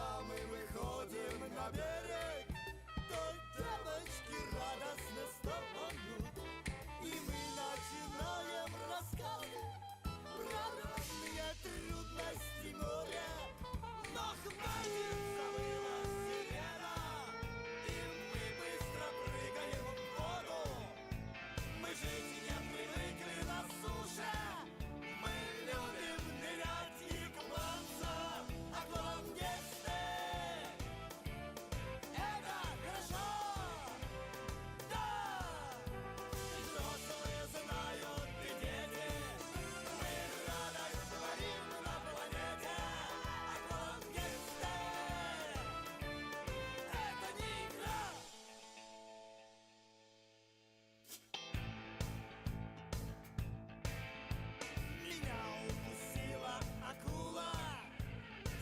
Когда мы выходим на берег, то девочки радостно стонут, и мы начинаем рассказывать про разные трудности моря. Но хватит, забыла сирена, и мы быстро прыгаем в воду. Мы жить не привыкли на суше, мы любим нырять и купаться. Аквалангисты — это хорошо, да! И взрослые знают, и дети, мы радость творим на планете. Аквалангисты — это не игра. Меня укусила акула,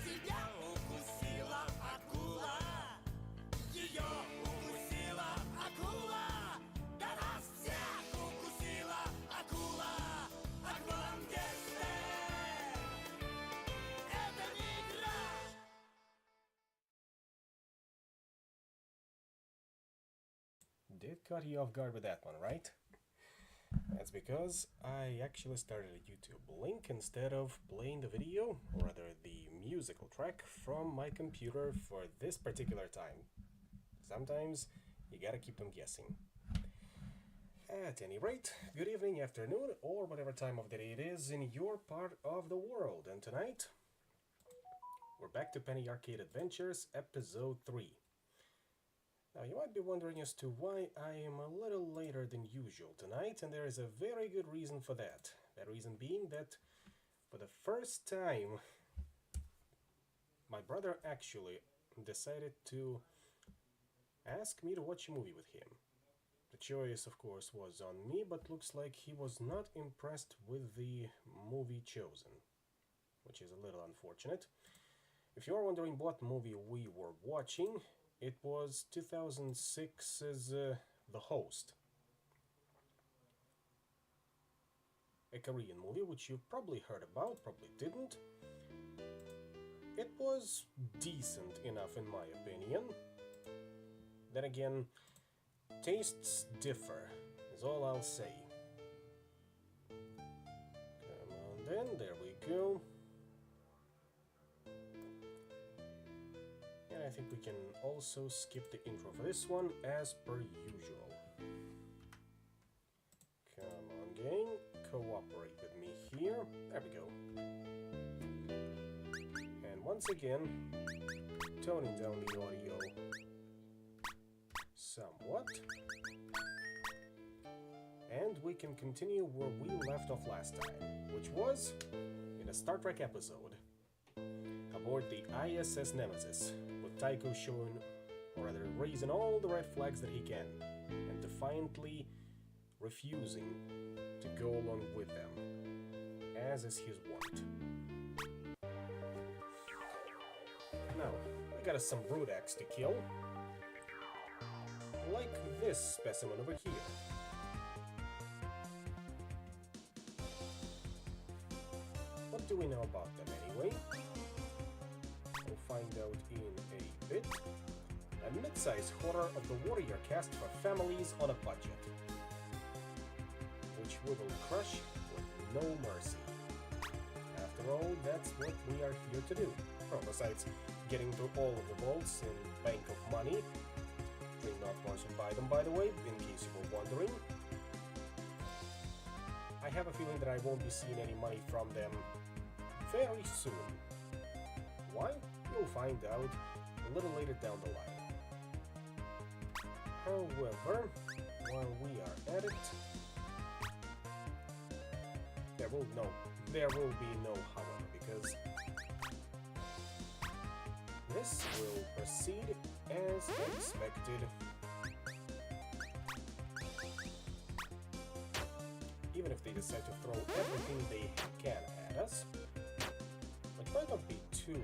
тебя укусила акула, ее укусила акула, да нас всех укусила акула. Аквалангисты — это не игра. Did cut you off guard with that one, right? That's because I actually started a YouTube link instead of playing the video, or rather the musical track, from my computer for this particular time. Sometimes you gotta keep them guessing. At any rate, good evening, afternoon, or whatever time of the day it is in your part of the world. And tonight, we're back to Penny Arcade Adventures, Episode 3. Now, you might be wondering as to why I am a little later than usual tonight, and there is a very good reason for that. That reason being that, for the first time, my brother actually decided to ask me to watch a movie with him. The choice, of course, was on me, but looks like he was not impressed with the movie chosen, which is a little unfortunate. If you're wondering what movie we were watching, it was 2006's The Host, a Korean movie which you probably heard about, probably didn't. It was decent enough in my opinion. Then again, tastes differ, is all I'll say. Come on then, there we go. And I think we can also skip the intro for this one, as per usual. Come on, gang, cooperate with me here. There we go. And once again, toning down the audio somewhat. And we can continue where we left off last time, which was in a Star Trek episode aboard the ISS Nemesis, with Tycho showing, or rather raising all the red flags that he can, and defiantly refusing to go along with them, as is his wont. Now, we got us some Brutax to kill, like this specimen over here. What do we know about them anyway? We'll find out in a bit. A mid-sized horror of the warrior cast for families on a budget, which we will crush with no mercy. After all, that's what we are here to do. Well, besides getting through all of the vaults in Bank of Money. Drink not once and buy them, by the way, in case you were wondering. I have a feeling that I won't be seeing any money from them very soon. Why? You'll find out a little later down the line. However, while we are at it, there will be no however, because this will proceed as expected. Even if they decide to throw everything they can at us, which might not be too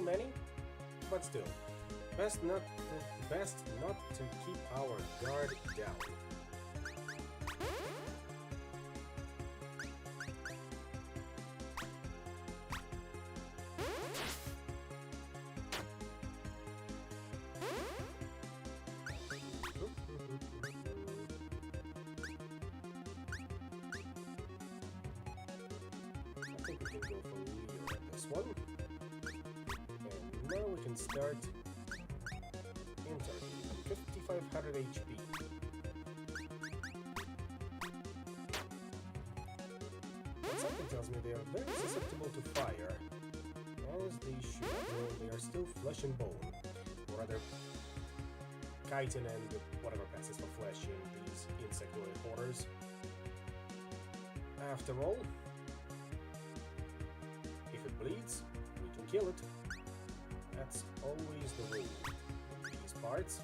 many, but still, best not to keep our guard down. think we can go for Leo on this one. And now we can start interrogating 5500 HP. But something tells me they are very susceptible to fire, as they should, though they are still flesh and bone, or rather chitin and whatever passes for flesh in these insectoid horrors. After all, if it bleeds, we can kill it. That's always the rule in these parts.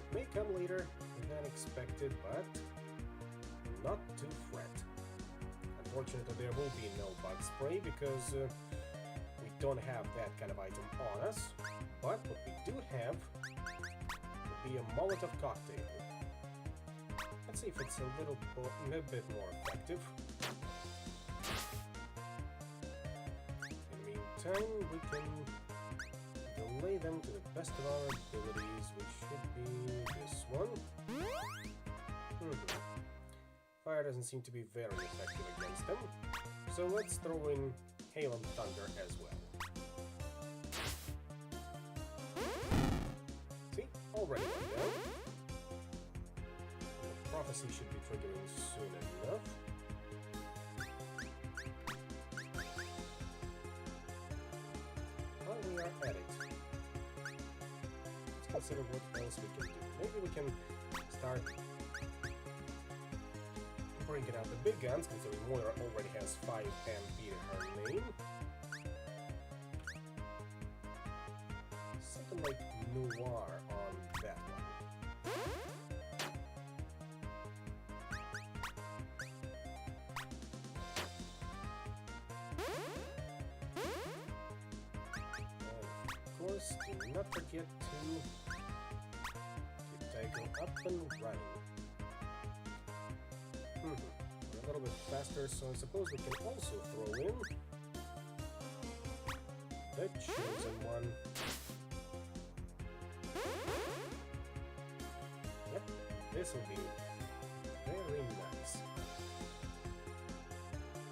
It may come later than expected, but not to fret. Unfortunately, there will be no bug spray because we don't have that kind of item on us. But what we do have would be a Molotov cocktail. Let's see if it's a bit more effective. In the meantime, we can delay them to the best of our abilities, which should be this one. Fire doesn't seem to be very effective against them, so let's throw in Hail and Thunder as well. See? Already one down. The prophecy should be triggering soon enough. While we are at it, let's consider what else we can do. Maybe we can start bringing out the big guns, considering Moira already has 5 MP in her name. Something like Noir on that one. And of course, do not forget to keep Tycho up and running. We're a little bit faster, so I suppose we can also throw in the Chosen One. Yep, this will be very nice.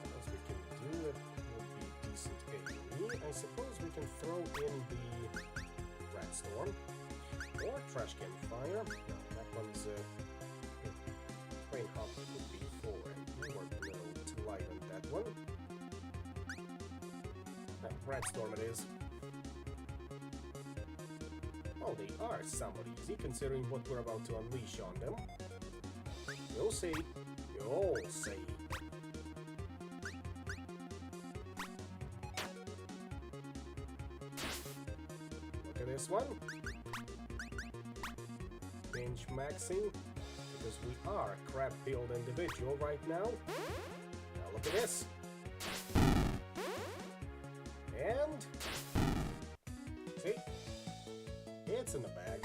What else we can do that will be decent AoE? I suppose we can throw in the Rat Storm or Trash Can Fire. No, that one's Train Hop would be forward. We were a little too light on that one. Rat Storm it is. Oh, they are somewhat easy considering what we're about to unleash on them. You'll see. You'll see. Look at this one. Bench maxing. Because we are a crap-build individual right now. Now look at this. And... see? It's in the bag.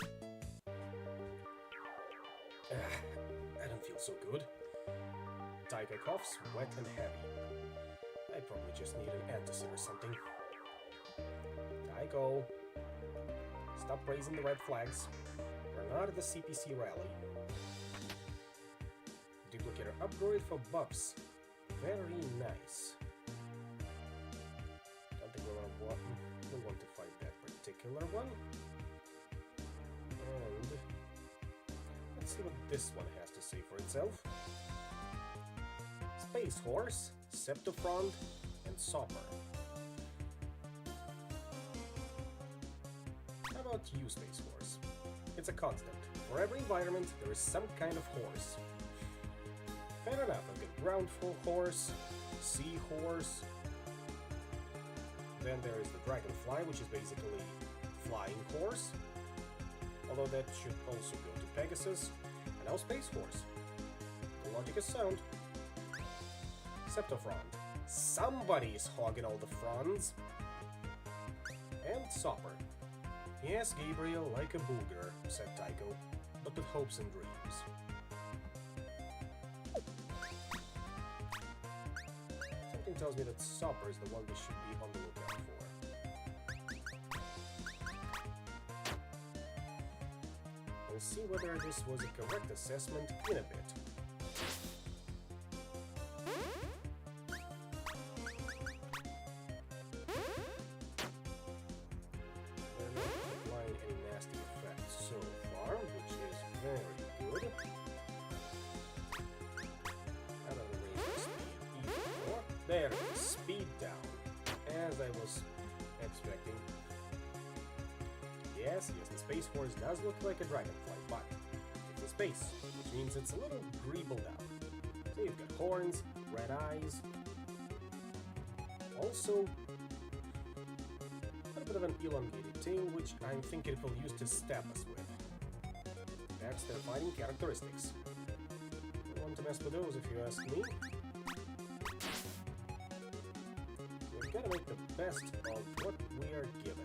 I don't feel so good. Tiger coughs, wet and heavy. I probably just need an antacid or something. Tycho, stop raising the red flags. We're not at the CPC rally. Duplicator upgrade for buffs. Very nice. Don't think we want to fight that particular one. And let's see what this one has to say for itself. Space Horse, Septofront, and Sopper. How about you, Space Horse? It's a constant. For every environment, there is some kind of horse. Fair enough, I've got ground horse, sea horse. Then there is the Dragonfly, which is basically flying horse. Although that should also go to Pegasus. And now Space Horse. The logic is sound. Septofront. Somebody's hogging all the fronds. And Sopper. Yes, Gabriel, like a booger, said Tycho, but with hopes and dreams. Something tells me that Sopper is the one we should be on the lookout for. We'll see whether this was a correct assessment in a bit. There it is, speed down, as I was expecting. Yes, the Space Force does look like a dragonfly, but it's a space, which means it's a little greebled up. So you've got horns, red eyes, also a little bit of an elongated tail, which I'm thinking it will use to stab us with. That's their fighting characteristics. Don't want to mess with those if you ask me. We've got to make the best of what we are given.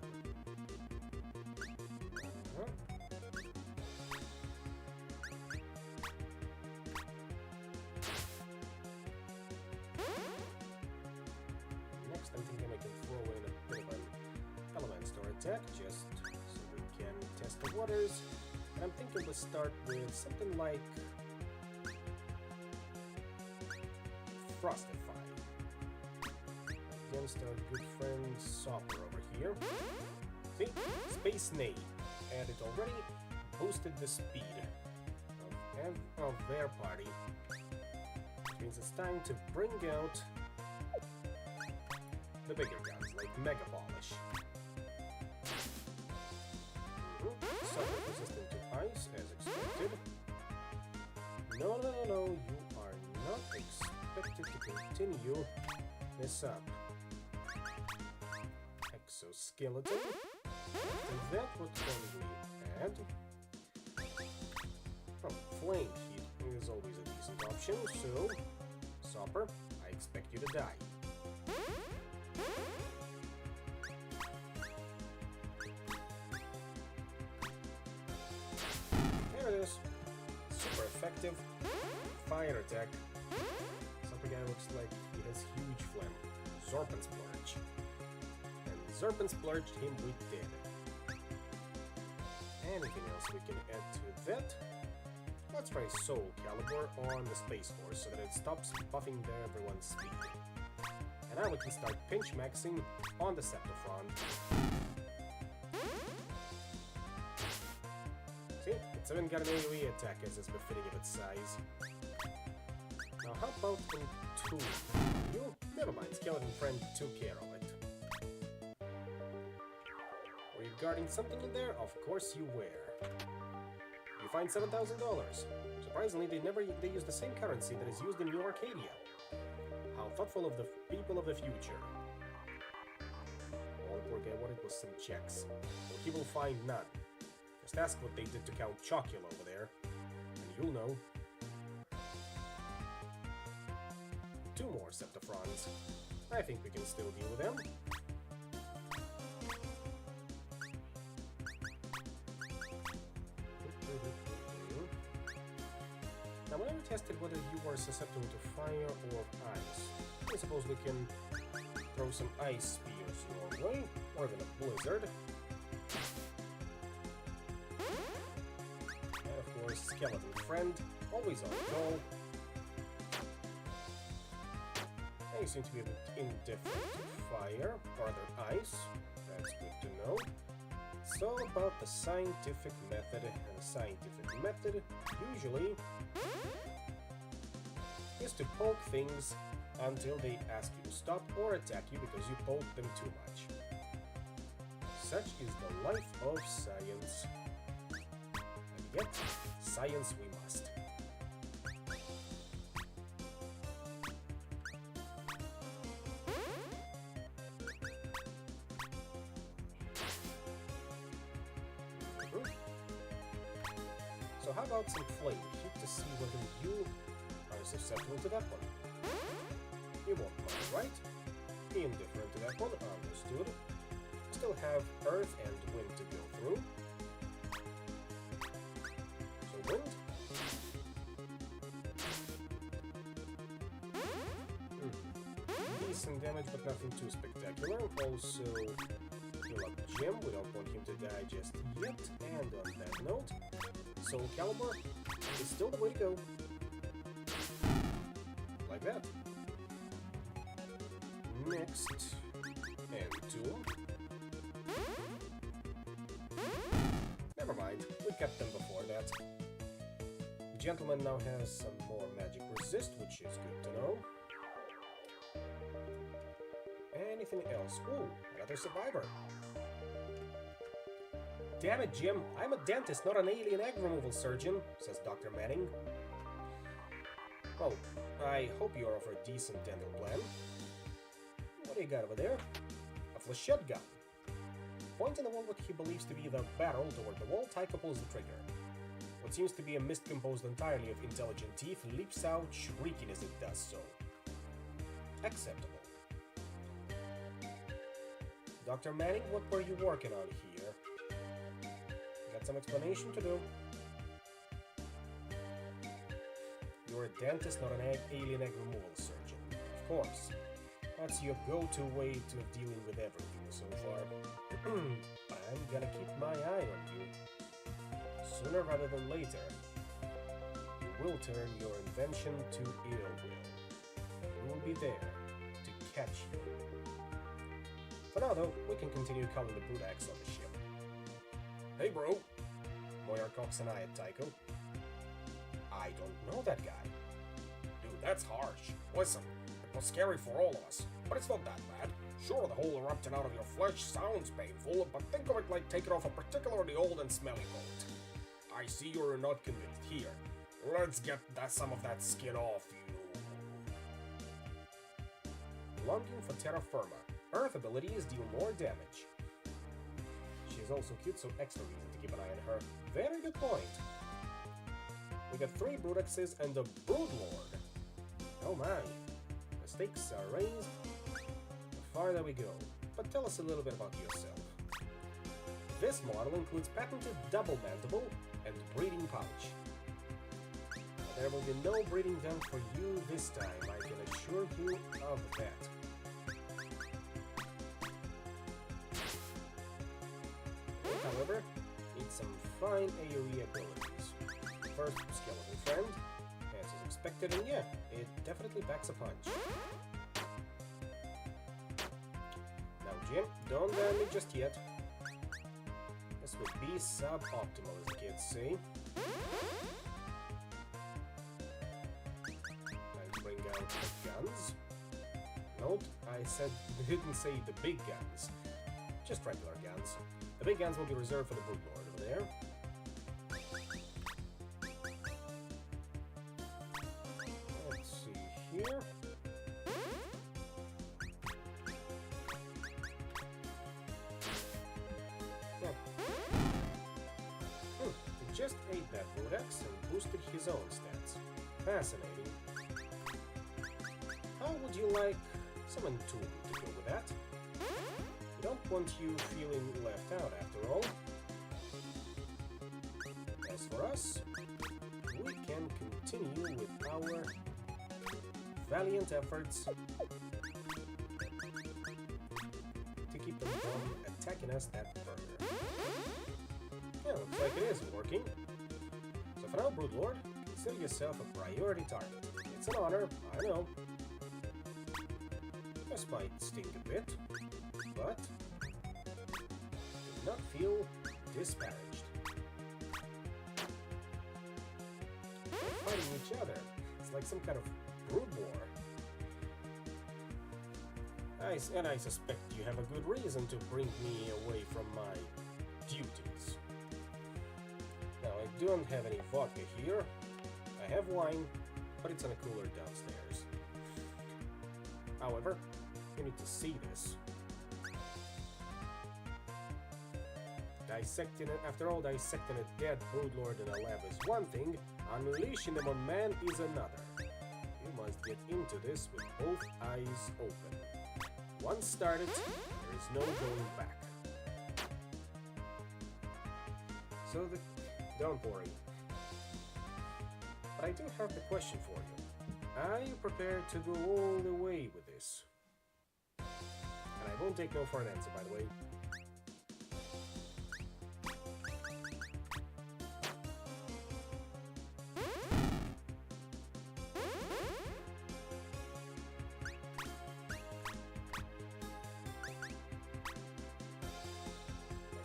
Next, I'm thinking I can throw in a bit of an element store attack, just so we can test the waters. And I'm thinking we'll start with something like Frostify against our good friend Sopper over here. See? Space Nade added already, boosted the speed of their party, which means it's time to bring out the bigger guns like Mega Polish. Somewhat resistant to ice, as expected. No, you are not expected to continue this up. Exoskeleton. After that, what can we add? Oh, Flame Heat is always a decent option, so... Sopper, I expect you to die. There it is. Super effective. Fire attack. Something guy looks like he has huge phlegm. Zorpin Splurge. And Zorpin Splurged him with dead. Anything else we can add to that? Let's try Soul Calibur on the Space Force so that it stops buffing everyone's speed. And now we can start pinch maxing on the Septofront. See, it's even got an AoE attack as is befitting of its size. Now how about in 2? You? Never mind, Skeleton Friend took care of it. Were you guarding something in there? Of course you were. You find $7,000. Surprisingly, they use the same currency that is used in New Arcadia. How thoughtful of the people of the future. All the poor guy wanted was some checks. Well, he will find none. Just ask what they did to Count Chocula over there, and you'll know. 2 more Septofrons. I think we can still deal with them. Now, we never tested whether you are susceptible to fire or ice. I suppose we can throw some ice spears your way, or even a blizzard. And of course, Skeleton Friend, always on call. They seem to be a bit indifferent to fire, or rather ice. That's good to know. So about the scientific method, and the scientific method usually is to poke things until they ask you to stop or attack you because you poked them too much. Such is the life of science. And yet, science we must. So how about some flame heat to see whether you are susceptible to that one? You won't mind, right? Indifferent to that one, understood. Still have earth and wind to go through. So wind. Decent damage, but nothing too spectacular. Also, heal up Jim, we don't want him to die just yet. And on that note, Soul Calibur is still the way to go. Like that. Next, and 2. Never mind, we kept them before that. Gentleman now has some more magic resist, which is good to know. anything else? Ooh, another survivor. Damn it, Jim. I'm a dentist, not an alien egg removal surgeon, says Dr. Manning. Well, I hope you're of a decent dental plan. What do you got over there? A flechette gun. Pointing the wall what he believes to be the barrel toward the wall, Tycho pulls the trigger. What seems to be a mist composed entirely of intelligent teeth leaps out, shrieking as it does so. Acceptable. Dr. Manning, what were you working on here? Got some explanation to do. You're a dentist, not an alien egg removal surgeon. Of course. That's your go-to way of dealing with everything so far. But I'm gonna keep my eye on you. Sooner rather than later, you will turn your invention to ill will. We will be there to catch you. For now, though, we can continue calling the Brudax on the ship. Hey, bro! Moyer cocks an eye at Tycho. I don't know that guy. Dude, that's harsh. Listen, it was scary for all of us, but it's not that bad. Sure, the hole erupting out of your flesh sounds painful, but think of it like taking off a particularly old and smelly coat. I see you're not convinced. Here, let's get some of that skin off you. Longing for terra firma. Earth abilities deal more damage. She's also cute, so extra reason to keep an eye on her. Very good point. We got 3 Brudaxes and a Broodlord. Oh my. The stakes are raised. The farther we go. But tell us a little bit about yourself. This model includes patented double mandible and breeding pouch. But there will be no breeding done for you this time, I can assure you of that. However, needs some fine AoE abilities. First, skeleton friend, as is expected, and yeah, it definitely packs a punch. Now, Jim, don't ban me just yet. This would be suboptimal, as the kids say. I bring out the guns. Nope, I didn't say the big guns. Just regular guns. The big guns will be reserved for the Broodlord over there. Let's see here. He just ate that Brudax and boosted his own stats. Fascinating. How would you like some entombed to go with that? We don't want you feeling left out after all. As for us, we can continue with our valiant efforts to keep them from attacking us that further. Yeah, looks like it is working. So for now, Broodlord, consider yourself a priority target. It's an honor, I know. This might stink a bit, but do not feel disparaged. They're fighting each other. It's like some kind of brood war. And I suspect you have a good reason to bring me away from my duties. Now, I don't have any vodka here. I have wine, but it's in a cooler downstairs. However, you need to see this. Dissecting it, after all, dissecting a dead Broodlord in a lab is one thing, unleashing them on man is another. You must get into this with both eyes open. Once started, there is no going back. So don't worry. But I do have the question for you. Are you prepared to go all the way with this? And I won't take no for an answer, by the way.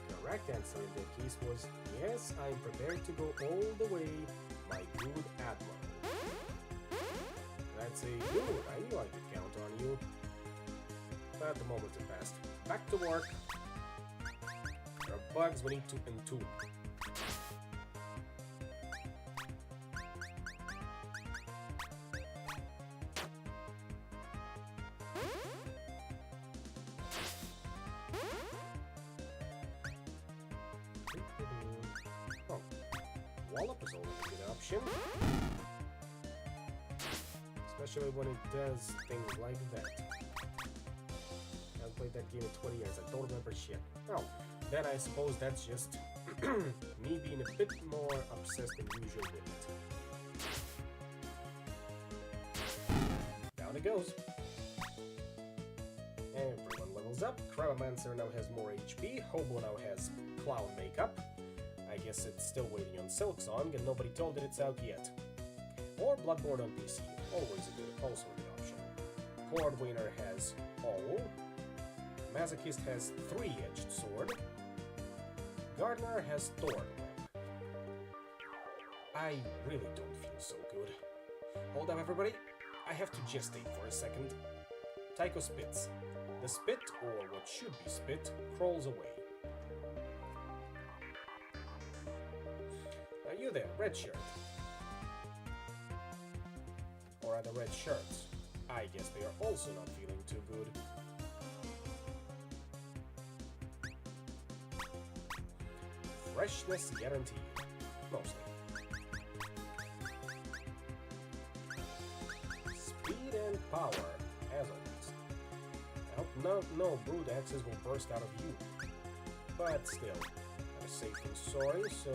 The correct answer in that case was, yes, I'm prepared to go all the way, my good Admiral. And I'd say, good, I knew I could count on you. The moment has passed. Back to work. There are bugs we need to entomb. Oh, Wallop is always a good option. Especially when it does things like that. I haven't played that game in 20 years, I don't remember shit. Oh, then I suppose that's just me being a bit more obsessed than usual with it. Down it goes. Everyone levels up. Cryomancer now has more HP. Hobo now has clown makeup. I guess it's still waiting on Silksong and nobody told it it's out yet. Or Bloodborne on PC. Always a good, also a good option. Cordwainer has all. Masochist has 3-edged sword. Gardener has Thorn Whip. I really don't feel so good. Hold up, everybody. I have to gestate for a second. Tycho spits. The spit, or what should be spit, crawls away. Are you there, red shirt? Or are the red shirts? I guess they are also not feeling too good. Freshness guaranteed. Mostly. Speed and power, as always. I hope no brood axes will burst out of you. But still, I'm safe and sorry, so...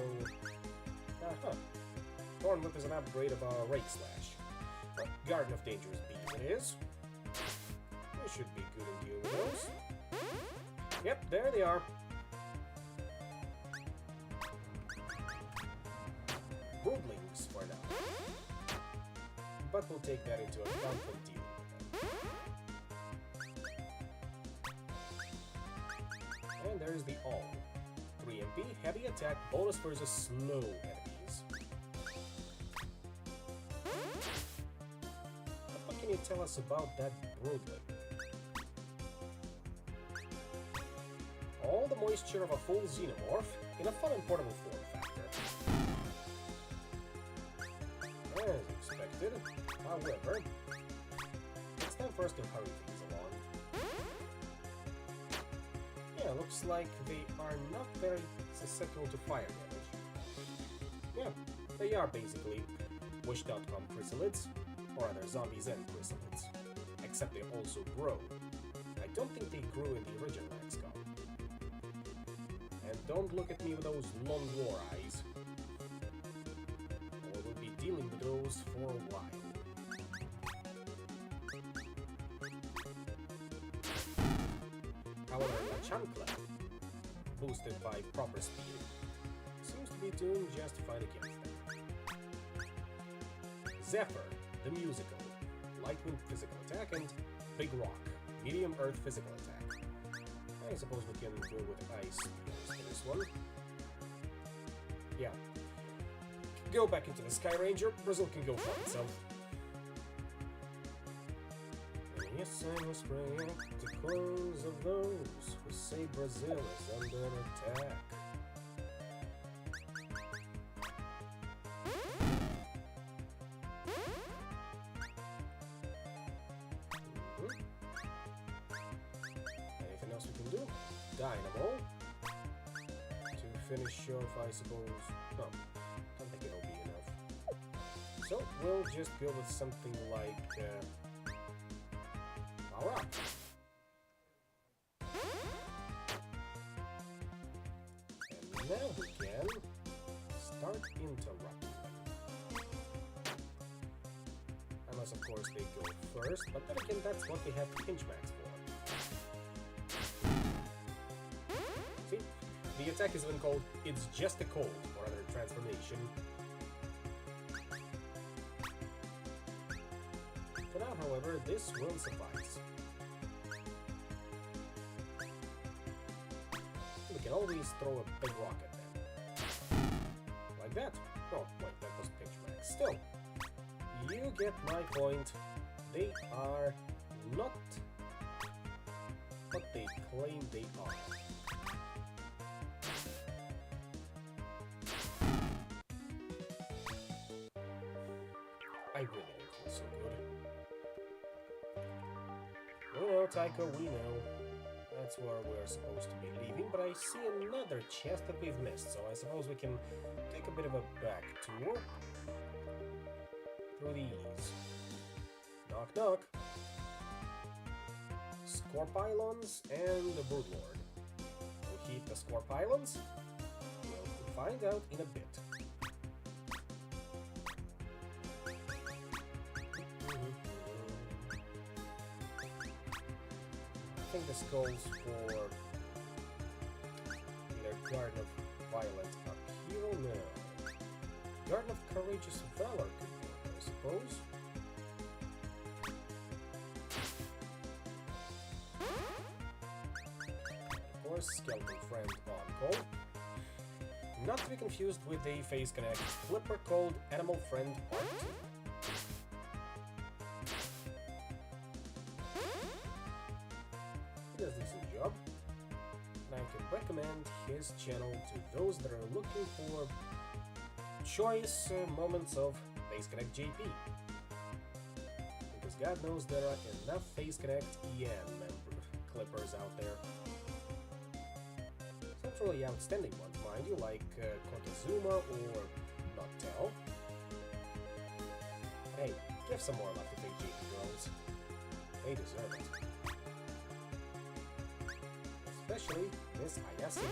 Thorn Whip is an upgrade of our Rake Slash. Garden of Dangerous Bees it is. We should be good in dealing with those. Yep, there they are. Broodlings for now. But we'll take that into account when dealing with them. And there's the all. 3 MP, heavy attack, bonus versus slow enemies. What can you tell us about that broodling? All the moisture of a full xenomorph in a fun and portable form factor. As expected, however, it's time for us to hurry things along. Yeah, looks like they are not very susceptible to fire damage. Yeah, they are basically Wish.com chrysalids, or other zombies and chrysalids. Except they also grow. I don't think they grew in the original XCOM. And don't look at me with those long war eyes. Or we'll be dealing with those for a while. However, La Chancla, boosted by proper speed, seems to be doing just fine against them. Zephyr, the musical, light wind physical attack, and Big Rock, medium earth physical attack. I suppose we can go with ice for this one. Yeah. Go back into the Sky Ranger, Brazil can go for itself. And yes, I'm whispering the clothes of those who say Brazil is under attack. Anything else we can do? Dynamo. To finish off, I suppose. No, don't think it'll be enough. So we'll just go with something like Power Up. And now we can start interrupting them. Unless of course they go first, but then again that's what they have pinch max for. See? The attack is even called It's Just a Cold, or other transformation. For now, however, this will suffice. We can always throw a big rock at them. Like that. Oh, wait, that was pinch max. Still, you get my point. They are not they are. I really don't feel so good. We know, Tycho, we know. That's where we're supposed to be leaving, but I see another chest that we've missed, so I suppose we can take a bit of a back tour through these. Knock knock. Scorpylons and the Broodlord. Who heat the Scorpylons? We'll find out in a bit. I think this goes for either Garden of Violent Upheaval? No. Garden of Courageous Valor could work, I suppose. Of course, Skeleton Friend on call. Not to be confused with the Phase Connect Clipper called Animal Friend Part 2. He does a decent job, and I can recommend his channel to those that are looking for choice moments of Phase Connect JP. Because God knows there are enough Phase Connect EN member clippers out there. Some truly outstanding ones, mind you, like Kotazuma or Noctel. Hey, give some more love to fake JP girls. They deserve it. Especially this Ayase,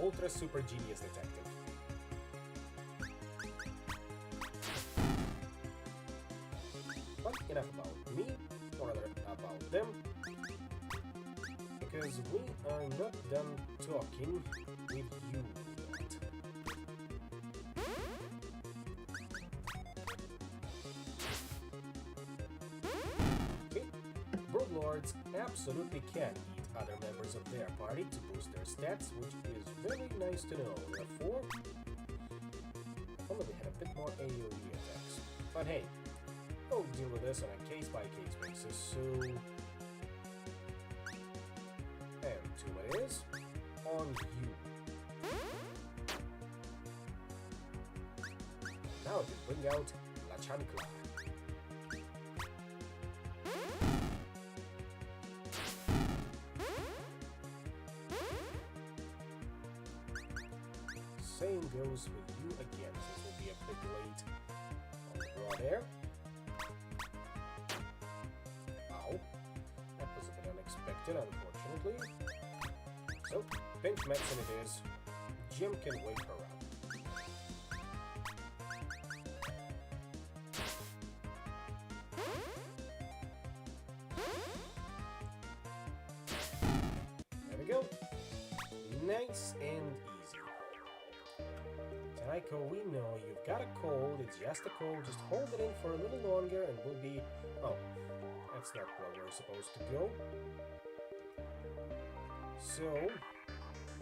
ultra super genius detective. But enough about me, or rather about them, because we are not done talking with you yet. Okay, Broodlords absolutely can eat other members of their party to boost their stats, which is very nice to know. Therefore, if only we had a bit more AoE attacks. But hey, we'll deal with this on a case-by-case basis, so... And to it is, on you. Now I can bring out La Chancla. Same goes with you again, since we'll be a bit late on the broad air. Ow. That was a bit unexpected, unfortunately. So, pinch medicine it is. Jim can wake her up. There we go. Nice and easy. Taiko, we know you've got a cold. It's just a cold. Just hold it in for a little longer and we'll be... Oh, that's not where we're supposed to go. So,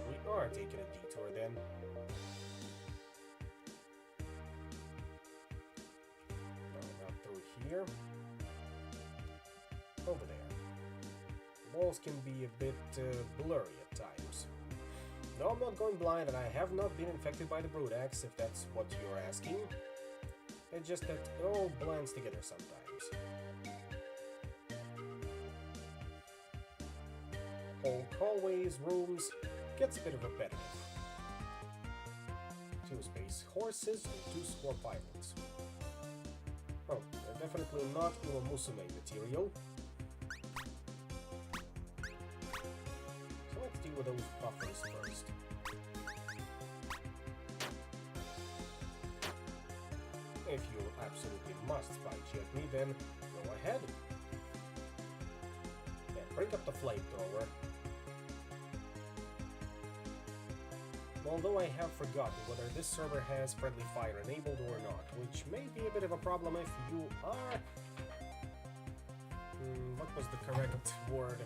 we are taking a detour then. No, not through here. Over there. Walls can be a bit blurry at times. No, I'm not going blind, and I have not been infected by the Brood Axe, if that's what you're asking. It's just that it all blends together sometimes. Whole hallways, rooms, gets a bit of repetitive. 2 space horses and 2 Scorpylons. Oh, they're definitely not Uma Musume material. So let's deal with those buffers first. If you absolutely must spy check me, then go ahead. And bring up the flamethrower. Although I have forgotten whether this server has friendly fire enabled or not, which may be a bit of a problem if you are... what was the correct word?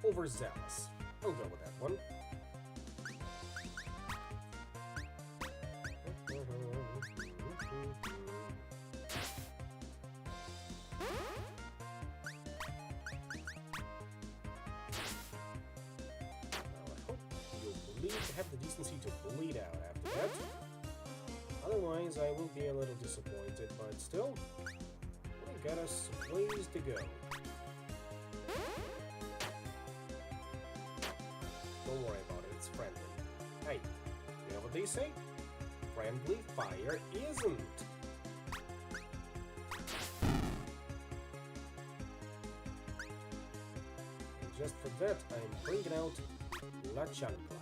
Overzealous. I'll go with that one. least have the decency to bleed out after that. Otherwise, I will be a little disappointed, but still, we got us ways to go. Don't worry about it, it's friendly. Hey, you know what they say? Friendly fire isn't. And just for that, I'm bringing out La Chancla.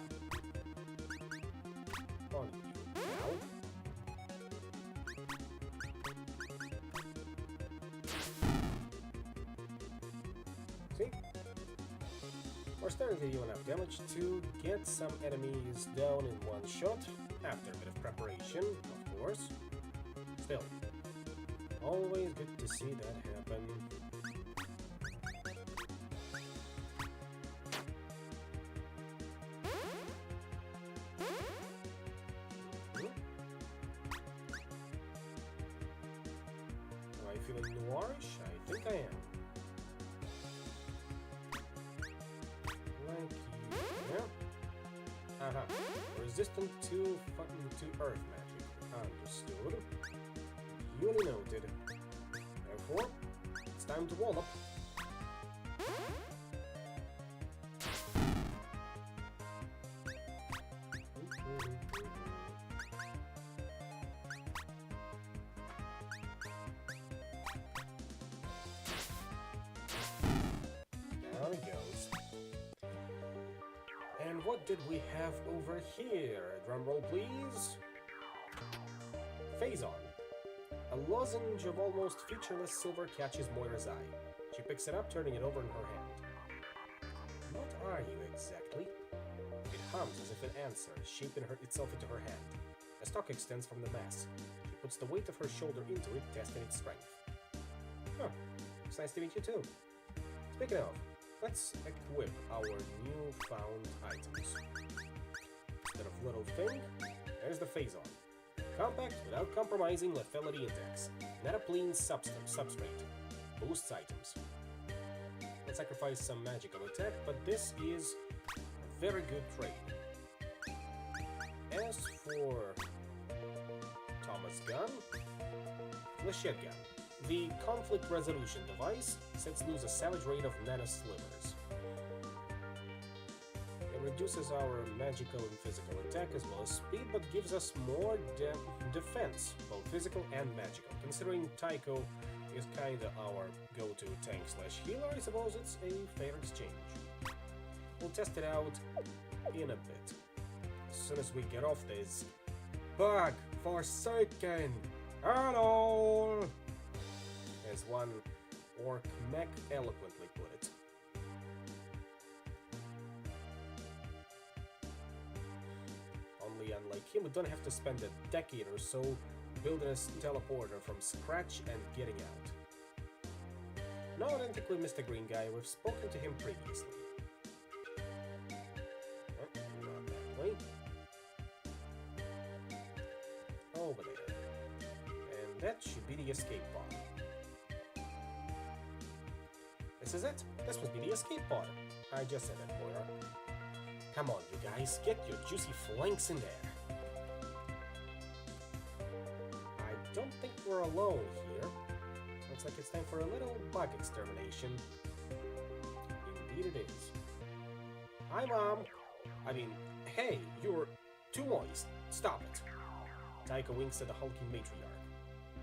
On you now. See? We're starting to deal enough damage to get some enemies down in one shot, after a bit of preparation, of course. Still, always good to see that happen. Am I feeling noirish? I think I am. Resistant to earth magic. Understood. Duly noted. Therefore, it's time to wallop. There it goes. And what did we have over here? Drumroll, please. Phazon. A lozenge of almost featureless silver catches Moira's eye. She picks it up, turning it over in her hand. What are you exactly? It hums as if an answer is shaping itself into her hand. A stalk extends from the mass. She puts the weight of her shoulder into it, testing its strength. Huh. It's nice to meet you too. Speaking of, let's equip our newfound items. Instead of little thing, there's the Phazon. Compact without compromising lethality index. Nataplean substrate. Boosts items. Let's sacrifice some magical attack, but this is a very good trade. As for Thomas Gun, Flechette Gun. The conflict resolution device sets loose a savage rate of nano slivers. It reduces our magical and physical attack as well as speed, but gives us more defense, both physical and magical. Considering Tycho is kinda our go-to tank/healer, I suppose it's a fair exchange. We'll test it out in a bit. As soon as we get off this bug forsaken. Hello! As one orc mech eloquently put it. Only unlike him, we don't have to spend a decade or so building a teleporter from scratch and getting out. No, I don't think we missed the green guy. We've spoken to him previously. Oh, not that way. Over there. And that should be the escape pod. This is it. This must be the escape pod. I just said that, Moira. Come on, you guys. Get your juicy flanks in there. I don't think we're alone here. Looks like it's time for a little bug extermination. Indeed it is. Hi, Mom. I mean, hey, you're too moist. Stop it. Taika winks at the hulking matriarch.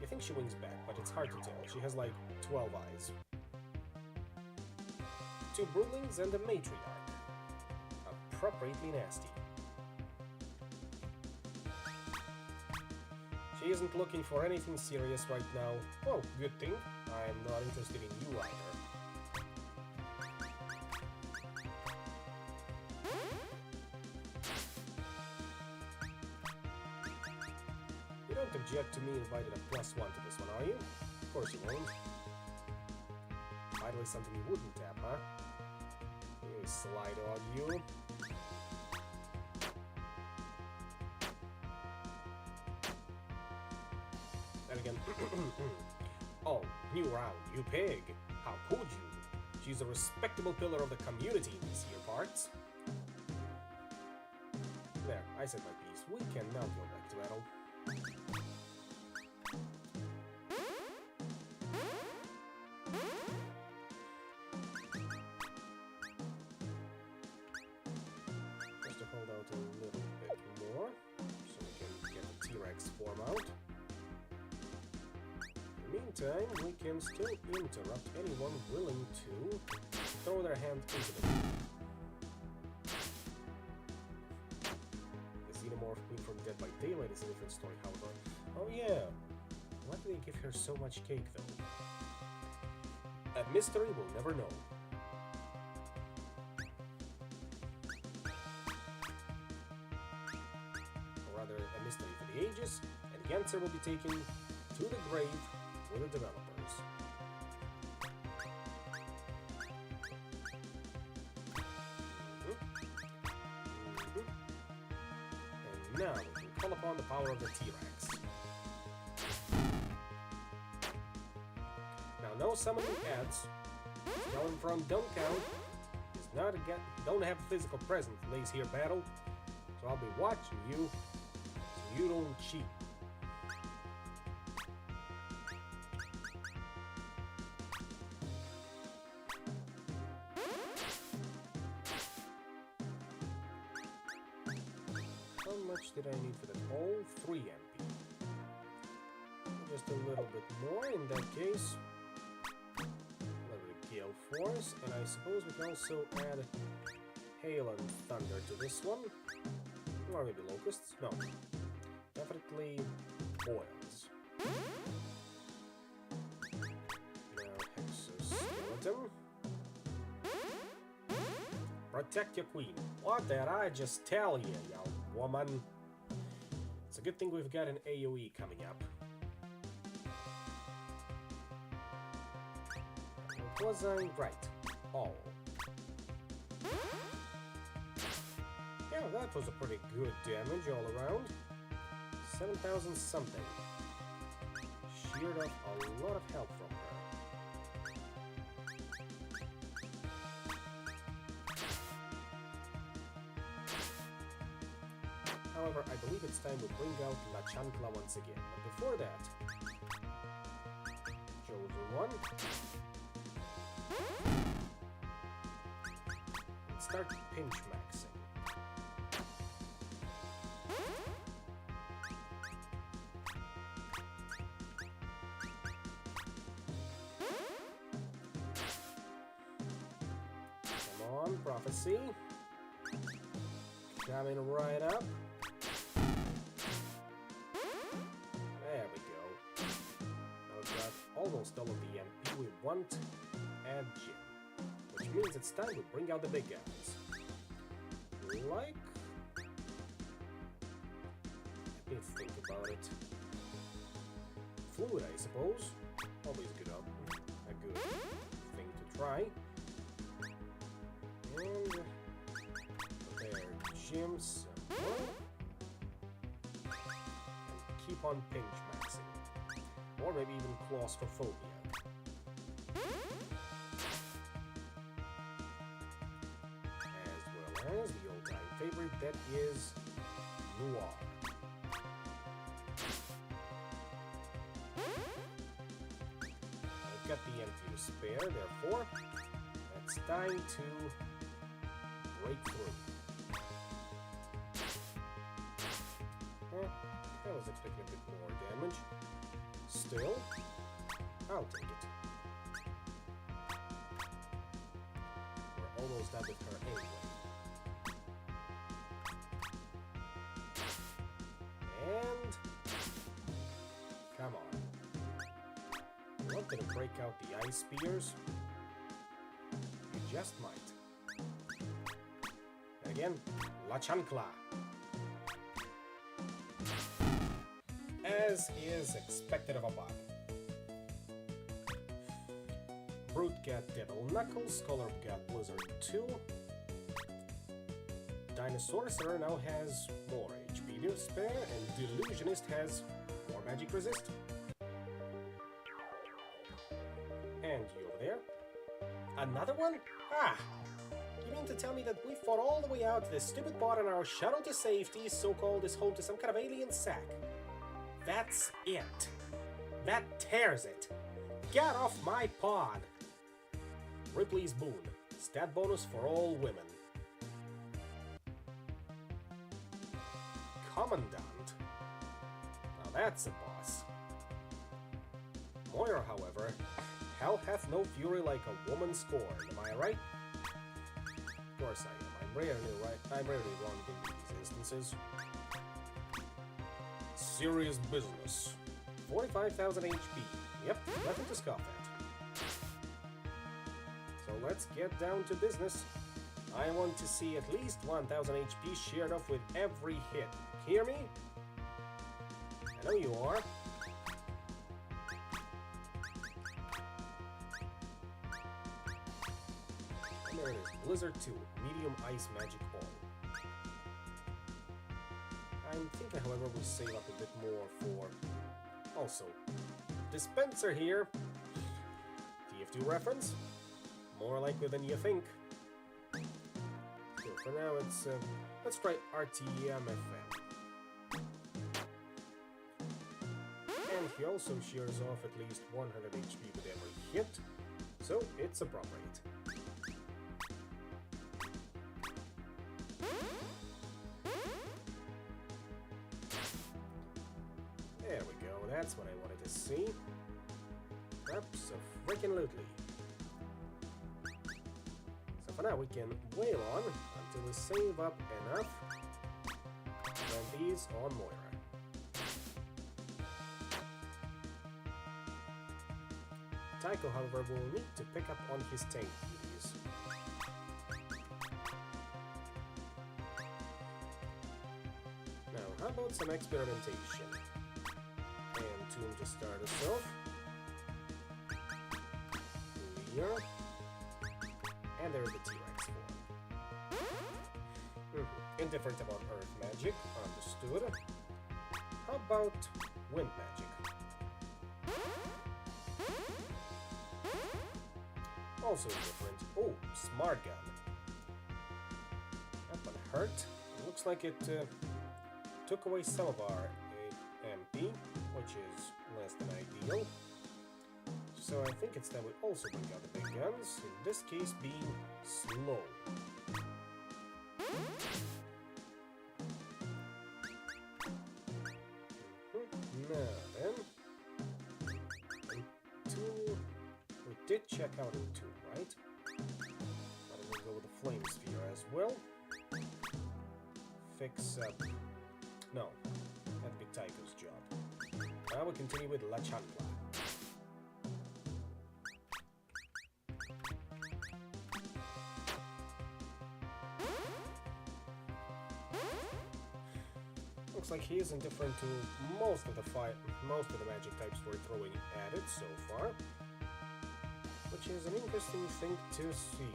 I think she winks back, but it's hard to tell. She has like 12 eyes. 2 broodlings and a matriarch. Appropriately nasty. She isn't looking for anything serious right now. Oh, good thing. I'm not interested in you either. You don't object to me inviting a +1 to this one, are you? Of course you won't. Finally something you wouldn't tap, huh? You sly dog, you. And again, oh, new round, you pig. How could you? She's a respectable pillar of the community in these here parts. I said my piece. We can now go back to battle. Just to hold out a little bit more, so we can get the T-Rex form out. In the meantime, we can still interrupt anyone willing to throw their hand into the game. The Xenomorph Queen from Dead by Daylight is a different story, however. Oh yeah! Why do they give her so much cake, though? A mystery we'll never know. Or rather, a mystery for the ages, and the answer will be taken to the grave with the developers. And now we can call upon the power of the T-Rex. Now, no summoning ads. Going from don't count is not don't have a physical presence in today's here battle, so I'll be watching you so you don't cheat. How much did I need for that whole 3 MP? Just a little bit more in that case. A little bit of Gale Force, and I suppose we can also add Hail and Thunder to this one. Or maybe Locusts? No. Definitely Boils. Now Exoskeleton. Protect your queen. What did I just tell you, you woman? It's a good thing we've got an AoE coming up. Was I right? All. Yeah, that was a pretty good damage all around. 7,000 something. Sheared off a lot of health from her. However, I believe it's time to bring out La Chancla once again. But before that, Chosen One. Let's start pinch maxing. Come on, Prophecy. Coming right up. There we go. Now we've got almost all of the MP we want and Jim. Which means it's time to bring out the big guns. Like... Let me think about it. Fluid, I suppose. Always a good thing to try. And... Prepare Jims. And keep on pinch maxing. Or maybe even claustrophobia. As the old-time favorite, that is Noir. I've got the MP to spare, therefore, it's time to break through. Well, I was expecting a bit more damage. Still, I'll take it. We're almost done with her anyway. And... come on. You wanted to break out the ice spears? You just might. And again, La Chancla. As is expected of a bot. Brute got Devil Knuckles, Scholar got Blizzard 2. Dinosaur now has more HP to spare, and Delusionist has more magic resist. And you over there? Another one? Ah! You mean to tell me that we fought all the way out to this stupid pod on our shuttle to safety, so-called is home to some kind of alien sack? That's it. That tears it. Get off my pod! Ripley's Boon. Stat bonus for all women. Commandant. Now that's a boss. Moira, however, hell hath no fury like a woman scorned, am I right? Of course I am. I'm rarely wrong in these instances. Serious business. 45,000 HP. Yep, nothing to scoff at. So let's get down to business. I want to see at least 1,000 HP shared off with every hit. Hear me? I know you are. And there it is, Blizzard 2, Medium Ice Magic Ball. I'm thinking, however, we'll save up a bit more for... Also, dispenser here. TF2 reference? More likely than you think. So for now, let's try RTMFM. And he also shears off at least 100 HP with every hit, so it's appropriate. There we go, that's what I wanted to see. Abso-freaking-lutely. So for now we can wail on until we save up enough to run these on Moira. Tycho, however, will need to pick up on his tank duties. Now, how about some experimentation? And Tomb to start us off. Here. And there's the T-Rex form. Indifferent about Earth magic, understood. How about Wind magic? Also different. Oh, Smart Gun. That one hurt. It looks like it took away some of our MP, which is less than ideal. So I think it's that we also bring out the big guns, in this case being slow. Now then, we did check out O2, right? But we'll go with the Flame Sphere as well. Fix up... No, that'd be Tycho's job. Now we continue with La Chancla. Looks like he is indifferent to most of the magic types we're throwing at it so far, which is an interesting thing to see.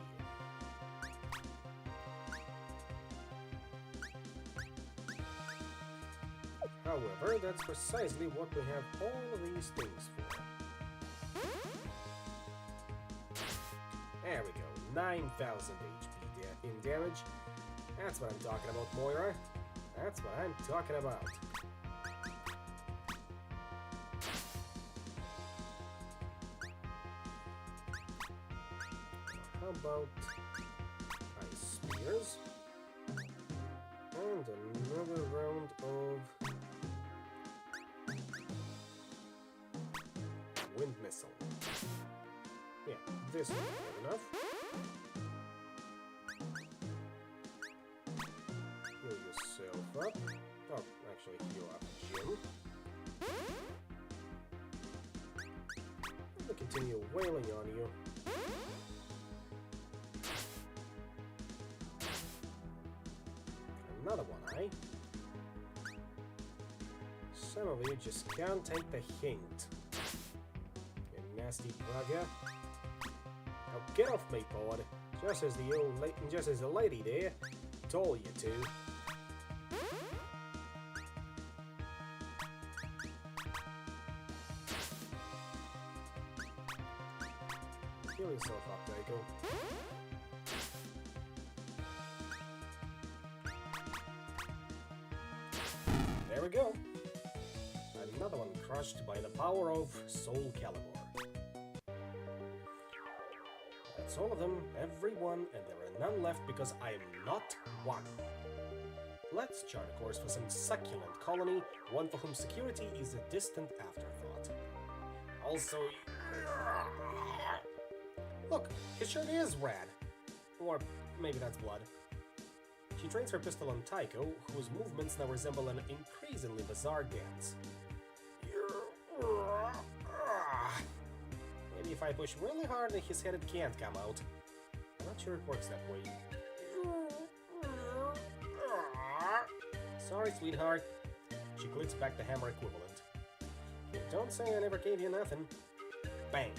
However, that's precisely what we have all of these things for. There we go, 9,000 HP in damage. That's what I'm talking about, Moira. That's what I'm talking about. How about Ice Spears? And another round of Wind Missile. Yeah, this will be enough. Heal yourself up. Oh, actually heal up Jim. I'm gonna continue wailing on you. Another one, eh? Some of you just can't take the hint. You nasty bugger. Now get off me, pod. Just as the lady there told you to. Heal yourself up, Tycho. we go. Another one crushed by the power of Soul Calibur. That's all of them, everyone, and there are none left because I am not one. Let's chart a course for some succulent colony, one for whom security is a distant afterthought. Also, look, his shirt is rad. Or maybe that's blood. She trains her pistol on Tycho, whose movements now resemble an increasingly bizarre dance. Maybe if I push really hard, his head can't come out. I'm not sure it works that way. Sorry, sweetheart. She clicks back the hammer equivalent. Don't say I never gave you nothing. Bang.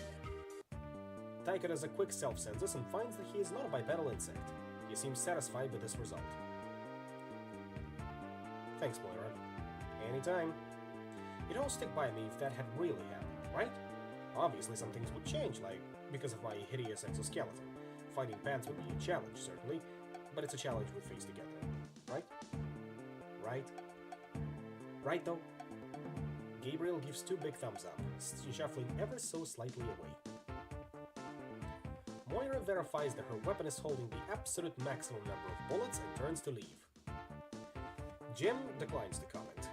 Tycho does a quick self-census and finds that he is not a bipedal insect. He seems satisfied with this result. Thanks, Moira. Anytime. You'd all stick by me if that had really happened, right? Obviously some things would change, like because of my hideous exoskeleton. Finding pants would be a challenge, certainly, but it's a challenge we face together, right? Right? Right, though? Gabriel gives two big thumbs up, shuffling ever so slightly away. Moira verifies that her weapon is holding the absolute maximum number of bullets and turns to leave. Jim declines to comment.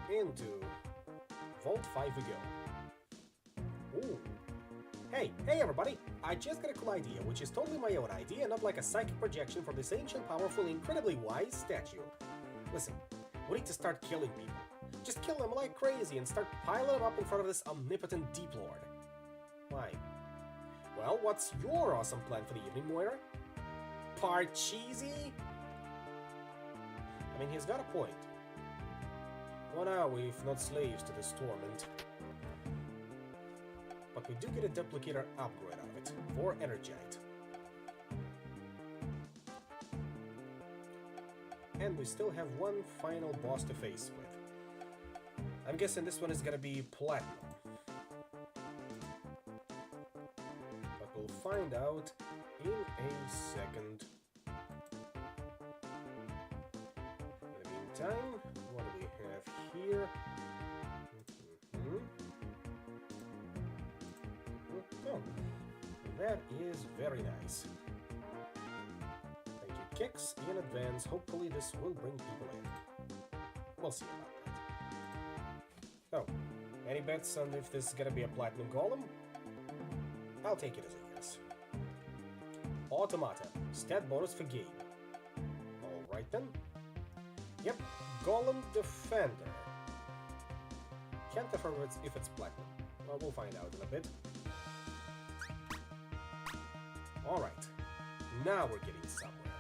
Into Vault 5 we go. Ooh. Hey everybody! I just got a cool idea, which is totally my own idea, not like a psychic projection from this ancient, powerful, incredibly wise statue. Listen, we need to start killing people. Just kill them like crazy and start piling them up in front of this omnipotent Deep Lord. Why? Well, what's your awesome plan for the evening, Moira? Part cheesy? I mean, he's got a point. What are we if not slaves to this torment? But we do get a duplicator upgrade out of it, for Energite. And we still have one final boss to face with. I'm guessing this one is gonna be Platinum. But we'll find out in a second. In the meantime, what do we have here? Oh, that is very nice. Thank you, Kix, in advance. Hopefully this will bring people in. We'll see about that. Oh, any bets on if this is gonna be a Platinum Golem? I'll take it as a yes. Automata, stat bonus for Gabe. Alright then. Yep, Golem Defender. Can't confirm if it's Platinum. Well, we'll find out in a bit. Alright, now we're getting somewhere.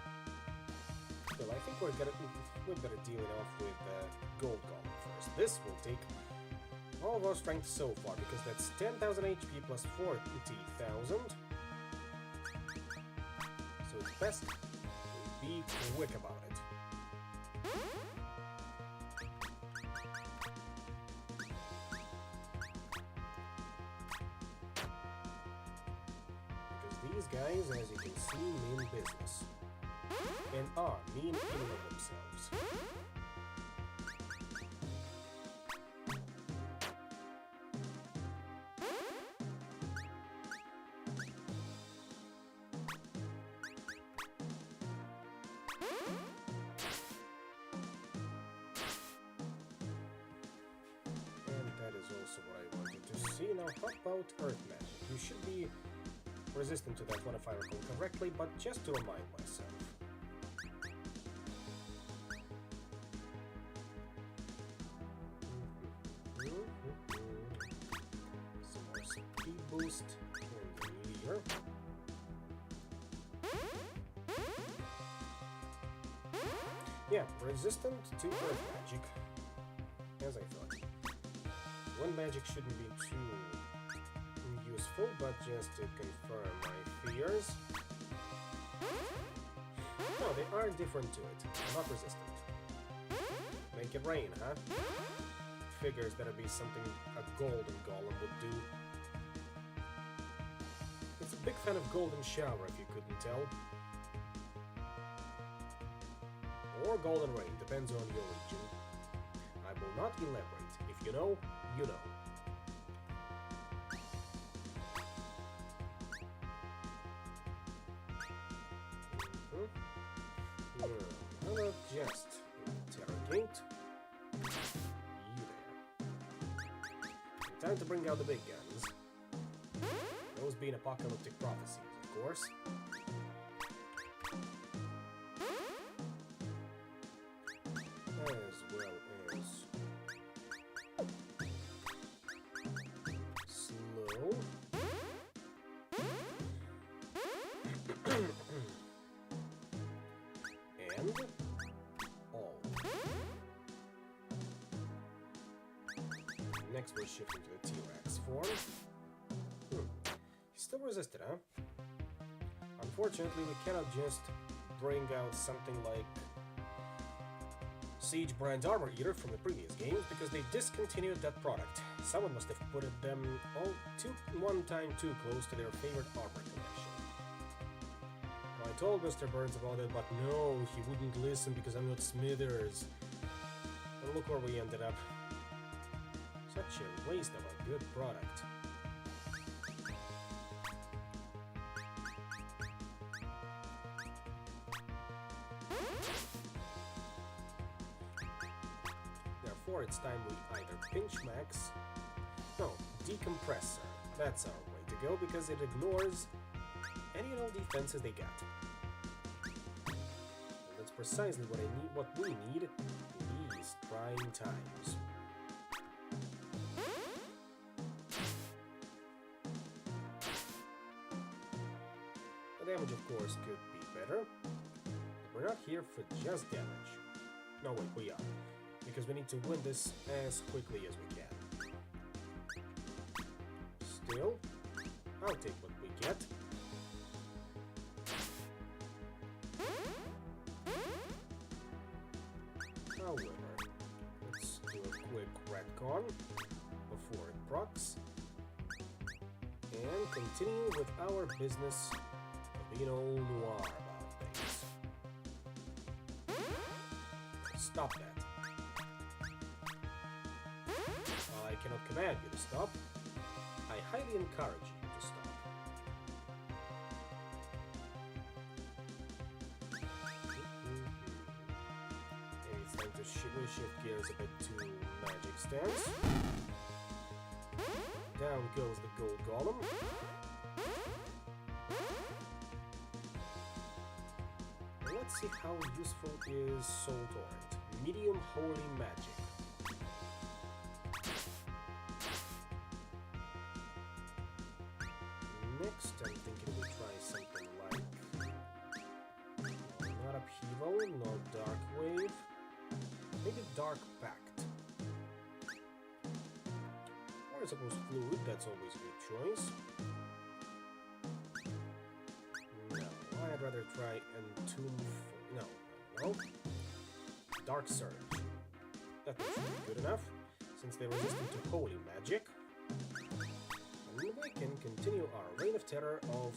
Well, I think we're better dealing off with Gold Golem first. This will take all of our strength so far, because that's 10,000 HP plus 40,000. So it's best to be quick about it. These guys, as you can see, mean business. And are mean in and of themselves. And that is also what I wanted to see. Now, how about Earth Magic? You should be resistant to that one if I recall correctly, but just to remind myself. Some more speed boost and leader. Yeah, resistant to earth magic, as I thought. One magic shouldn't be too useful, but just to confirm my fears. No, they are different to it, not resistant. Make it rain, huh? Figures that'd be something a golden golem would do. It's a big fan of golden shower, if you couldn't tell. Or golden rain, depends on your region. will not elaborate. If you know, you know. How about just interrogate you there? Time to bring out the big guns. Those being apocalyptic prophecies, of course. As well as slow. And all. Next we're shifting to the T-Rex form. He's still resistant, huh? Unfortunately, we cannot just bring out something like Siege Brand Armor Eater from the previous games because they discontinued that product. Someone must have put them all one time too close to their favorite armor collection. I told Mr. Burns about it, but no, he wouldn't listen because I'm not Smithers. And look where we ended up. Such a waste of a good product. Therefore, it's time we either pinch max... No, decompressor. That's our way to go because it ignores any and all defenses they got. And that's precisely what we need in these trying times. The damage, of course, could be better, but we're not here for just damage. No, wait, we are. Because we need to win this as quickly as we can. Still, I'll take what we get. However, let's do a quick retcon before it procs. And continue with our business of being all noir about things. Stop that. I cannot command you to stop. I highly encourage you to stop. Maybe it's time to shift gears a bit to magic stance. Down goes the gold golem. And let's see how useful is Soul Torrent. Medium holy magic. Next, I'm thinking we'll try something like... not Upheaval, nor Dark Wave. Maybe Dark Pact. Or I suppose Fluid, that's always a good choice. No, I'd rather try Entomb... No. Dark Surge. That should be good enough, since they're resistant to holy magic. And we can continue our reign of terror of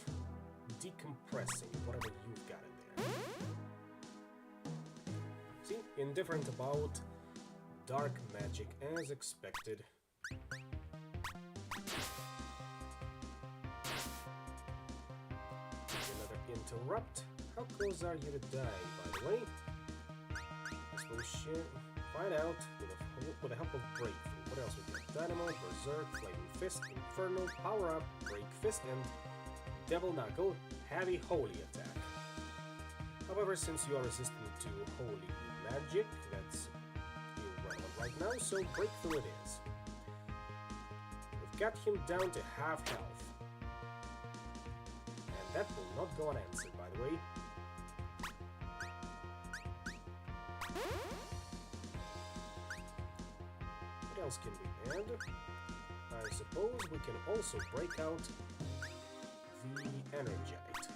decompressing whatever you've got in there. See, indifferent about dark magic as expected. Another interrupt. How close are you to die, by the way? I suppose find out with the help of Breakthrough. What else we got? Dynamo, Berserk, Flaming Fist, Infernal, Power Up, Break Fist, and Devil Knuckle, Heavy Holy Attack. However, since you are resistant to holy magic, that's irrelevant right now, so Breakthrough it is. We've got him down to half health. And that will not go unanswered, by the way. What else can we add? I suppose we can also break out the Energite.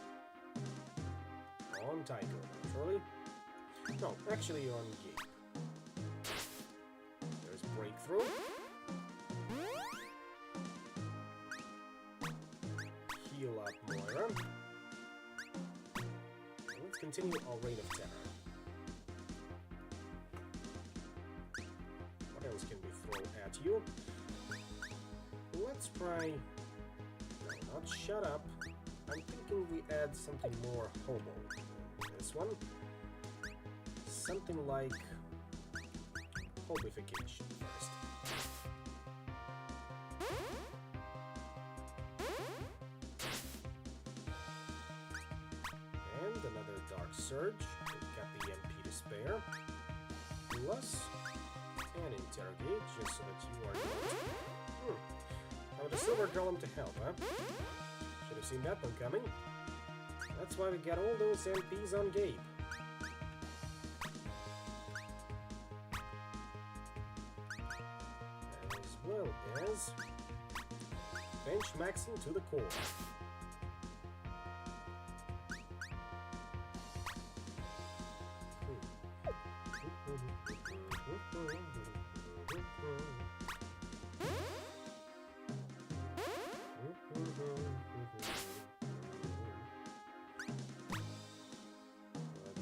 On Tycho, naturally. No, actually on Gape. There's Breakthrough. Heal up Moira. And let's continue our reign of terror. What you. Let's try... No, not shut up. I'm thinking we add something more hobo. This one. Something like... hobification first. And another Dark Surge. We've got the MP to spare. Plus, and interrogate, just so that you are not... Now the Silver Golem to help, huh? Should have seen that one coming. That's why we got all those MPs on Gabe. As well as... bench maxing to the core.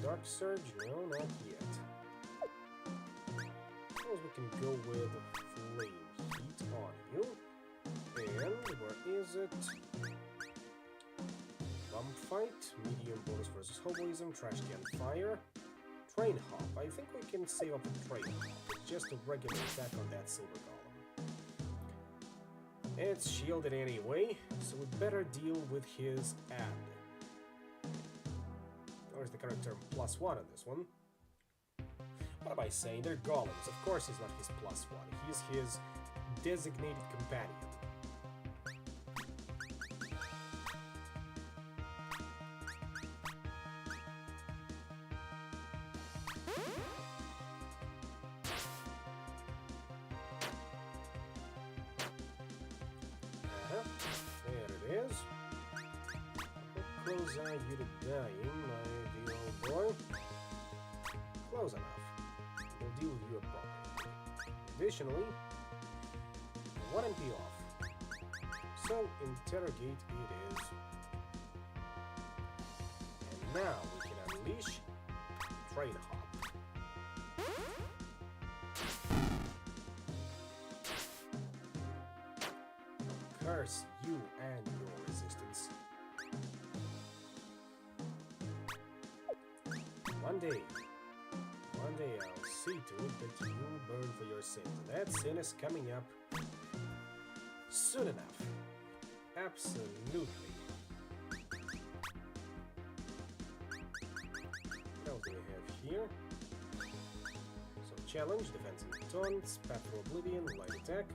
Dark Surge? No, not yet. Suppose we can go with Flame Heat on you. And where is it? Bump Fight, Medium Bonus versus Hoboism, Trash Can Fire, Train Hop. I think we can save up the Train Hop. It's just a regular attack on that Silver Golem. It's shielded anyway, so we better deal with his add. Or is the correct term +1 on this one? What am I saying? They're golems. Of course he's not his +1. He's his designated companion. There it is. How close are you to dying, my dear old boy? Close enough. We'll deal with you appropriately. Additionally, 1 MP off. So, interrogate it is. And now we can unleash Train Hop. Curse you and your resistance. One day I'll see to it that you burn for your sins. And that sin is coming up soon enough. Absolutely. What else do we have here? So challenge, defense and taunts, path to oblivion, light attack.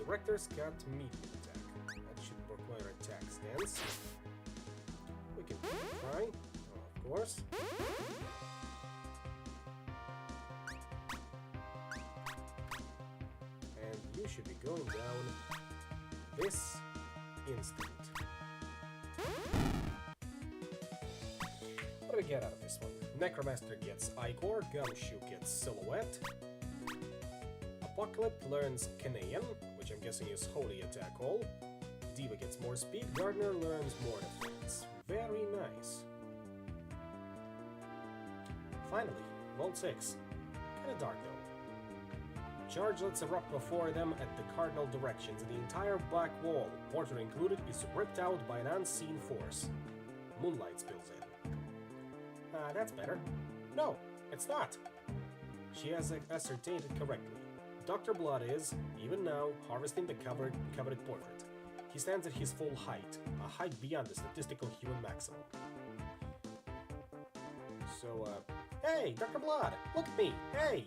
Director's got medium attack. That should require attack stance. We can try, of course. And you should be going down this instant. What do we get out of this one? Necromancer gets Igor, Gumshoe gets Silhouette. Apocalypse learns Canaan, which I'm guessing is Holy Attack All. Diva gets more speed, Gardner learns more defense. Very nice. Finally, Vault 6. Kinda dark though. Charge lets erupt before them at the cardinal directions, and the entire back wall, portrait included, is ripped out by an unseen force. Moonlight spills in. That's better. No, it's not. She has ascertained it correctly. Dr. Blood is, even now, harvesting the coveted portrait. He stands at his full height, a height beyond the statistical human maximum. So, hey, Dr. Blood, look at me, hey!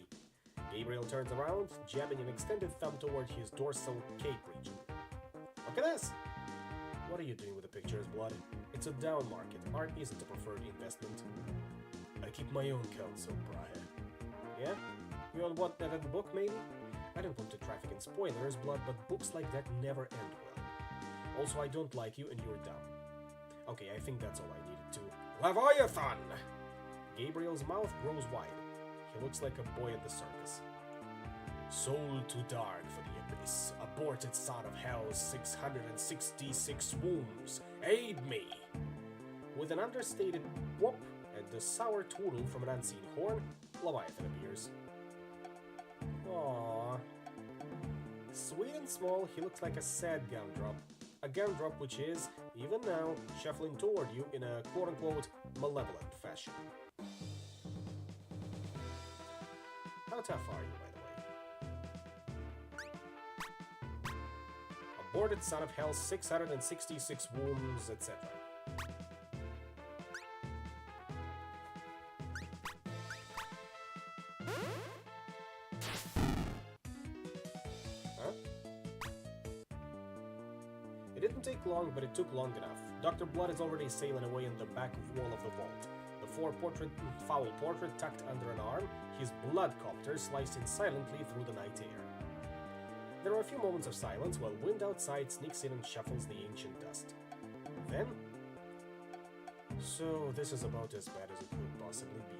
Gabriel turns around, jabbing an extended thumb toward his dorsal cape region. Look at this! What are you doing with the pictures, Blood? It's a down market. Art isn't a preferred investment. I keep my own counsel, Brian. Yeah? You want what, that other book, maybe? I don't want to traffic in spoilers, Blood, but books like that never end well. Also, I don't like you and you're dumb. Okay, I think that's all I needed to... Leviathan! Gabriel's mouth grows wide. He looks like a boy at the circus. Soul too dark for the abyss. Aborted son of hell's 666 wombs. Aid me! With an understated whoop and the sour tootle from an unseen horn, Leviathan appears. Aww. Sweet and small, he looks like a sad gumdrop. A gumdrop which is, even now, shuffling toward you in a quote-unquote malevolent fashion. How tough are you, by the way? Aborted son of hell, 666 wounds, etc. It didn't take long, but it took long enough. Dr. Blood is already sailing away in the back wall of the vault. The foul portrait tucked under an arm, his blood copter slicing silently through the night air. There are a few moments of silence while wind outside sneaks in and shuffles the ancient dust. Then... So this is about as bad as it could possibly be.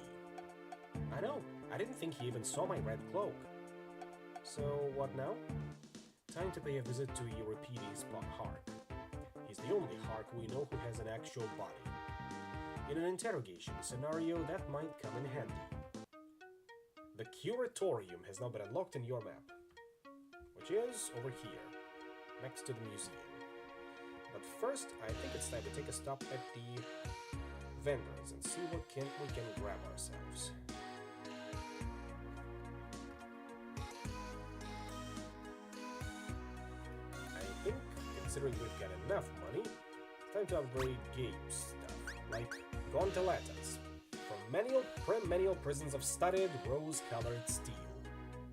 I know, I didn't think he even saw my red cloak. So what now? Time to pay a visit to Euripides' Hark. He's the only Hark we know who has an actual body. In an interrogation scenario, that might come in handy. The Curatorium has now been unlocked in your map, which is over here, next to the museum. But first, I think it's time to take a stop at the vendors and see what we can grab ourselves. Considering we've got enough money, it's time to upgrade game stuff, like Gondolatas, from preminial prisons of studded, rose-colored steel.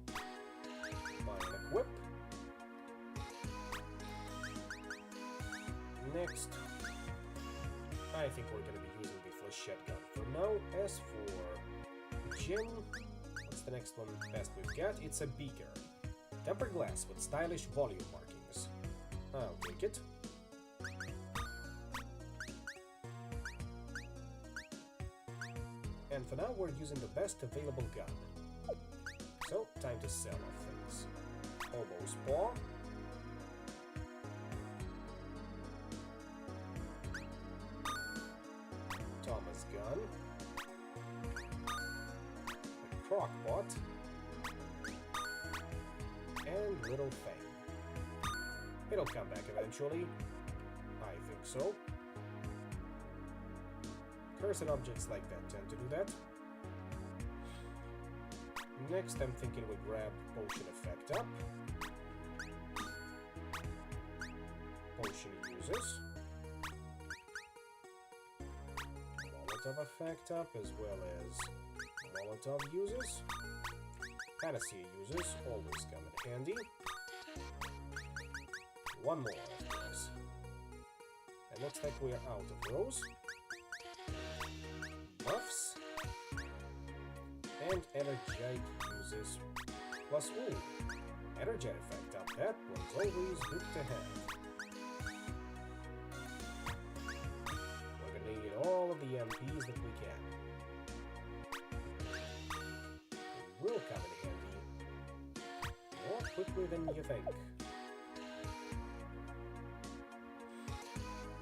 Buy and equip. Next, I think we're going to be using the flechette gun for now. As for gem, what's the next one best we've got? It's a beaker. Tempered glass with stylish volume markings. I'll take it. And for now, we're using the best available gun. So, time to sell off things. Hobo's Paw. Thomas Gun. A Crockpot. And Little Fang. It'll come back eventually. I think so. Cursed objects like that tend to do that. Next, I'm thinking we grab Potion Effect up. Potion Users. Molotov Effect up, as well as Molotov Users. Panacea Users always come in handy. One more, of course. And looks like we're out of those. Buffs. And Energite uses. Plus, ooh, Energite effect up. That one's always good to have. We're gonna need all of the MPs that we can. It will come in handy. More quickly than you think.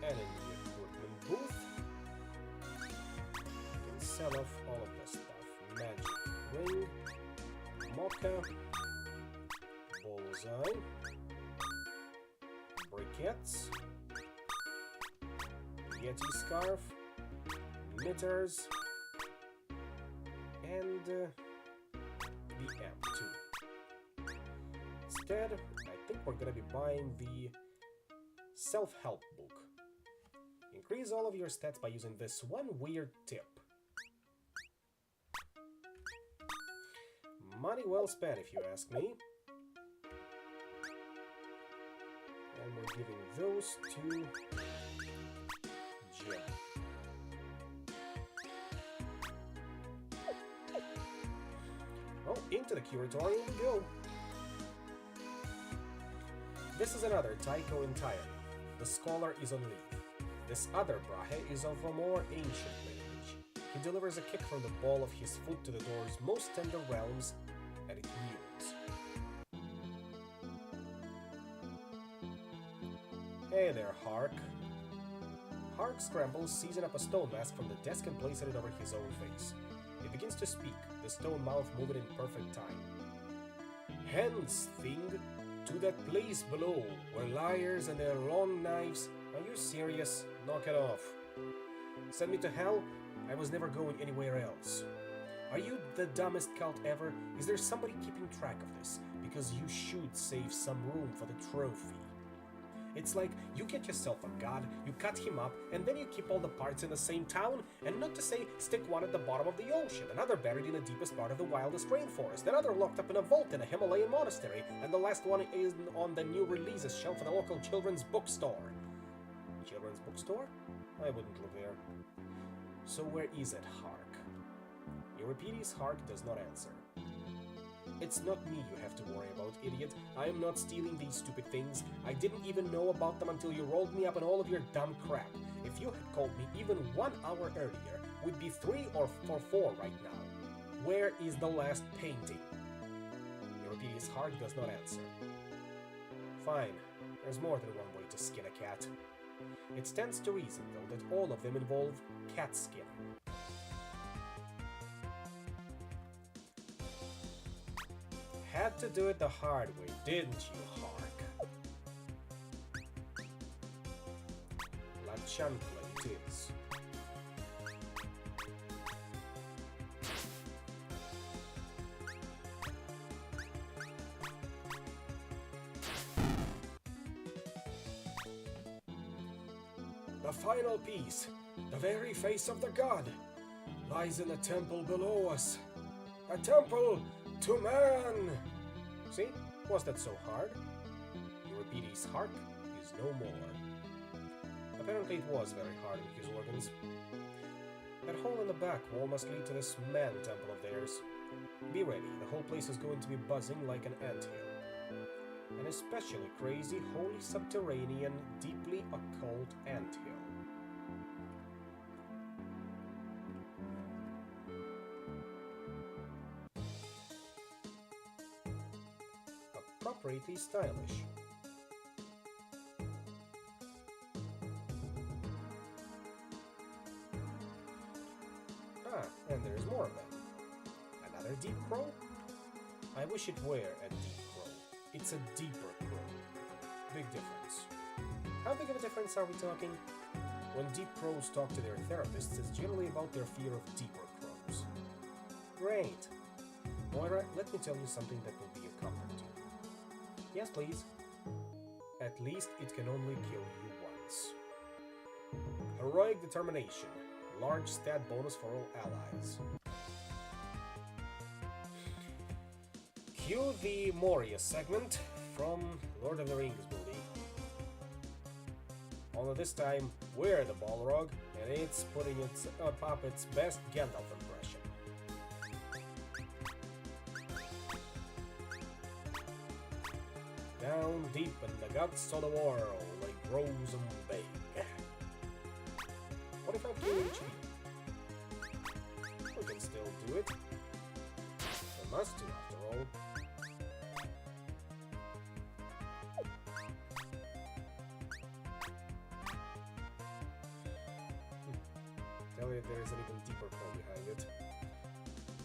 And in the equipment booth, you can sell off all of this stuff. Magic Ring, Mocha, Bullseye, Briquettes, Yeti Scarf, Knitters, and the M2. Instead, I think we're gonna be buying the self-help book. Increase all of your stats by using this one weird tip. Money well spent, if you ask me. And we're giving those to Jim. Oh, into the Curatorium we go. This is another Tycho entirely. The scholar is on leave. This other Brahe is of a more ancient lineage. He delivers a kick from the ball of his foot to the door's most tender realms, and it yields. Hey there, Hark. Hark scrambles, seizing up a stone mask from the desk and placing it over his own face. He begins to speak, the stone mouth moving in perfect time. Hence, thing, To that place below, where liars and their long knives... Are you serious? Knock it off. Send me to hell? I was never going anywhere else. Are you the dumbest cult ever? Is there somebody keeping track of this? Because you should save some room for the trophy. It's like you get yourself a god, you cut him up, and then you keep all the parts in the same town, and not to say stick one at the bottom of the ocean, another buried in the deepest part of the wildest rainforest, another locked up in a vault in a Himalayan monastery, and the last one is on the new releases shelf of the local children's bookstore. Children's bookstore? I wouldn't live there. So where is it, Hark? Euripides Hark does not answer. It's not me you have to worry about, idiot. I am not stealing these stupid things. I didn't even know about them until you rolled me up in all of your dumb crap. If you had called me even 1 hour earlier, we'd be 3 or 4 right now. Where is the last painting? Euripides Hark does not answer. Fine. There's more than one way to skin a cat. It stands to reason, though, that all of them involve cat skin. Had to do it the hard way, didn't you, Hark? La Chancla it is. The final piece, the very face of the god, lies in the temple below us. A temple to man! See? Was that so hard? Euripides Hark is no more. Apparently it was very hard in his organs. That hole in the back wall must lead to this man temple of theirs. Be ready, the whole place is going to be buzzing like an anthill. An especially crazy, wholly subterranean, deeply occult anthill. Appropriately stylish. Ah, and there's more of them. Another deep crow? I wish it were a deep crow. It's a deeper crow. Big difference. How big of a difference are we talking? When deep crows talk to their therapists, it's generally about their fear of deeper crows. Great. Moira, let me tell you something that will be a comfort to you. Yes, please. At least it can only kill you once. Heroic determination. Large stat bonus for all allies. Cue the Moria segment from Lord of the Rings movie. Although this time, we're the Balrog, and it's putting its up its best Gandalf impression. Down deep in the guts of the world, like Rose and Bane. 45k HP. We can still do it. We must do, after all. Tell you there is an even deeper pull behind it.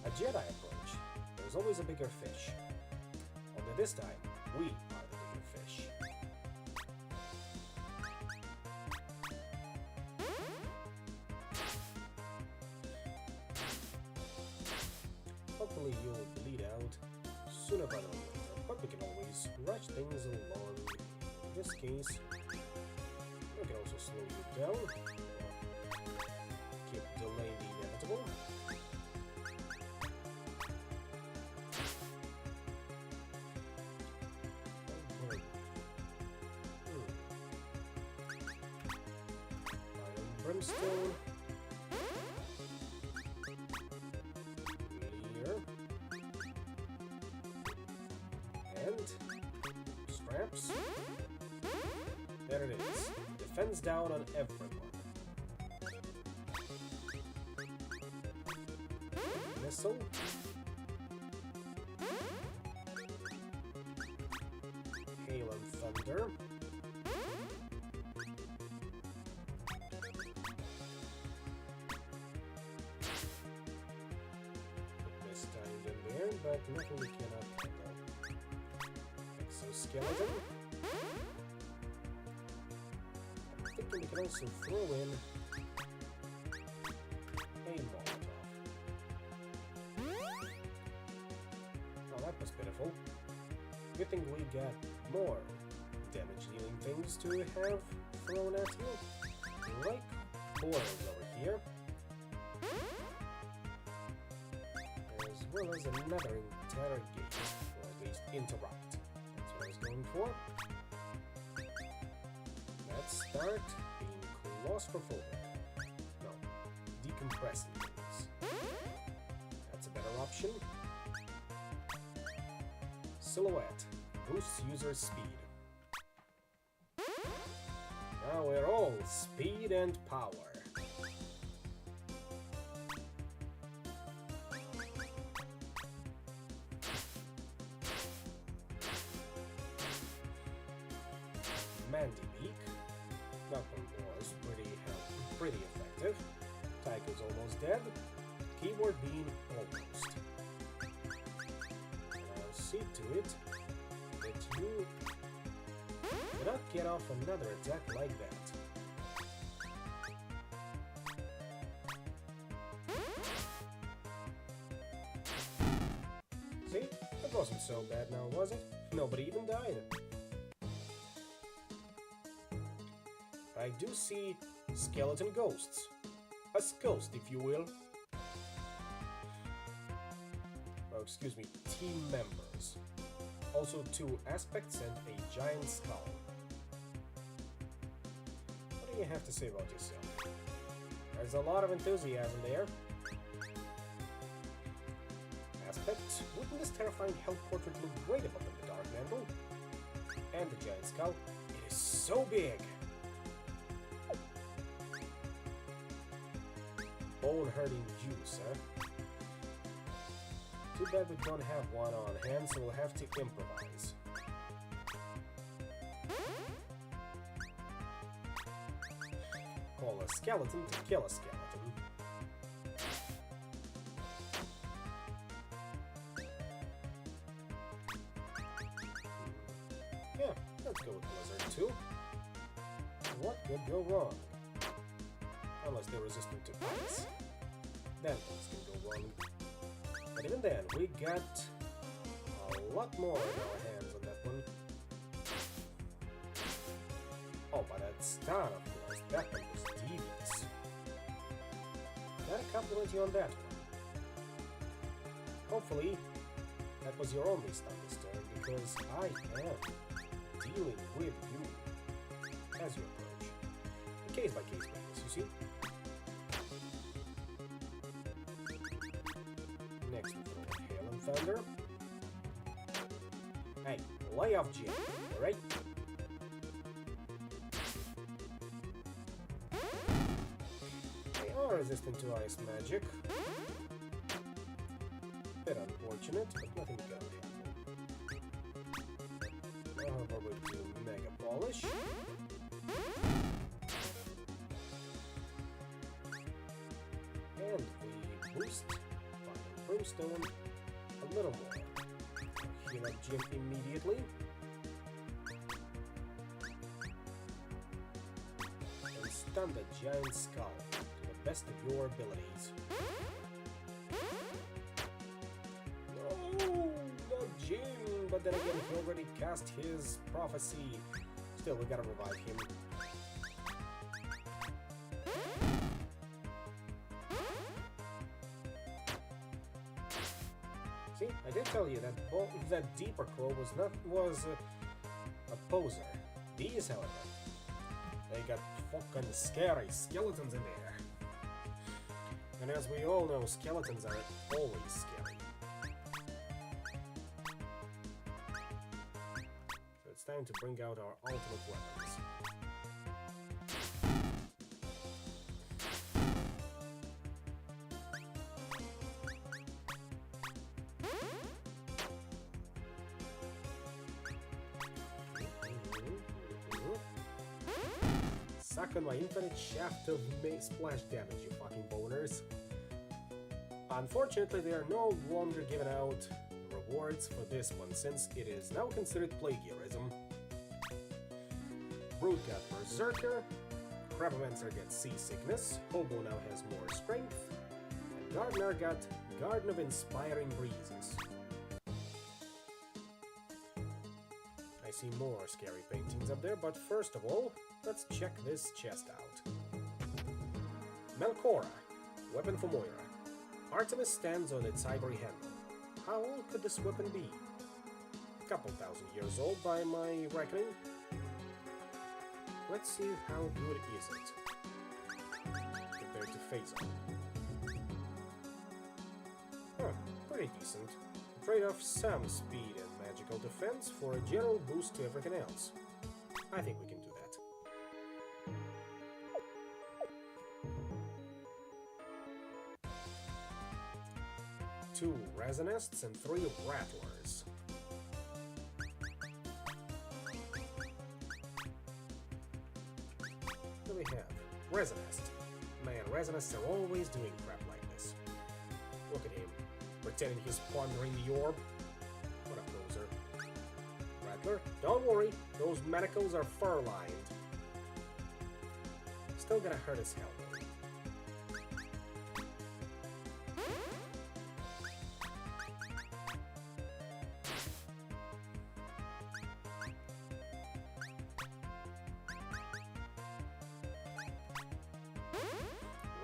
A Jedi approach. There's always a bigger fish. Only this time, we are the bigger fish. Hopefully you'll bleed out sooner rather than later, but we can always rush things along. In this case, we can also slow you down, or keep delaying the inevitable. Iron Brimstone. Clear. And straps. There it is. Defense down on everyone. Missile. Hail and thunder. Put this time in there, but nothing we cannot handle. Except also skeleton. I'm thinking we can also throw in a Molotov. Oh, that was pitiful. Good thing we got more damage-dealing things to have thrown at you, like boils over here, as well as another interrogate, or at least interrupt. That's what I was going for. Let's start being claustrophobic. No, decompressing things. That's a better option. Silhouette boosts user speed. Now we're all speed and power. Mandybeak. That one was pretty effective. Tycho's almost dead. Keyboard being almost. I'll see to it that you do not get off another attack like that. See? That wasn't so bad now, was it? Nobody even died. I do see skeleton ghosts. A ghost, if you will. Oh, excuse me, team members. Also 2 aspects and a giant skull. What do you have to say about yourself? There's a lot of enthusiasm there. Aspect, wouldn't this terrifying hell portrait look great above the dark mantle? And the giant skull, it is so big! Bone-hurting juice, huh? Too bad we don't have one on hand, so we'll have to improvise. Call a skeleton to kill a skeleton. Yeah, let's go with Blizzard too. What could go wrong? Unless they're resistant to ice. Then things can go wrong. But even then, we got a lot more in our hands on that one. Oh, but that stun, of course, that one was devious. Gotta compliment you on that one. Hopefully, that was your only stun this turn, because I am dealing with you as you approach. A case-by-case basis, you see? Next we throw Hail and Thunder. Hey, lay off Jim, alright? They are resistant to ice magic. Bit unfortunate, but nothing to go here. How about we do Mega Polish? And we boost Brimstone a little more. Heal up Jim immediately. And stun the giant skull to the best of your abilities. No, not Jim! But then again, he already cast his prophecy. Still, we gotta revive him. See, I did tell you that that Deeper Crow was a poser. These, however, they got fucking scary skeletons in there. And as we all know, skeletons are always scary. So it's time to bring out our ultimate weapons. Suck on my infinite shaft of splash damage, you fucking boners. Unfortunately, they are no longer giving out rewards for this one, since it is now considered plagiarism. Brute got Berserker, Crabomancer got Seasickness, Hobo now has more Strength, and Gardener got Garden of Inspiring Breezes. I see more scary paintings up there, but first of all, let's check this chest out. Melkora, weapon for Moira. Artemis stands on its ivory handle. How old could this weapon be? A couple thousand years old by my reckoning. Let's see how good is it compared to Phazon. Huh, pretty decent. Trade off some speed and magical defense for a general boost to everything else. I think we can do that. Two Resonests and 3 Rattlers. What do we have? Resonest. Man, Resonests are always doing crap like this. Look at him, pretending he's pondering the orb. What a poser. Rattler, don't worry, those manacles are fur-lined. Still gonna hurt his hell.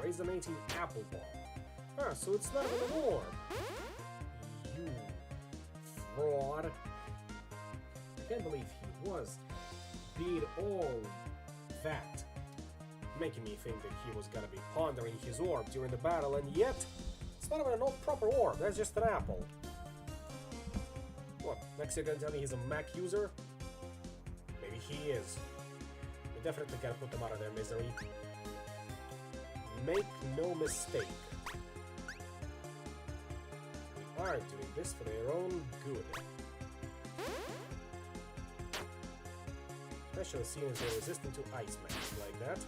Resonating Apple Bomb. Ah, so it's not even an orb. You fraud. I can't believe he did all that, making me think that he was gonna be pondering his orb during the battle, and yet it's not even an proper orb, that's just an apple. What, next you're gonna tell me he's a Mac user? Maybe he is. We definitely gotta put them out of their misery. Make no mistake. We are doing this for their own good. Especially seeing as they're resistant to ice magic like that.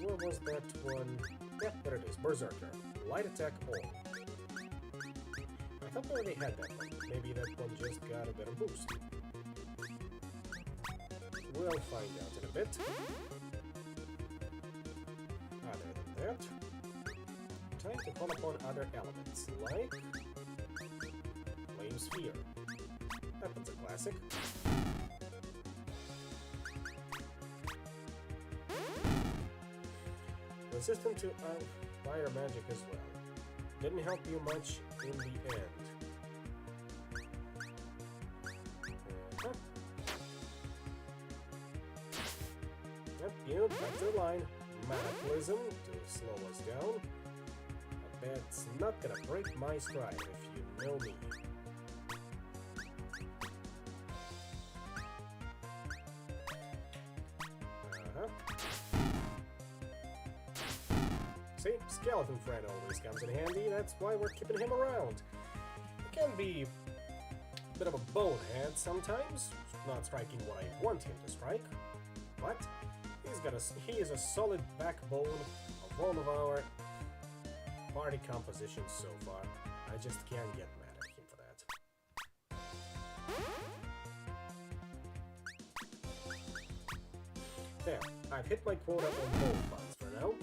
What was that one? Yep, there it is. Berserker. Light attack all. I thought I already had that one. Maybe that one just got a better boost. We'll find out in a bit. Other than that, time to call upon other elements, like Flame Sphere. That one's a classic. Resistant to fire magic as well. Didn't help you much in the end. Yep, you back to the line. Manaclism to slow us down. But that's not gonna break my stride if you know me. See, Skeleton Friend always comes in handy, that's why we're keeping him around. He can be a bit of a bonehead sometimes, not striking what I want him to strike, but he is a solid backbone of all of our party compositions so far. I just can't get mad at him for that. There, I've hit my quota on both funds for now.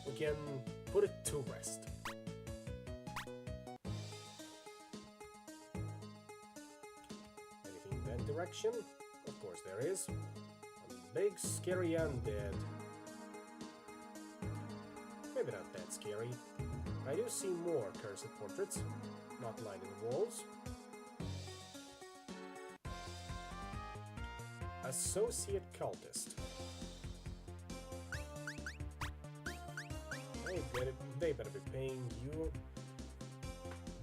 We can put it to rest. Anything in that direction? Of course there is. A big, scary undead. Maybe not that scary. I do see more cursed portraits, not lining walls. Associate Cultist. They better be paying you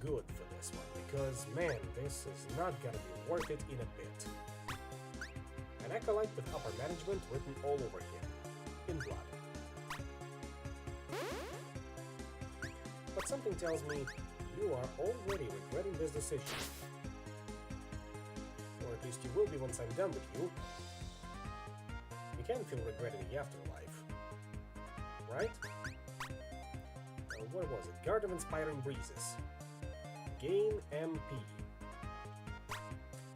good for this one, because man, this is not gonna be worth it in a bit. An acolyte with upper management written all over him, in blood. But something tells me you are already regretting this decision. Or at least you will be once I'm done with you. You can feel regret in the afterlife, right? what was it? Guard of Inspiring Breezes. Gain MP.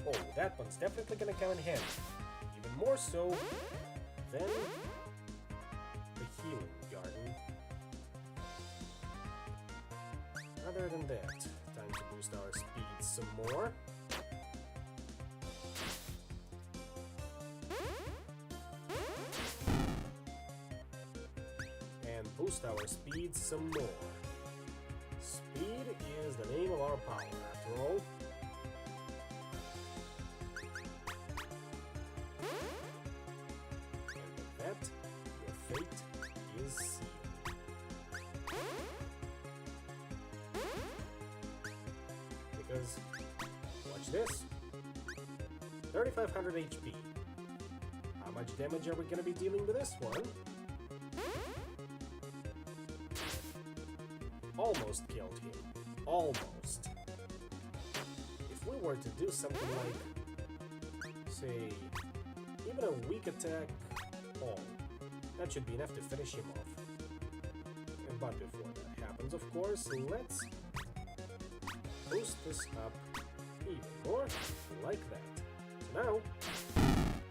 Oh, that one's definitely gonna come in handy. Even more so than the Healing Garden. Other than that, time to boost our speed some more. And boost our speed some more. Speed is the name of our power, after all. And with that, your fate is sealed. Because, watch this, 3500 HP. How much damage are we going to be dealing with this one? Almost killed him. Almost. If we were to do something like, say, even a weak attack, that should be enough to finish him off. But before that happens, of course, let's boost this up even more, like that. So now,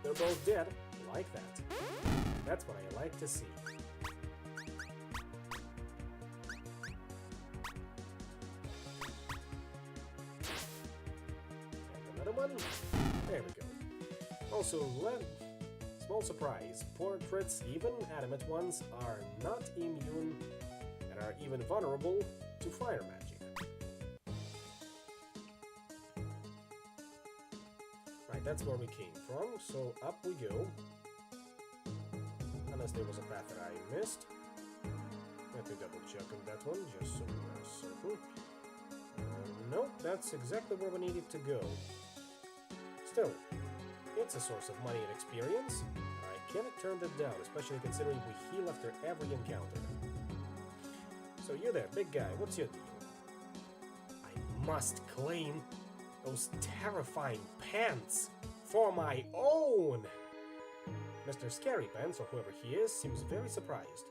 they're both dead, like that. That's what I like to see. One. There we go. Also, small surprise, portraits, even animate ones, are not immune and are even vulnerable to fire magic. Right, that's where we came from, so up we go. Unless there was a path that I missed. Let me double check on that one, just so we're certain. Nope, that's exactly where we needed to go. Still, it's a source of money and experience. I cannot turn that down, especially considering we heal after every encounter. So you there, big guy, what's your deal? I must claim those terrifying pants for my own! Mr. Scary Pants, or whoever he is, seems very surprised.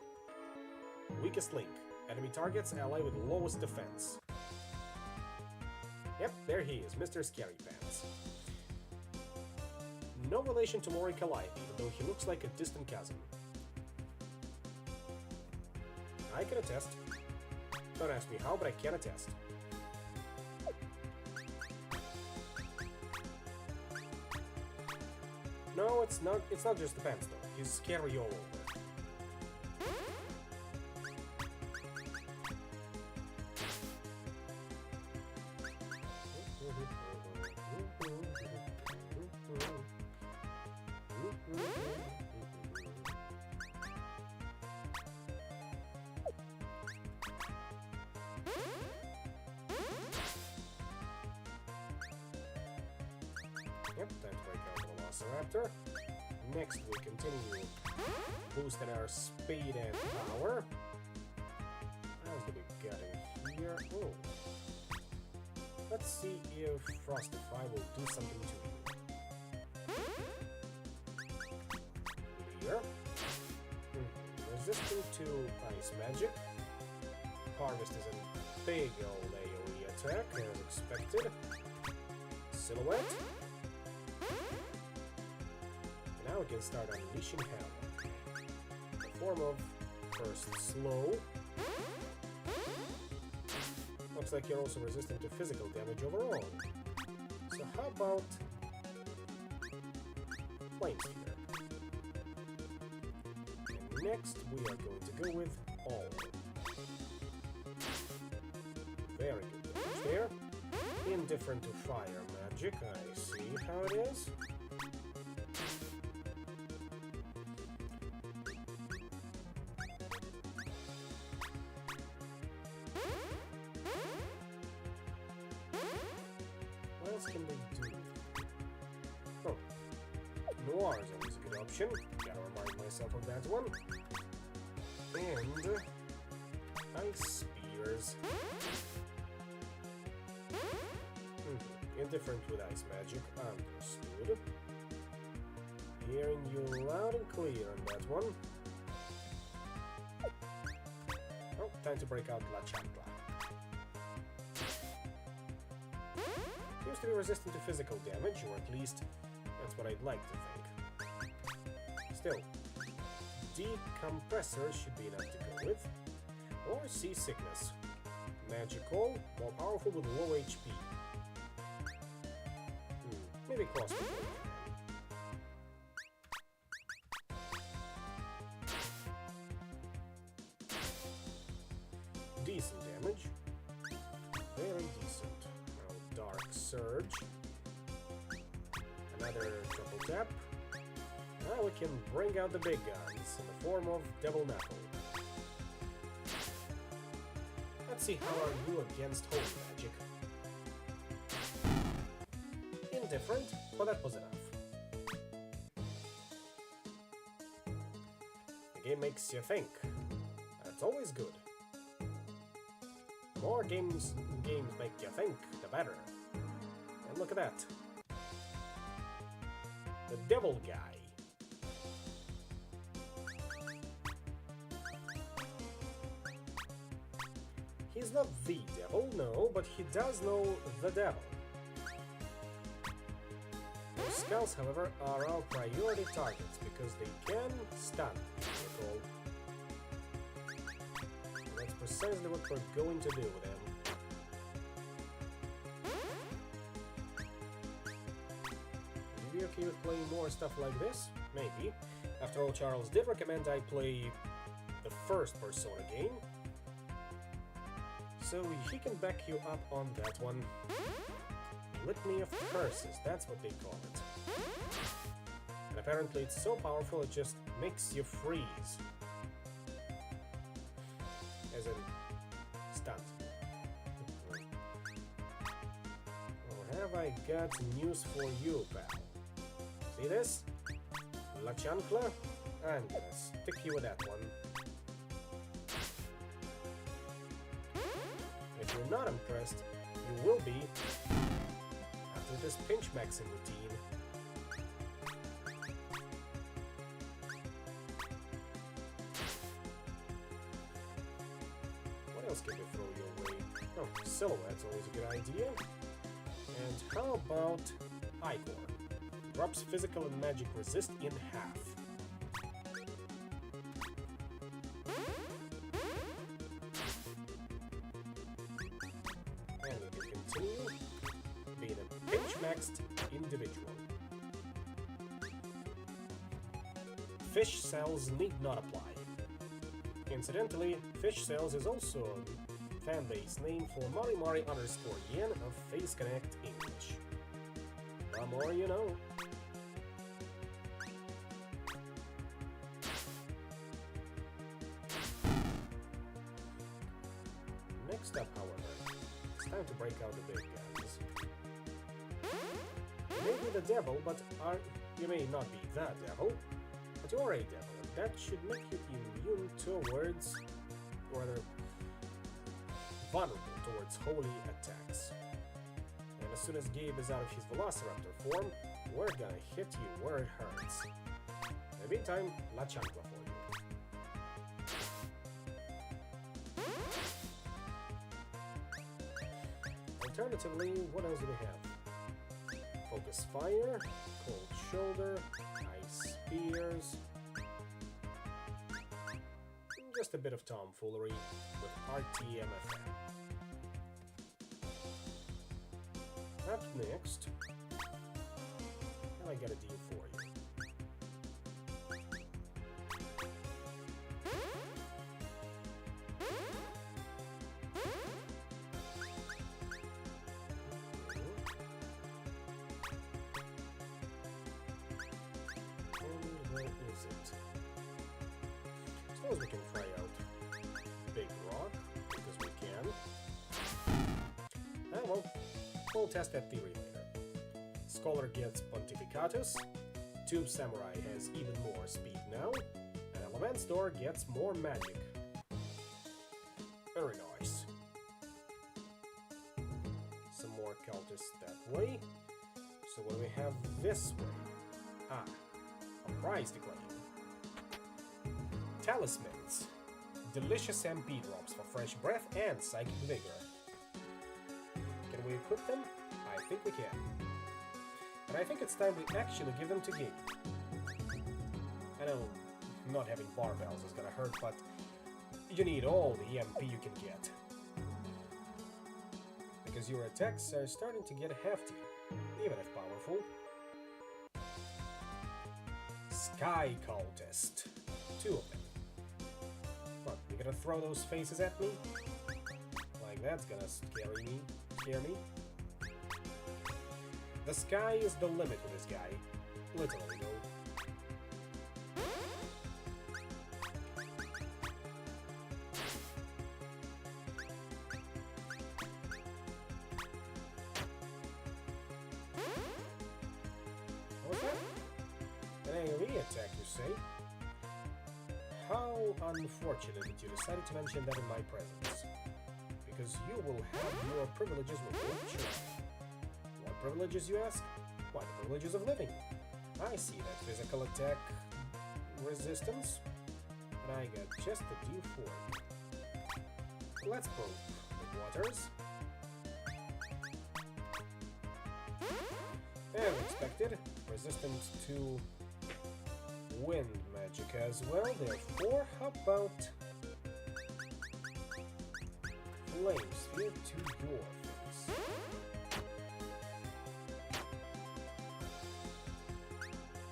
Weakest link. Enemy targets ally with lowest defense. Yep, there he is, Mr. Scary Pants. No relation to Mori Calliope, even though he looks like a distant cousin. I can attest. Don't ask me how, but I can attest. No, it's not just the pants though. He's scary all over. Yep, time to break out the Velociraptor. Next, we continue boosting our speed and power. How's the big guy in here? Oh. Let's see if Frostify will do something to you. Clear. Resistant to ice magic. Harvest is a big old AoE attack, as expected. Silhouette. Now we can start unleashing hell. In the form of first slow. Looks like you're also resistant to physical damage overall. So how about Flame Spear? And next we are going to go with all. Very good damage there. Indifferent to fire magic, I see how it is. What else can they do? Oh, Noir is always a good option. Gotta remind myself of that one. And Ice Spears. Indifferent with ice magic, understood. Hearing you loud and clear on that one. Oh, time to break out La Chancla. Seems to be resistant to physical damage, or at least that's what I'd like to think. Still, Decompressor should be enough to go with. Or Seasickness. Magical, more powerful with low HP. Maybe cross control. Decent damage. Very decent. Now Dark Surge. Another triple tap. Now we can bring out the big guns in the form of Devil Knuckle. Let's see how are you against Holy Magic. Indifferent, but that was enough. The game makes you think. That's always good. The more games make you think, the better. And look at that. The Devil Guy. He's not the devil, no, but he does know the devil. Those skulls, however, are our priority targets because they can stun people. And that's precisely what we're going to do with them. Would you be okay with playing more stuff like this? Maybe. After all, Charles did recommend I play the first Persona game. So he can back you up on that one. Litany of Curses, that's what they call it. And apparently it's so powerful it just makes you freeze. As in, stunned. Or have I got news for you, pal? See this? La Chancla? I'm gonna stick you with that one. If you're not impressed, you will be after this pinch maxing routine. What else can we throw your way? Oh, Silhouette's always a good idea. And how about Igor? Drops physical and magic resist in half. Individual. Fish cells need not apply. Incidentally, Fish Cells is also a fanbase name for Mari_Yen of Face Connect English. The more you know. Next up, however, it's time to break out the big guns. You may be the devil, but you may not be the devil, but you are a devil, and that should make you immune towards, or rather, vulnerable towards holy attacks. And as soon as Gabe is out of his Velociraptor form, we're gonna hit you where it hurts. In the meantime, La Chancla for you. Alternatively, what else do we have? Focus Fire, Cold Shoulder, Ice Spears. Just a bit of tomfoolery with RTMFM. Up next, I got a deal for you. Suppose we can try out Big Rock, because we can. Ah well, we'll test that theory later. Scholar gets Pontificatus, Tube Samurai has even more speed now, and Elementor gets more magic. Very nice. Some more cultists that way. So what do we have this way? Ah, a prize to claim. Talismans. delicious MP drops for fresh breath and psychic vigor. Can we equip them? I think we can. And I think it's time we actually give them to Gig. I know not having barbells is gonna hurt, but you need all the EMP you can get. Because your attacks are starting to get hefty, even if powerful. Sky Cultist. 2 of them. What, you gonna throw those faces at me? Like that's gonna scare me. The sky is the limit with this guy. Literally, though. What's that? An AoE attack, you say? How unfortunate that you decided to mention that in my presence. Because you will have your privileges with you, sure. What privileges, you ask? Why, the privileges of living. I see that physical attack resistance, and I got just the due for it. Let's probe the waters. As expected, resistant to wind magic as well, therefore, how about flame sphere to your face?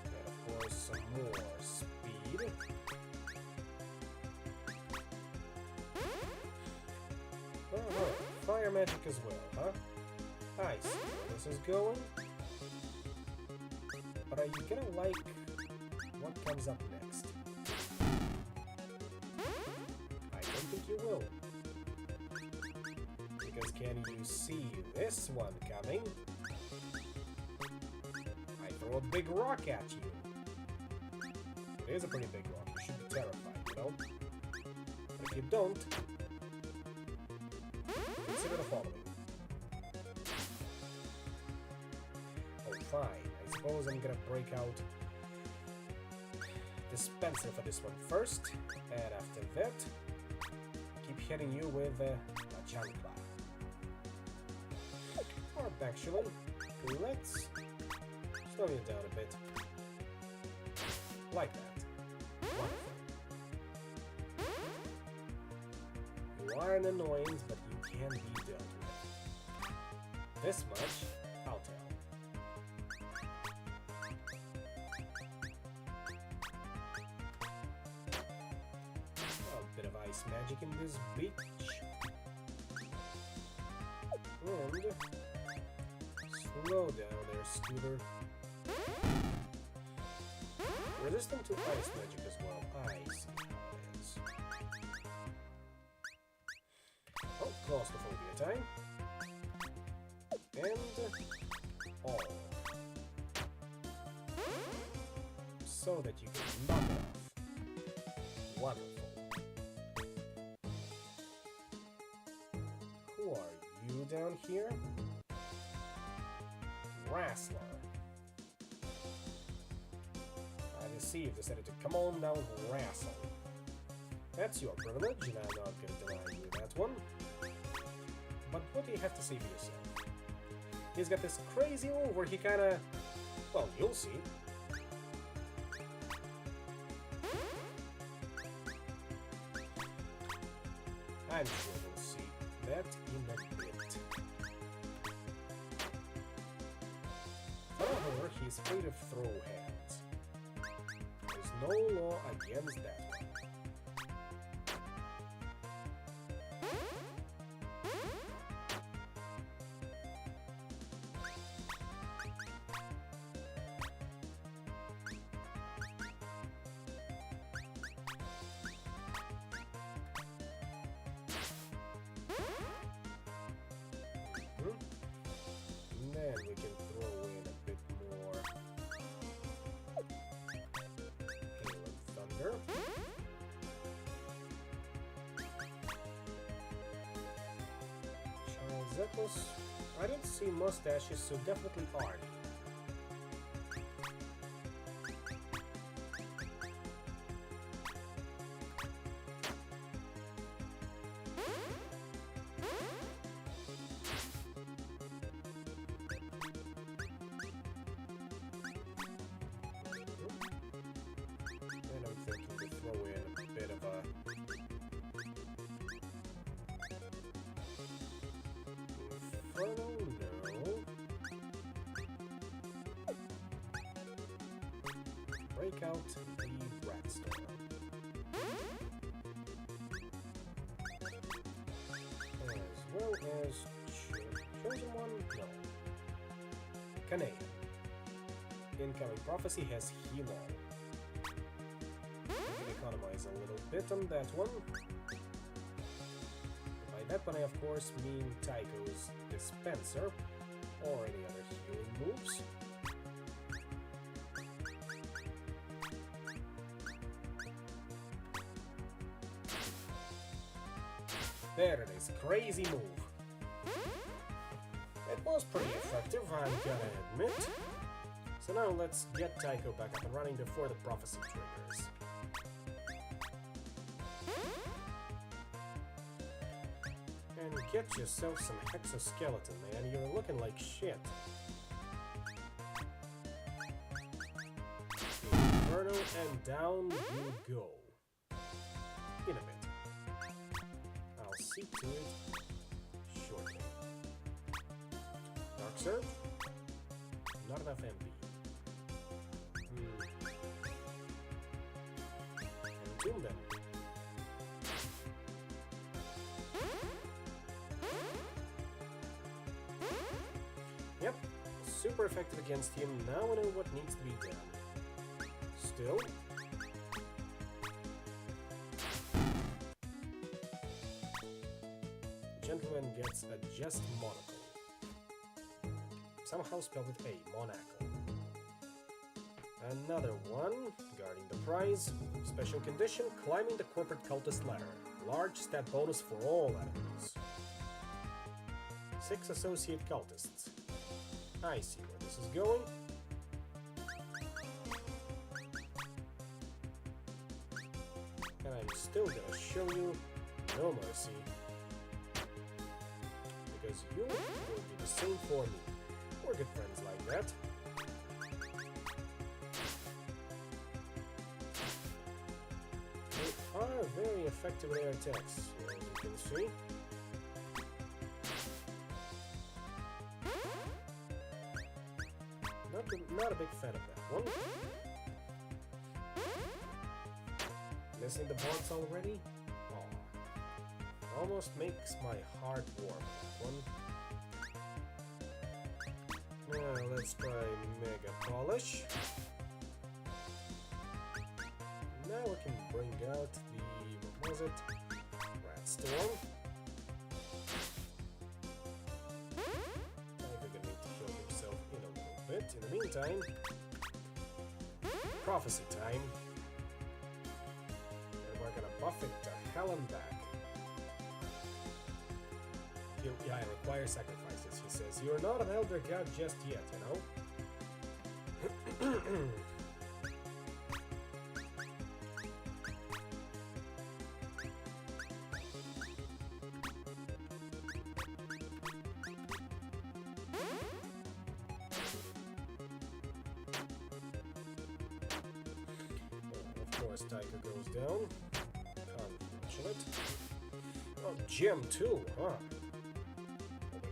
And of course, some more speed. Oh, fire magic as well, huh? I see where this is going. But are you gonna like what comes up next? I don't think you will. Because can you see this one coming? I throw a big rock at you. It is a pretty big rock. You should be terrified, you know? But if you don't, consider the following. Oh, fine. I suppose I'm gonna break out dispenser for this one first, and after that, keep hitting you with a chancla. Or actually, let's slow you down a bit. Like that. Wonderful. You are an annoyance, but you can be dealt with. This much, I'll tell. Ice magic in this beach. And slow down there, Scooter. Resistant to ice magic as well. I see how it is. Oh, claustrophobia time. And all. So that you can knock it off. Wonderful. Who are you down here? Wrestler. I see you've decided to come on down and wrestle. That's your privilege, and I'm not going to deny you that one. But what do you have to say for yourself? He's got this crazy move where he kinda... Well, you'll see. I'm sure we'll see that in a bit. However, he's free to throw hands. There's no law against that one. And then we can throw in a bit more hail and thunder. Charles Eccles. I don't see mustaches, so definitely Arnie. break out the rat store. As well as chosen one? No. Canadian. Incoming prophecy has heal all. We can economize a little bit on that one. By that one I of course mean Tycho's dispenser or any other healing moves. There it is, crazy move. It was pretty effective, I'm gonna admit. So now let's get Tycho back up and running before the prophecy triggers. And get yourself some hexoskeleton, man. You're looking like shit. Inferno, and down you go. In a bit. I'll see to it shortly. Dark Surge? Not enough MP. Entomb them. Yep, super effective against him. Now I know what needs to be done. Still. Gentleman gets a just monocle. Somehow spelled with A, monacle. Another one, guarding the prize. Special condition, climbing the corporate cultist ladder. Large stat bonus for all enemies. 6 associate cultists. I see where this is going. And I'm still gonna show you no mercy. Because you will be the same for me. We're good friends like that. They are very effective with their attacks, as you can see. Not a big fan of that one. Missing the bots already? Aw. Almost makes my heart warm, that one. Now let's try Mega Polish. Now we can bring out the, what was it? Rat Storm. Tycho gonna need to heal himself in a little bit. In the meantime, prophecy time. And we're gonna buff it to hell and back. Yeah, I require sacrifices, he says. You're not an elder god just yet, you know? Of course, Tycho goes down. Unfortunate. Oh, Gem too, huh?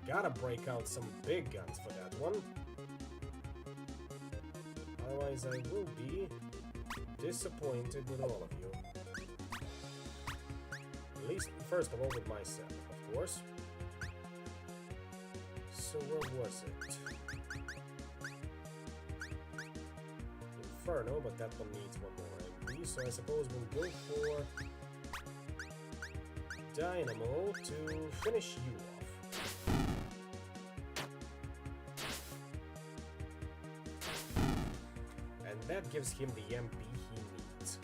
Gotta break out some big guns for that one. Otherwise I will be disappointed with all of you. At least, first of all, with myself, of course. So where was it? Inferno, but that one needs one more MP, so I suppose we'll go for Dynamo to finish you off. That gives him the MP he needs.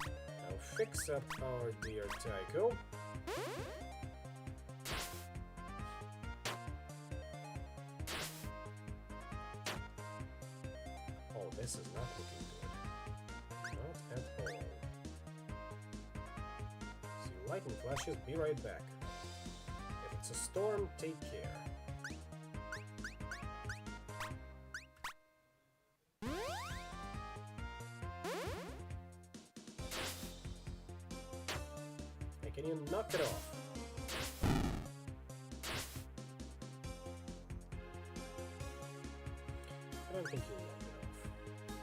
Now fix up our dear Tycho. Oh, this is not looking good. Not at all. See, lightning flashes, be right back. If it's a storm, take care. Can you knock it off? I don't think you'll knock it off.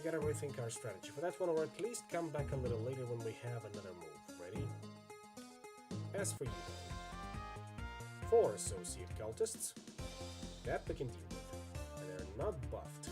we gotta rethink our strategy for that one, or at least come back a little later when we have another move. Ready? As for you, though, 4 associate cultists, that we can deal with, and they're not buffed.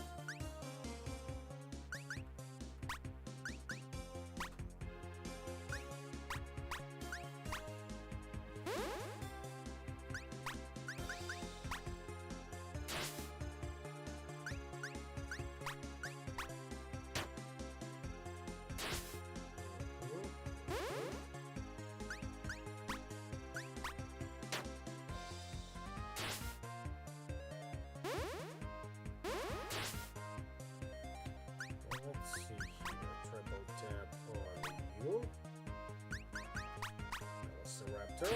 Let's see here. Triple tap on you. Velociraptor.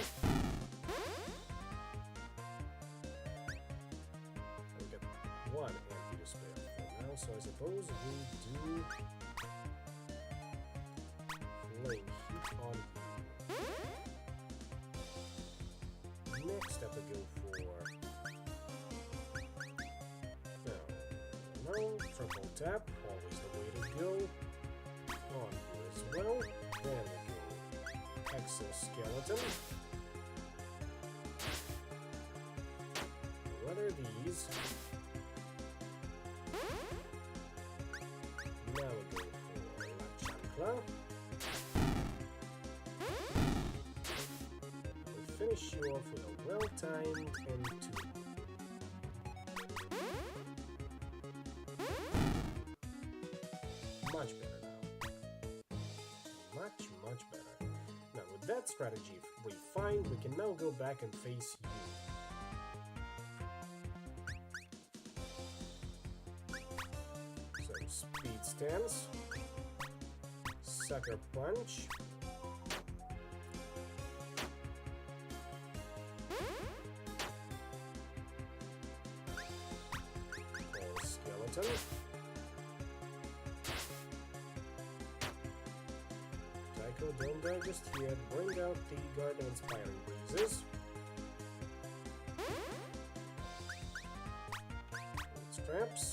We got 1 MP to spare for now, so I suppose we do flame heat on you. Next up we go for no, triple tap, always the way to go. On you as well. There we go. Exoskeleton. What are these? Now we go for La Chancla. We finish you off with a well-timed M2. Much better now. Much better. Now with that strategy refined, we can now go back and face you. So speed stance, sucker punch, skeleton. Don't die just yet. Bring out the Guard of Inspiring Breezes. Straps.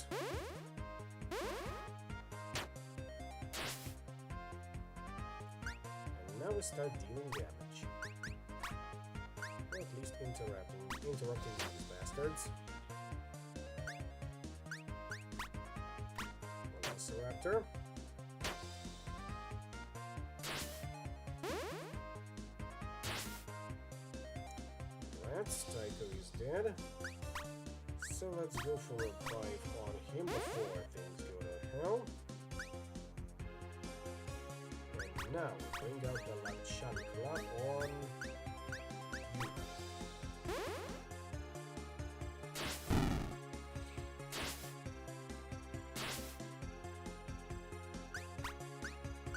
And now we start dealing damage. Or at least interrupting these bastards. Velociraptor. Tycho is dead. So let's go for a 5 on him before things go to hell. And now bring out the La Chancla on you.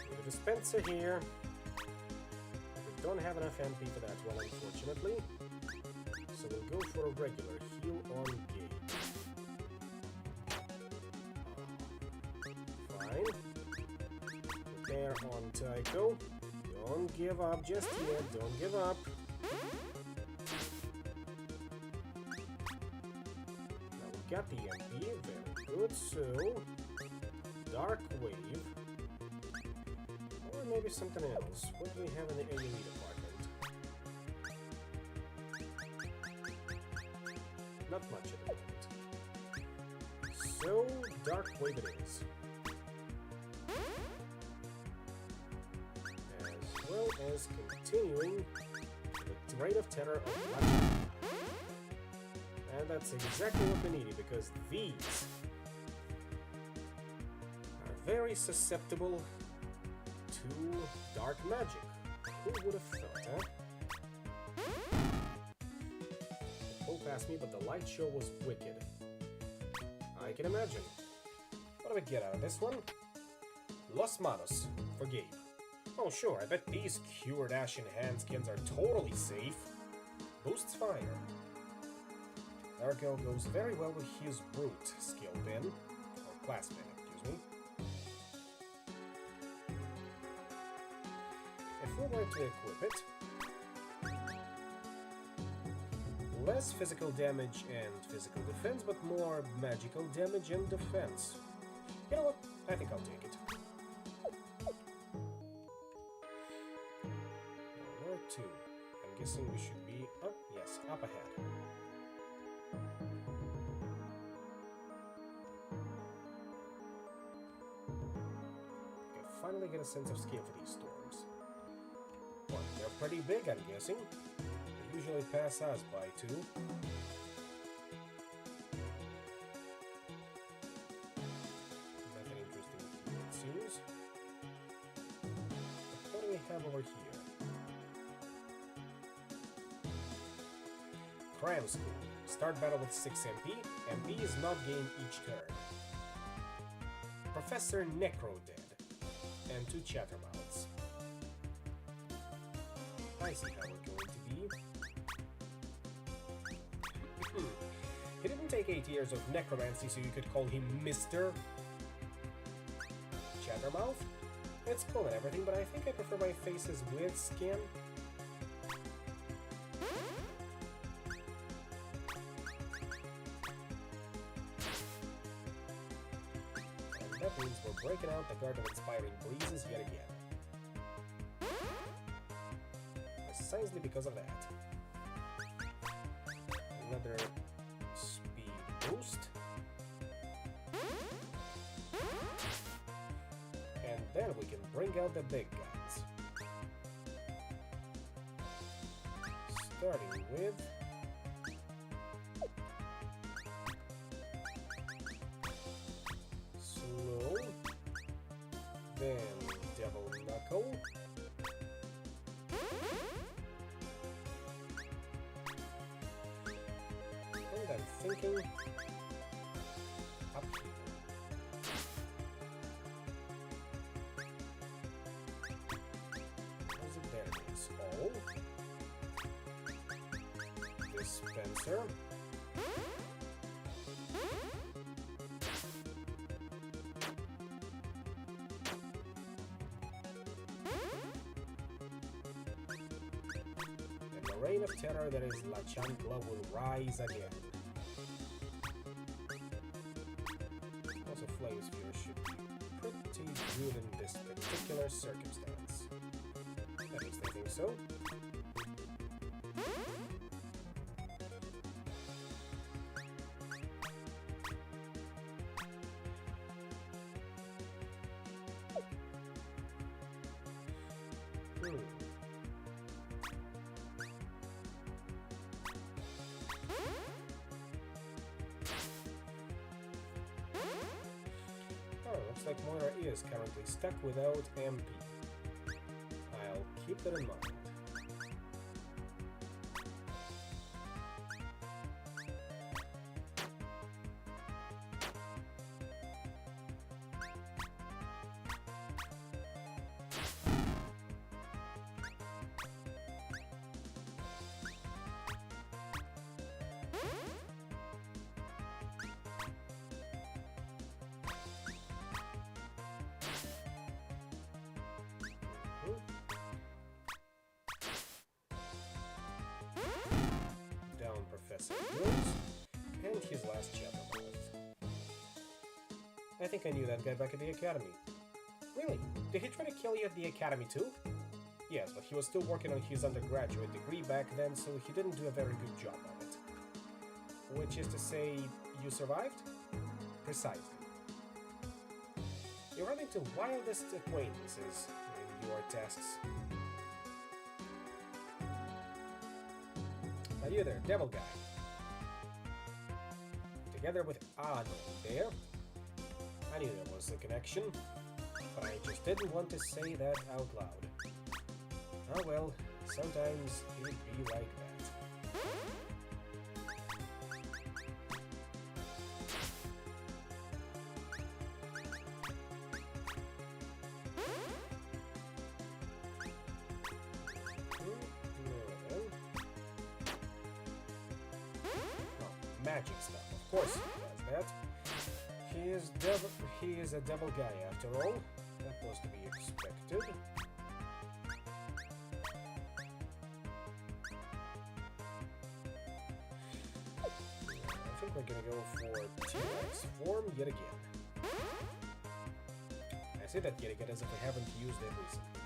With a dispenser here. We don't have enough MP for that one, unfortunately. So we'll go for a regular heal on Gage. Fine. Repair on Tycho. Don't give up just yet, don't give up. Now we got the MP, very good, so... Dark Wave. Or maybe something else. What do we have in the AoE department? Not much at the moment. So, Dark Wave it is. As well as continuing the Rate of Terror of La Chancla. And that's exactly what we needed, because these are very susceptible to dark magic. Who would have thought, huh? Past me, but the light show was wicked. I can imagine. What do we get out of this one? Los Manos for Gabe. Oh sure, I bet these cured ashen hand skins are totally safe. Boosts fire. Ergo goes very well with his brute skill bin, or class bin, excuse me. If we were to equip it, less physical damage and physical defense, but more magical damage and defense. You know what? I think I'll take it. Where to? I'm guessing we should be up. Yes, up ahead. Okay, finally get a sense of scale for these storms. Well, they're pretty big, I'm guessing. They usually pass us by too. Nothing interesting here, it seems. But what do we have over here? Cram School. Start battle with 6 MP. MP is not gained each turn. Professor Necro dead. And 2 Chattermouths. I see how we're going to be. He didn't take 8 years of necromancy so you could call him Mr. Chattermouth? It's cool and everything, but I think I prefer my faces with skin. And that means we're breaking out the Guard of Inspiring Breezes yet again. Precisely because of that. Another speed boost. And then we can bring out the big guns. Starting with... Slow. Then Devil Knuckle. And I'm thinking... up here. There it is. Oh. Dispenser. And the reign of terror that is La Chancla will rise again. Also, Flame Sphere should be pretty good in this particular circumstance. At least I think so. Oh, looks like Moira is currently stuck without MP. I'll keep that in mind. Down Professor Rose, and his last Chattermouth. I think I knew that guy back at the academy. Really? Did he try to kill you at the academy too? Yes, but he was still working on his undergraduate degree back then, so he didn't do a very good job of it. Which is to say, you survived? Precisely. You run into wildest acquaintances in your tasks. Now you there, Devil Guy. Together with Ano there. I knew there was a connection, but I just didn't want to say that out loud. Oh well, sometimes it'd be like that. Magic stuff, of course he does that. He is a devil guy after all. That was to be expected. I think we're gonna go for T-Rex form yet again. say that yet again as if I haven't used it recently.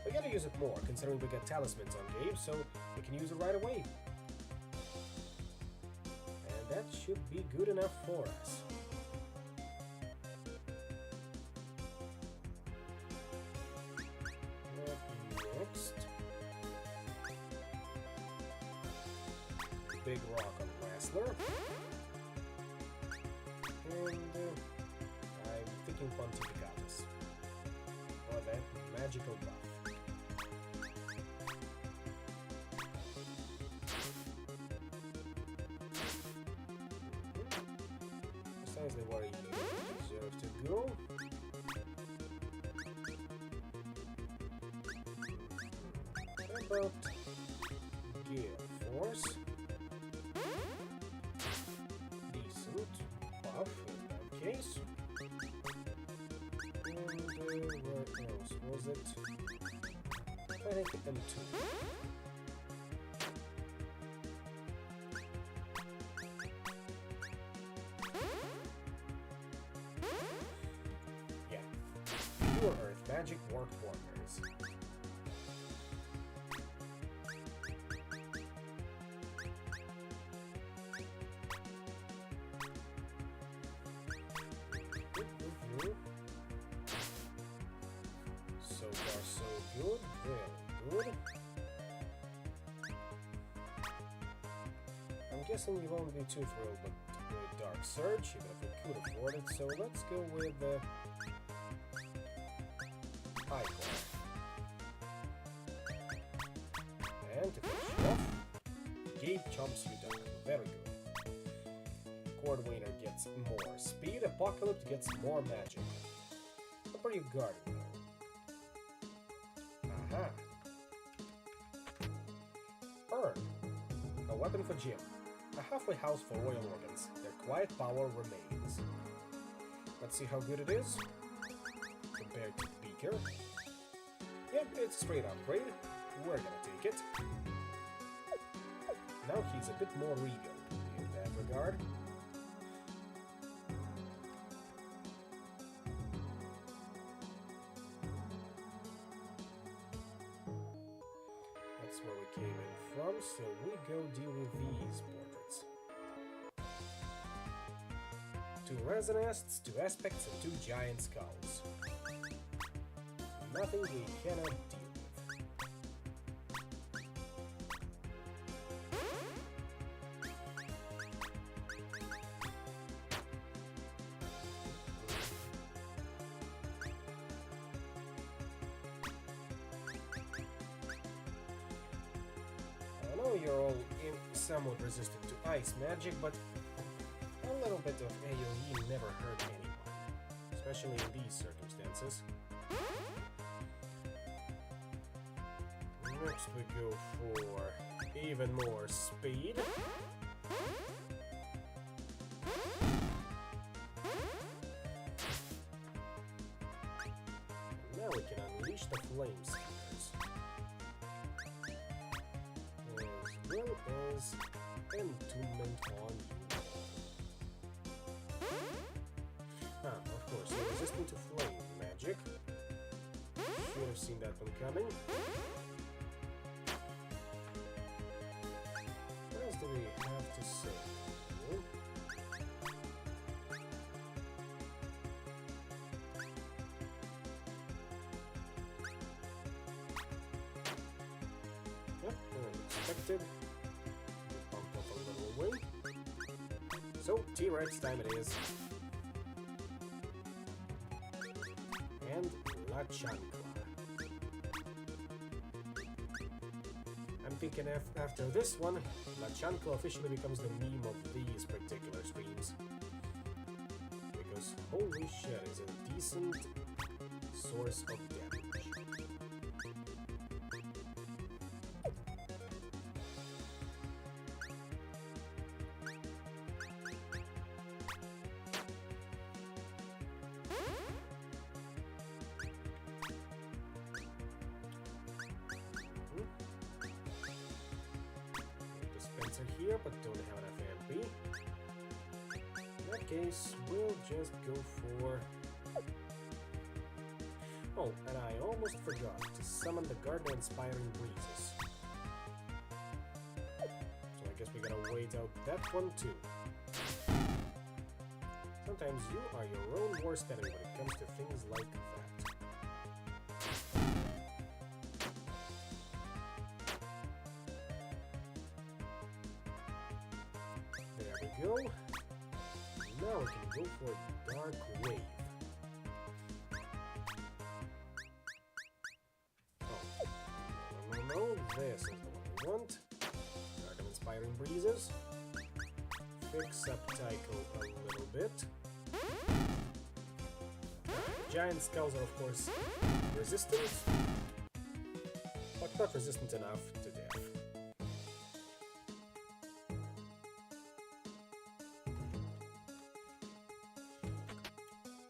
We gotta use it more, considering we got talismans on game, so we can use it right away. And that should be good enough for us. Next. Big rock on Wrestler. And I'm thinking Pontificatus. For that magical buff. Precisely where you deserve to go. How about Gale Force? Decent buff in that case. And where else was it? I think M2. Yeah. Pure Earth Magic worked wonders. So far, so good. Very good. I'm guessing you won't be too thrilled with Dark Surge, even if we could afford it. So let's go with High Core. And to finish it off, Gabe chomps you down. Very good. Cordwainer gets more speed. Apocalypse gets more magic. How are you guarding though? Aha. Urn. A weapon for Jim. A halfway house for royal organs. Their quiet power remains. Let's see how good it is. Compared to Beaker. Yep, it's a straight upgrade. We're gonna take it. Now he's a bit more regal in that regard. That's where we came in from, so we go deal with these portraits. 2 Resonances, 2 Aspects, and 2 Giant Skulls. Nothing we cannot deal with. I know you're all somewhat resistant to ice magic, but a little bit of AoE never hurt anyone, especially in these circumstances. Next we go for even more speed. And now we can unleash the flame spears. As well as entombment on you. Ah, of course, you're resistant to flame magic. Should have seen that one coming. What else do we have to say? Yep, unexpected. Bumped up a little way. So, T-Rex time it is. And La Chancla. I'm thinking after this one, La Chancla officially becomes the meme of these particular streams. Because holy shit, is a decent source of damage. Dispenser here, but don't have enough MP. In that case, we'll just go for Oh, and I almost forgot to summon the garden-inspiring breezes. So I guess we gotta wait out that one too. Sometimes you are your own worst enemy when it comes to things like that. There we go. Now we can go for Dark Wave. Oh, no, this is the one we want. Garden-inspiring breezes. Fix up Tycho a little bit. Giant skulls are, of course, resistant, but not resistant enough to death.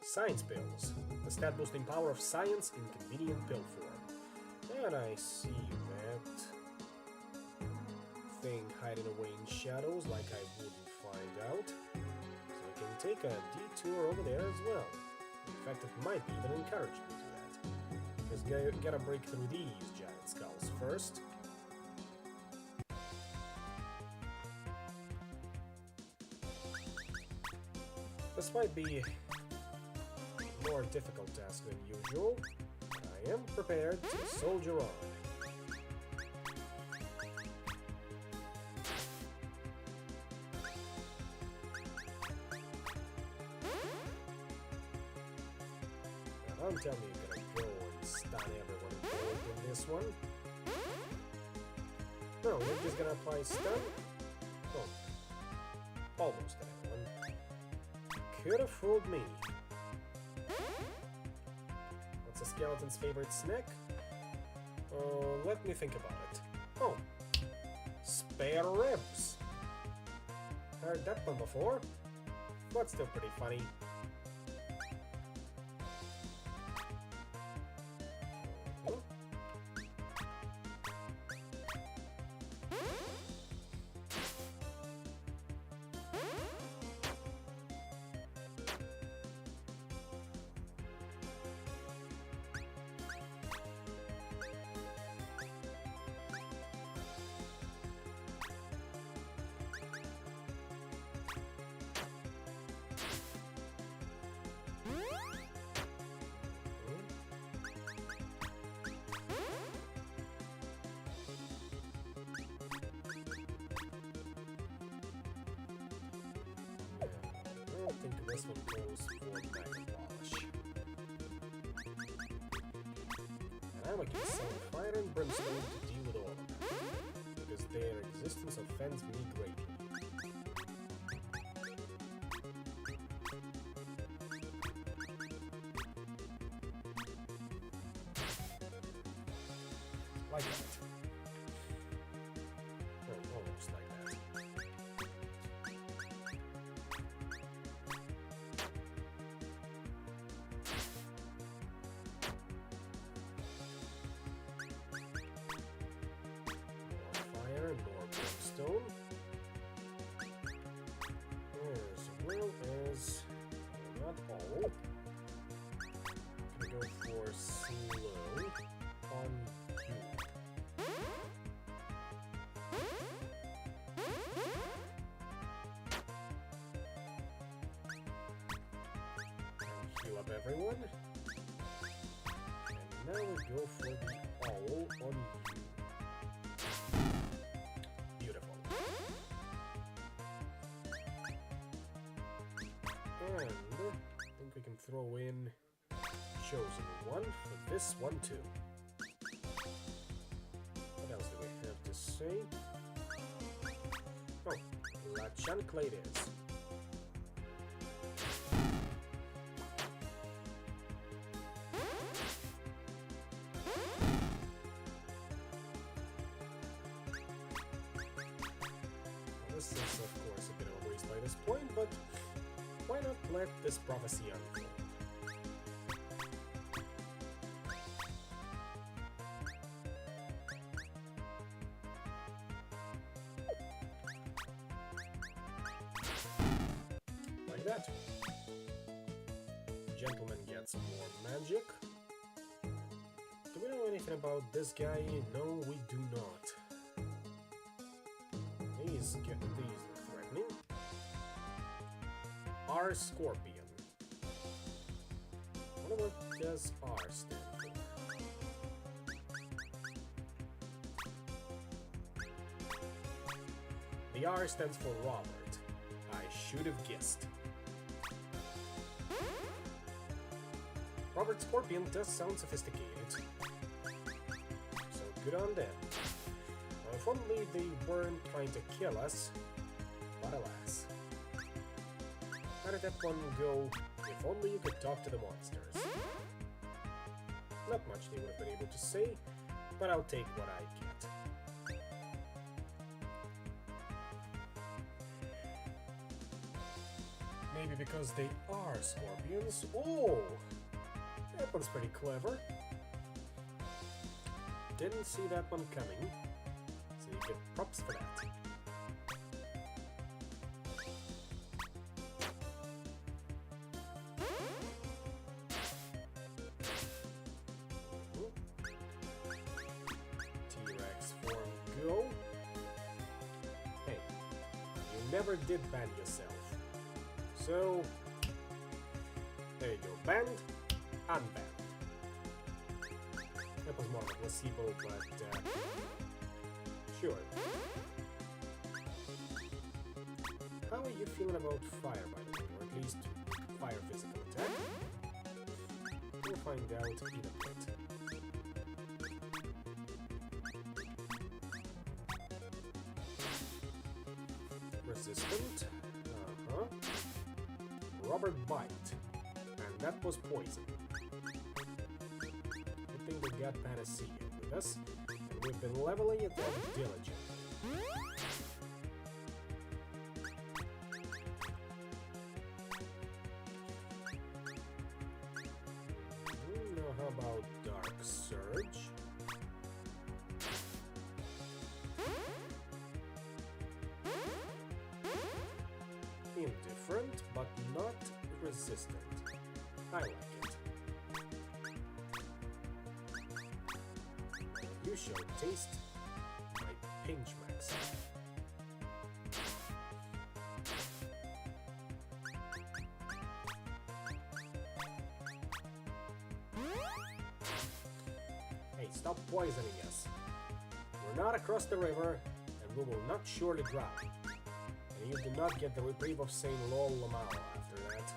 Science pills. The stat-boosting power of science in convenient pill form. And I see that thing hiding away in shadows like I wouldn't find out. So I can take a detour over there as well. In fact, it might be even encourage me to that. Just gotta break through these giant skulls first. This might be a more difficult task than usual. I am prepared to soldier on. Now don't tell me you're gonna go and stun everyone involved in this one. No, you're just gonna apply stun? Oh. Almost everyone. Could have fooled me. What's a skeleton's favorite snack? Oh, let me think about it. Oh, spare ribs. Heard that one before, but still pretty funny. I think this one goes for Magnet Polish. And I'm against some fire and brimstone to deal with all of them, because their existence offends me greatly. Like that. Oh, almost like that. Stone, as well as not all. I'm gonna go for slow on you. Heal up everyone, and now we go for the owl on you. And I think we can throw in Chosen One for this one too. What else do we have to say? Oh, Lachan Clades. This is, of course, a bit of a waste by this point, but why not let this prophecy unfold? Like that. Gentleman gets more magic. we know anything about this guy? No, we do not. These look threatening. R Scorpion. I wonder what does R stand for? The R stands for Robert. I should have guessed. Robert Scorpion does sound sophisticated. So good on them. If only they weren't trying to kill us. But alas. How did that one go? If only you could talk to the monsters. Not much they would have been able to say, but I'll take what I get. Maybe because they are scorpions. Oh! That one's pretty clever. Didn't see that one coming, so you get props for that. T-Rex form go. Hey, you never did ban yourself. So, there you go. Banned, unbanned. That was more of a placebo, but sure. How are you feeling about fire, by the way? Or at least fire physical attack? We'll find out in a bit. Resistant. Robert Bite. And that was poison. Good thing we got Panacea with us, and we've been leveling it up diligently. Now how about Dark Surge? Indifferent, but not resistant. I like it. You shall taste my pinch max. Hey, stop poisoning us. We're not across the river, and we will not surely drown. And you do not get the reprieve of Saint Lol Lamau after that.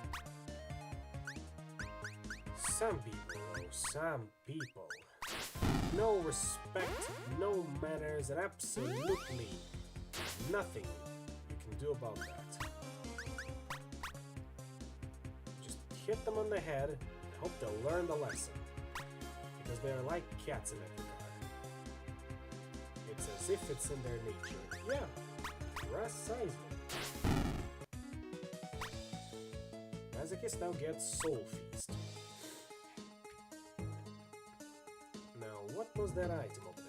Some people, though, some people. No respect, no manners, and absolutely nothing you can do about that. Just hit them on the head and hope they'll learn the lesson. Because they are like cats in that regard. It's as if it's in their nature. Yeah, precisely. Masochist now gets Soul Feast. Now, what was that item up there?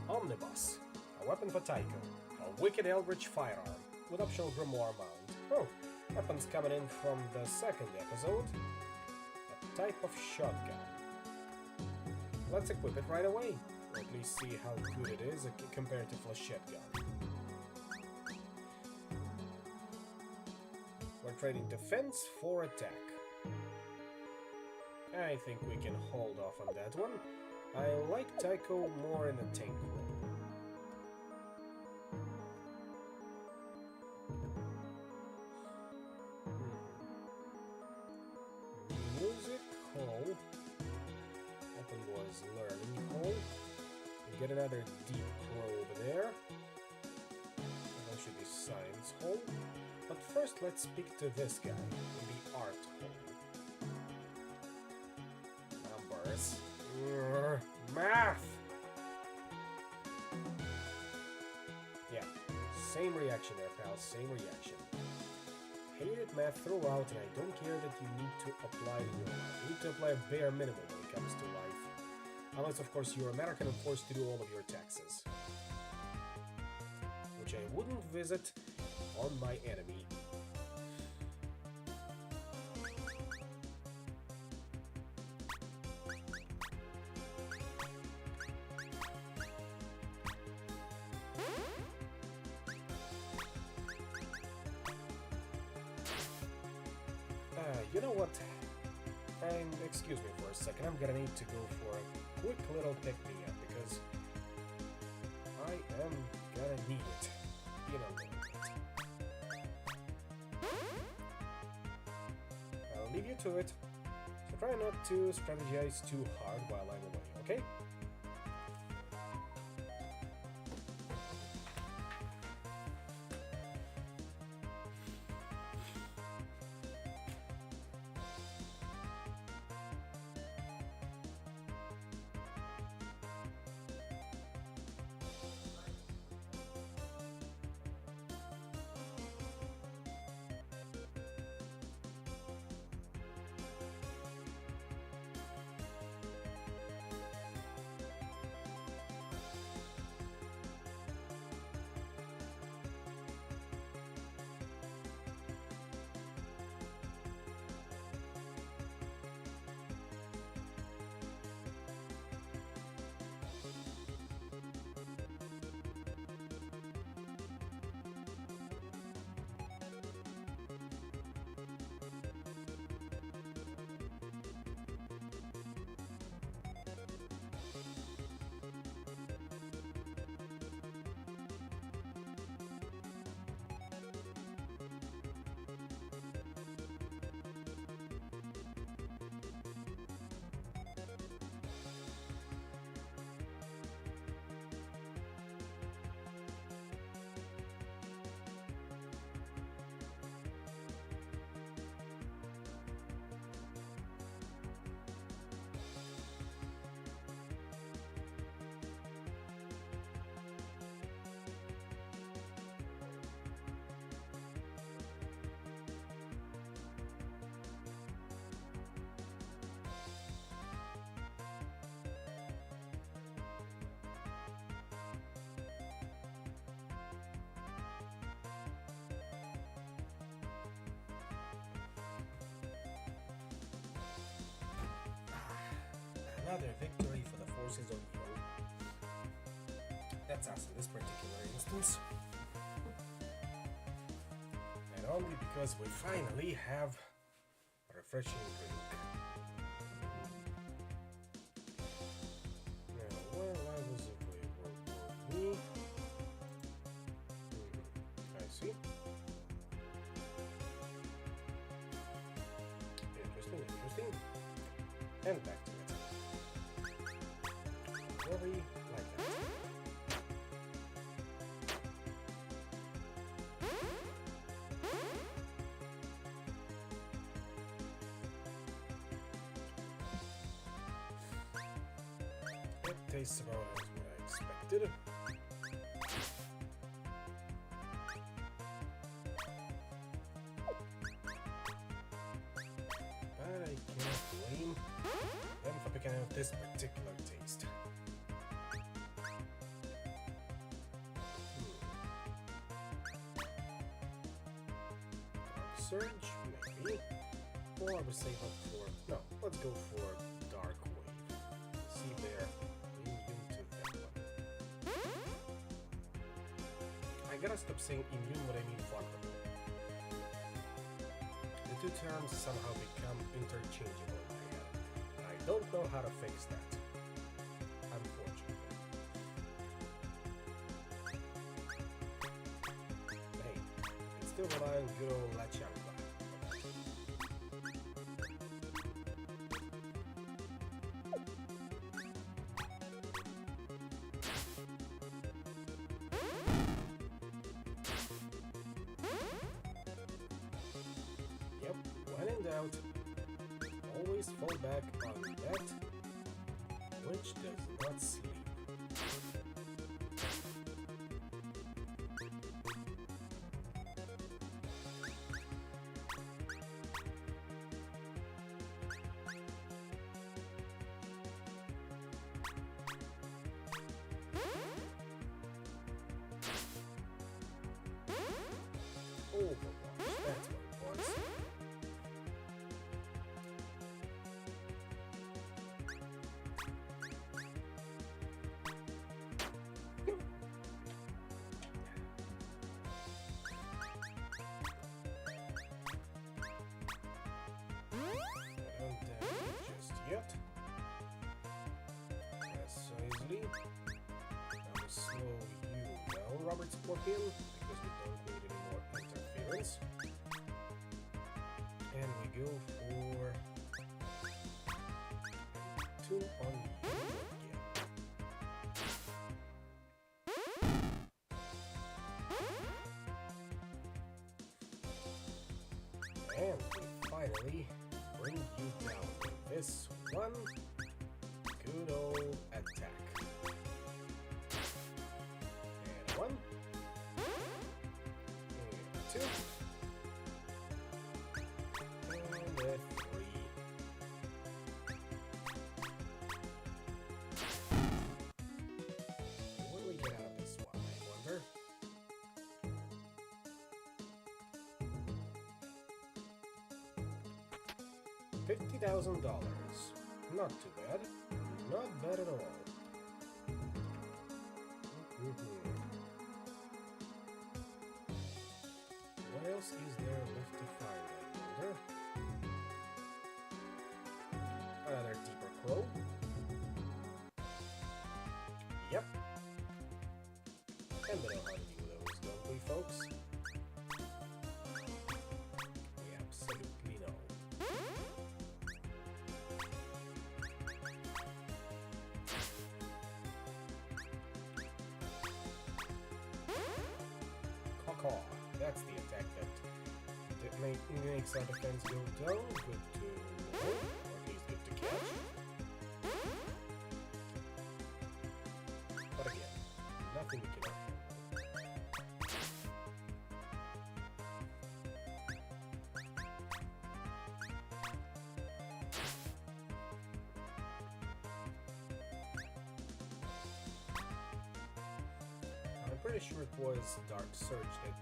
Omnibus, a weapon for Tycho, a wicked eldritch firearm with optional grimoire mount. Oh, weapons coming in from the second episode. A type of shotgun. Let's equip it right away, or at least see how good it is compared to flechette gun. We're trading defense for attack. I think we can hold off on that one. I like Tycho more in the tank role. Music hall. Open was learning hall. We get another deep crow over there. That should be science hall. But first, let's speak to this guy in the art hall. Numbers. Math! Yeah, same reaction there, pal. Same reaction. Hated math throughout, and I don't care that you need to apply in your life. You need to apply a bare minimum when it comes to life. Unless, of course, you're American and forced to do all of your taxes. Which I wouldn't visit on my enemy You know what? And excuse me for a second, I'm gonna need to go for a quick little pick-me-up because I am gonna need it in a little bit. I'll leave you to it, so try not to strategize too hard while I'm away, okay? Another victory for the forces of evil. That's us in this particular instance. And only because we finally have a refreshing drink. Now, why was it me? I see. Interesting. And back to it. Really like that. It tastes about as what I expected. But I can't blame them for picking out this particular taste. Surge, maybe. Or I would save up for... No, let's go for Dark Wave. See there, immune to that one. I gotta stop saying immune when I mean vulnerable. The two terms somehow become interchangeable in my head. I don't know how to fix that. Unfortunately. Hey, it's still rely on good old La Champa. Yep, when in doubt, always fall back on that which does not sleep. Overwatch, that's what it was. finally. Now we slow you down, Robert Scorpion, because we don't need any more interference. And we go for tune on you again. And we finally bring you down with this one good old attack. And one. And two. And a three. What do we get out of this one, I wonder? $50,000. Not too bad. Not bad at all. What else is there left to find, I wonder? Another deeper crow. Yep. And we know how to do those, don't we, folks? We absolutely know. Caw. That's the attack that makes our defense go down. Good to know, or at least good to catch. But again, nothing we cannot handle. I'm pretty sure it was Dark Surge that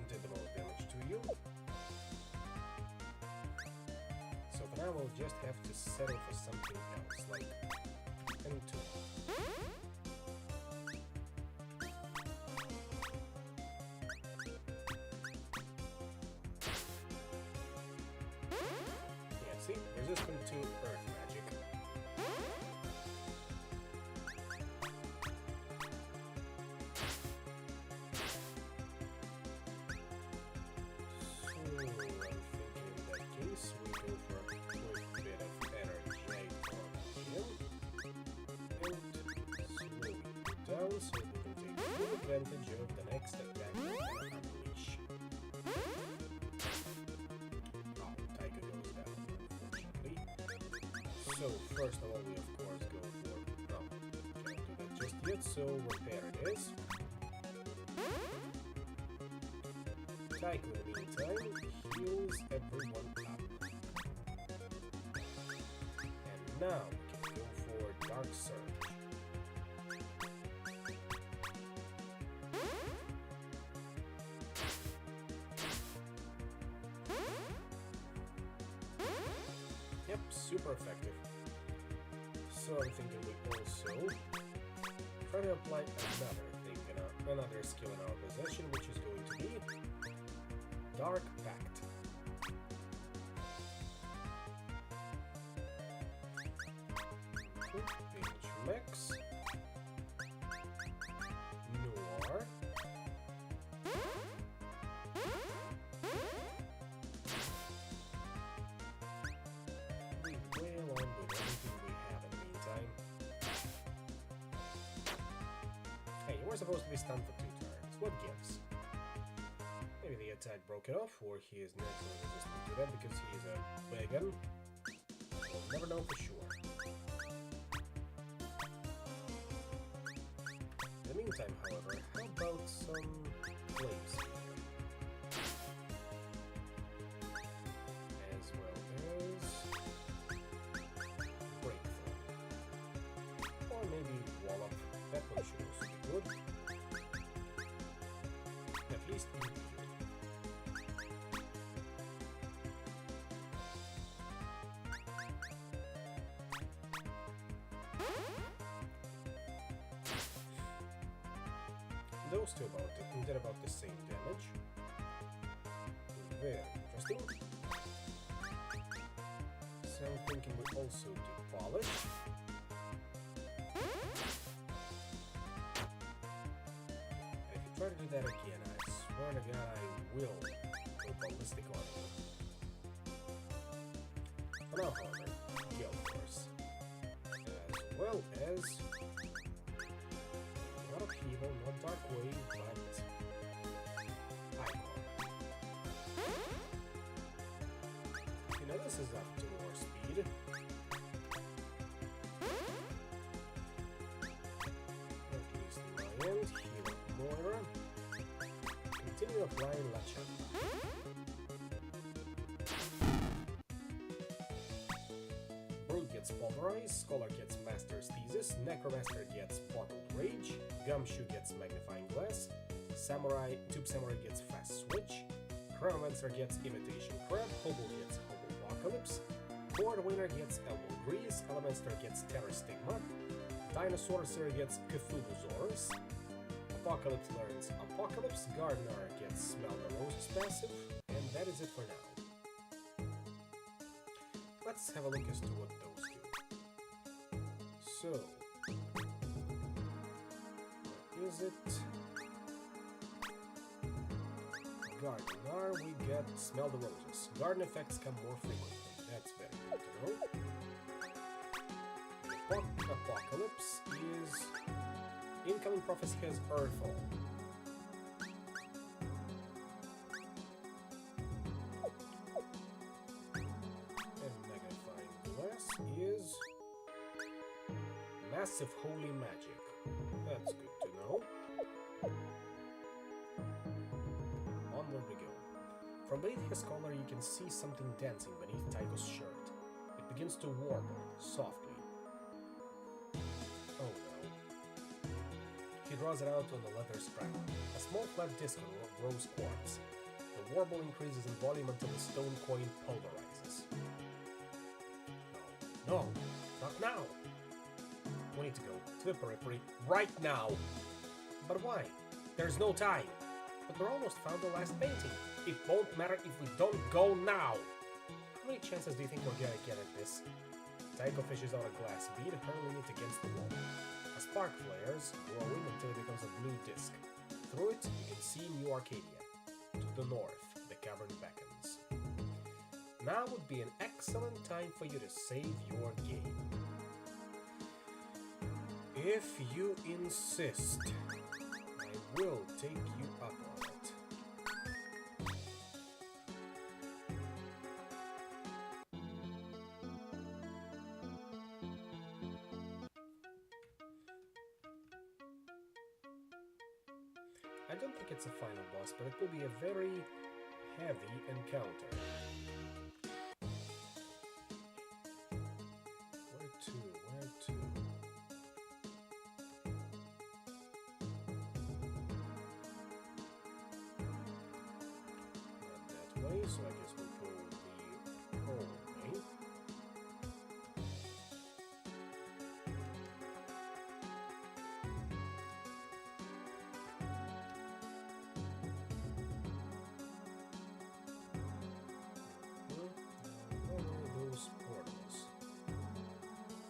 did the most damage to you. So for now we'll just have to settle for something else, like M2. Yeah, see? Resistant to Earth Magic. So we can take full advantage of the next attack we're gonna unleash. Oh, Taika goes down, unfortunately. So first of all, we of course go for... No, can't do that just yet, so repair it is. Taika, in the meantime, heals everyone up. And now we can go for Dark Surge. Yep, super effective. So I'm thinking we also try to apply another skill in our possession, which is going to be Dark Pact. Page Max. Noir. We wail on with everything we have in the meantime. Hey, you were supposed to be stunned for 2 turns. What gives? Maybe the attack broke it off, or he is naturally resistant to that because he is a vegan. We'll never know for sure. In the meantime, however, how about some flames here? As well as breakthrough. Or maybe wallop. That one should also be good. At least in theory. Those two did about the same damage. Very interesting. So I'm thinking we also do polish. that again. I swear to God, I will go ballistic on it. For now, however, Gale Force. As well as not Upheaval, not Dark Wave, but Icon. You know, this is up to more speed. At least in my end, heal up Moira. Continue applying Latcher. Brute gets Pulverize, Scholar gets Master's Thesis, Necromancer gets Bottled Rage, Gumshoe gets Magnifying Glass, Tube Samurai gets Fast Switch, Chronomancer gets Imitation Crab, Hobo gets Hobo Apocalypse, Board Winner gets Elbow Grease, Elementor gets Terror Stigma, Dinosaur Sir gets Cthulhusaurus, Apocalypse learns Apocalypse, Gardener gets Smell the Roses passive, and that is it for now. Let's have a look as to what those do. So, where is it? Gardener, we get Smell the Roses. Garden effects come more frequently. That's very good to know. Apocalypse is incoming prophecy has Earthfall. And Magnifying Glass is Massive Holy Magic. That's good to know. Onward we go. From beneath his collar you can see something dancing beneath Tycho's shirt. It begins to warble, softly. Oh no. He draws it out on the leather strap. A small flat disc of rose quartz. The warble increases in volume until the stone coin pulverizes. No, not now! We need to go to the periphery right now! But why? There's no time! But we're almost found the last painting. It won't matter if we don't go now! How many chances do you think we're gonna get at this? Tycho fishes out a glass bead, hurling it against the wall. A spark flares, glowing until it becomes a blue disc. Through it, you can see New Arcadia. To the north, the cavern beckons. Now would be an excellent time for you to save your game. If you insist, I will take you up on it. I don't think it's a final boss, but it will be a very heavy encounter. Where to? Where to? Not that way, so I guess we'll go the whole way. Where are those portals?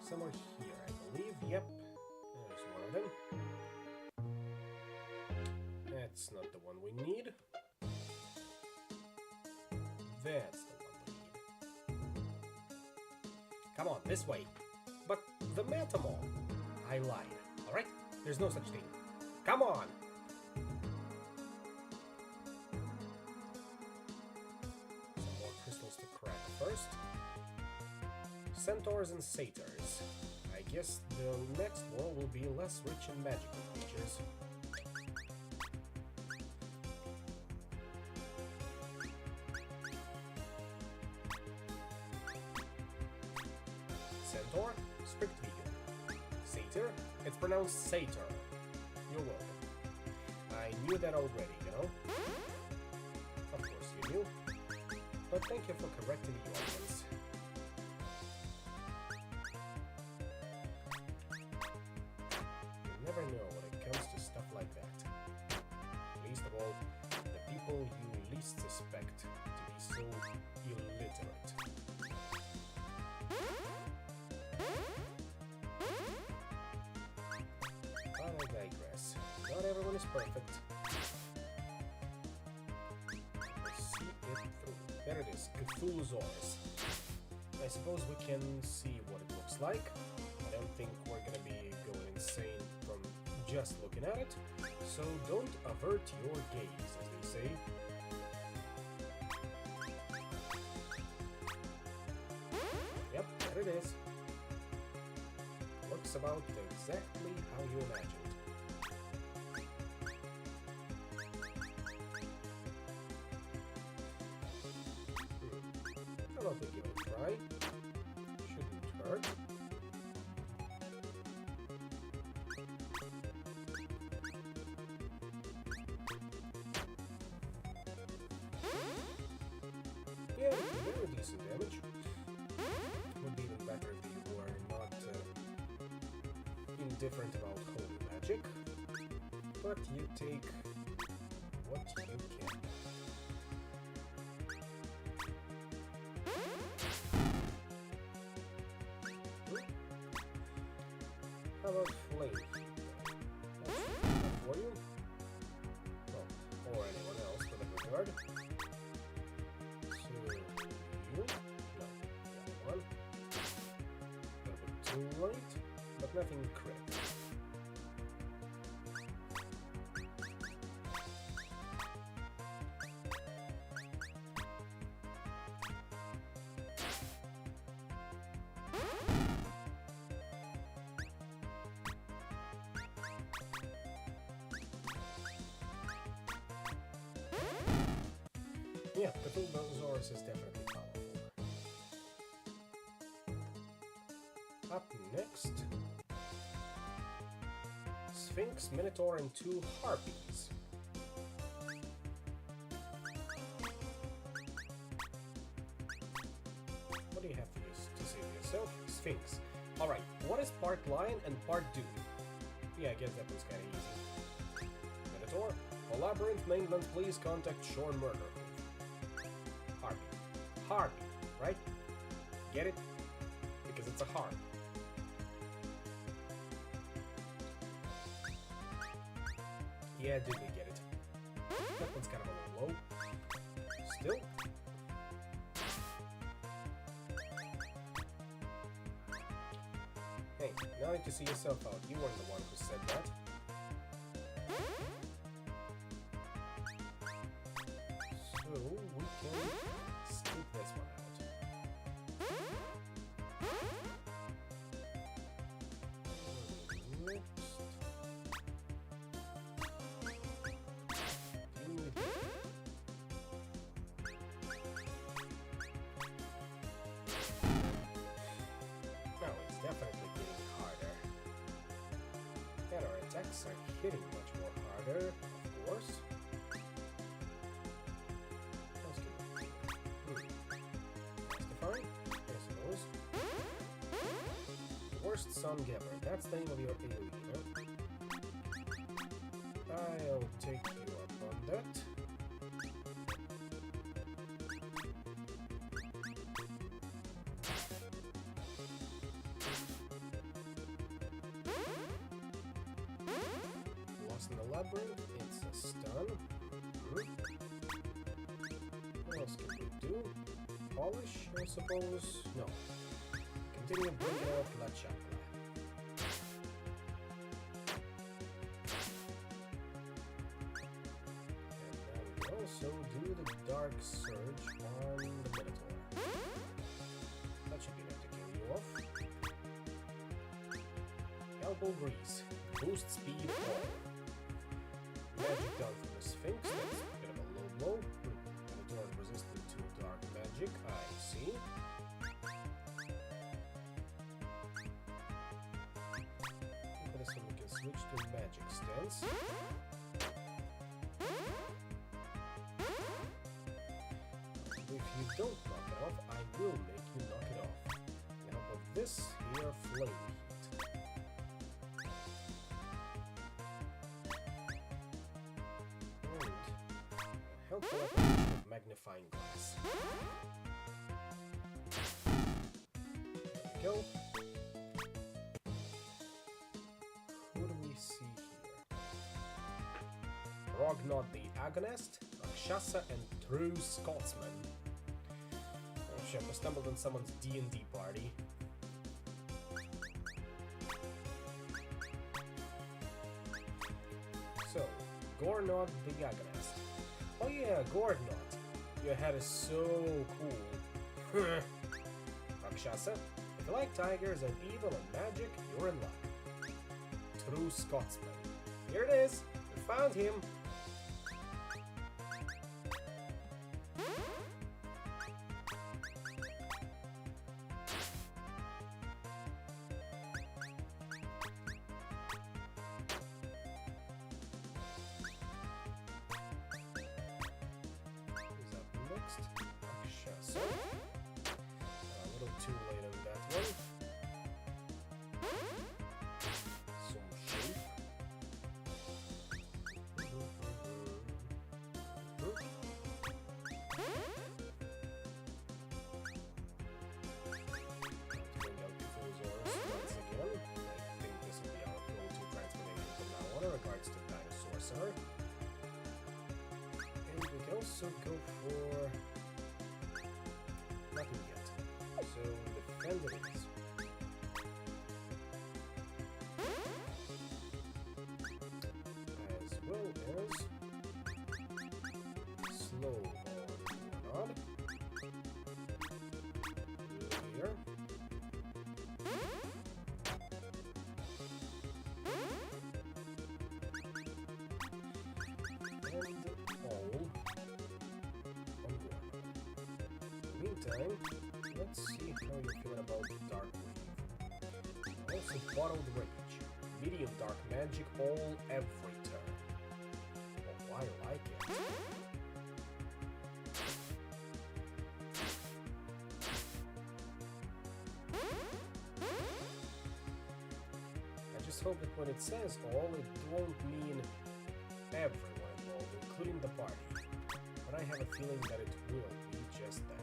Somewhere here, I believe. Yep, there's one of them. That's not the one we need. That's the one we need. Come on, this way. But the Metamol. I lied. Alright? There's no such thing. Come on! Some more crystals to crack first. Centaurs and satyrs. I guess the next war will be less rich in magical creatures. Centaur, strict vegan. Satyr, it's pronounced satyr. You're welcome. I knew that already, you know? Of course you knew. But thank you for correcting the audience. You never know when it comes to stuff like that. Least of all, the people you least suspect to be so illiterate. But I digress. Not everyone is perfect. There it is, Cthulhusaurus. I suppose we can see what it looks like. I don't think we're gonna be going insane from just looking at it, so don't avert your gaze, as they say. Yep, there it is. Looks about exactly how you imagined. How about we give it a try? Shouldn't hurt. Yeah, very decent damage. Would be even better if you were not indifferent about holy magic, but you take what you can. How about flame? That's good for you. Well, or anyone else for that regard. So, you? No, the other one. A little bit too light, but nothing crit. Yeah, Cthulhusaurus is definitely powerful. Up next, Sphinx, Minotaur, and 2 Harpies. What do you have to say for yourself? Sphinx. Alright, what is part lion and part dude? Yeah, I guess that was kinda easy. Minotaur, for Labyrinth Mainland, please contact Shore Murder. Harpy. Harpy, right? Get it? Because it's a harp. Yeah, dude, we get it. That one's kind of a little low. Still. Hey, now that you see yourself out, you weren't the one who said that. So, we can skip this one out. Next. Now it's definitely getting harder. And our attacks are hitting much more harder, of course. Justifying, I suppose. Worst Son Giver, that's the name of your AoE, huh? I'll take you up on that. Lost in the Labyrinth, it's a stun. What else can we do? Polish, I suppose? No. Continue bringing out La Chakra. And now we can also do the Dark Surge on the Minotaur. That should be enough to kill you off. Elbow Grease. Boost speed all. Magic down from the Sphinx, that's a bit of a low blow. Minotaur is resistant to dark magic, I see. For this one we can switch to magic stance. If you don't knock it off, I will make you knock it off. With the help of this here flame heat. Helpful of magnifying glass. There we go. Who do we see here? Rognod the Agonist, Rakshasa, and True Scotsman. Shit, I stumbled on someone's D&D party. So, Gornod the Yaganast. Oh yeah, Gornod. Your head is so cool. Rakshasa, if you like tigers and evil and magic, you're in luck. True Scotsman. Here it is. We found him. So, a little too late on that one. Some shape. Bring out the Fuzosaurus once again. I think this will be our go-to transformation from now on in regards to Dinosaur Center. And we can also go for... nothing yet. So, defend it is. As well as slow on here. And all on board. Meantime, let's see how you're feeling about Dark Wave. Also, Bottled Rage. Medium Dark Magic all every turn. Oh, I like it. I just hope that when it says all, it won't mean everyone involved, including the party. But I have a feeling that it will be just that.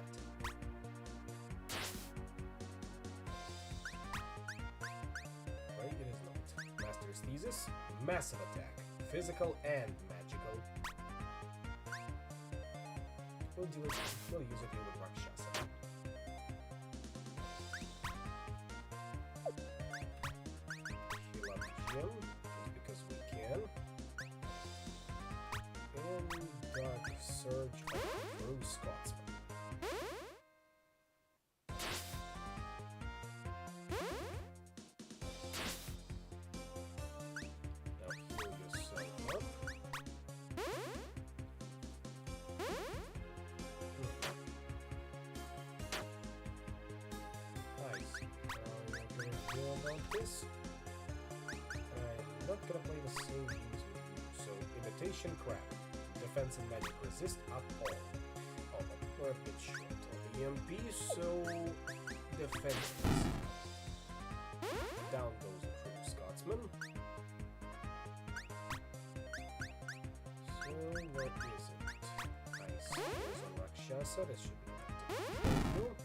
It is not. Master's Thesis, Massive Attack, Physical and Magical. We'll use it here with Rakshasa. Heal up Jim, just because we can. And Dark Surge of Bruce Scotsman. About this. I'm not gonna play the same games with you, so Imitation Crab. Defense and magic resist up all. Oh, but we're a bit short on the EMP, so defense. Down goes the True Scotsman. So what is it? Ice goes on Rakshasa, this should be enough.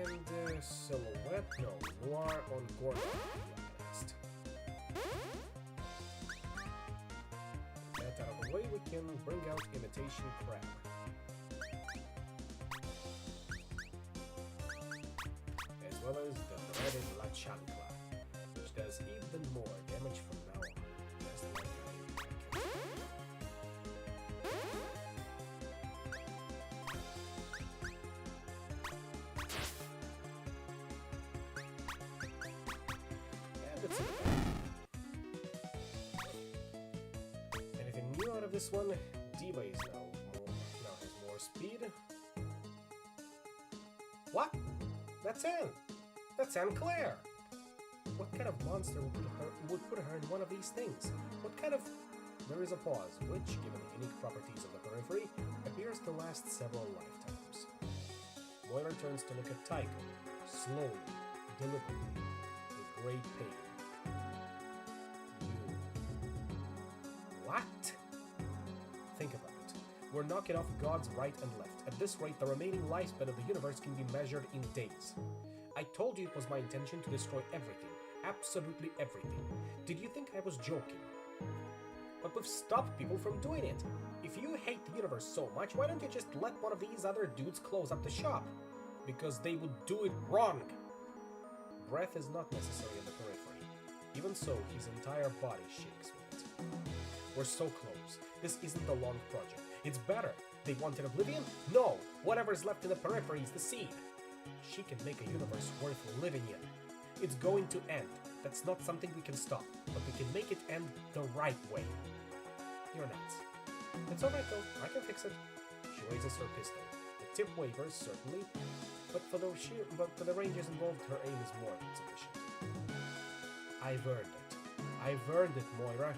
And Silhouette, no, Noir on Gorgon last. That out of the way, we can bring out Imitation Crab. As well as the dreaded La Chancla, which does even more damage from now on, just like I can. Anything new out of this one? Diva is now has more speed. What? That's Anne! That's Anne Claire! What kind of monster would put her in one of these things? What kind of... There is a pause, which, given the unique properties of the periphery, appears to last several lifetimes. Moira turns to look at Tycho, slowly, deliberately, with great pain. What? Think about it. We're knocking off gods right and left. At this rate, the remaining lifespan of the universe can be measured in days. I told you it was my intention to destroy everything. Absolutely everything. Did you think I was joking? but we've stopped people from doing it. If you hate the universe so much, why don't you just let one of these other dudes close up the shop? Because they would do it wrong. Breath is not necessary in the periphery. Even so, his entire body shakes with it. We're so close. This isn't a long project. It's better. They wanted Oblivion? No! Whatever's left in the periphery is the seed. She can make a universe worth living in. It's going to end. That's not something we can stop, but we can make it end the right way. You're nuts. It's alright though, I can fix it. She raises her pistol. The tip wavers, certainly, but for the ranges involved, her aim is more than sufficient. I've earned it. I've earned it, Moira.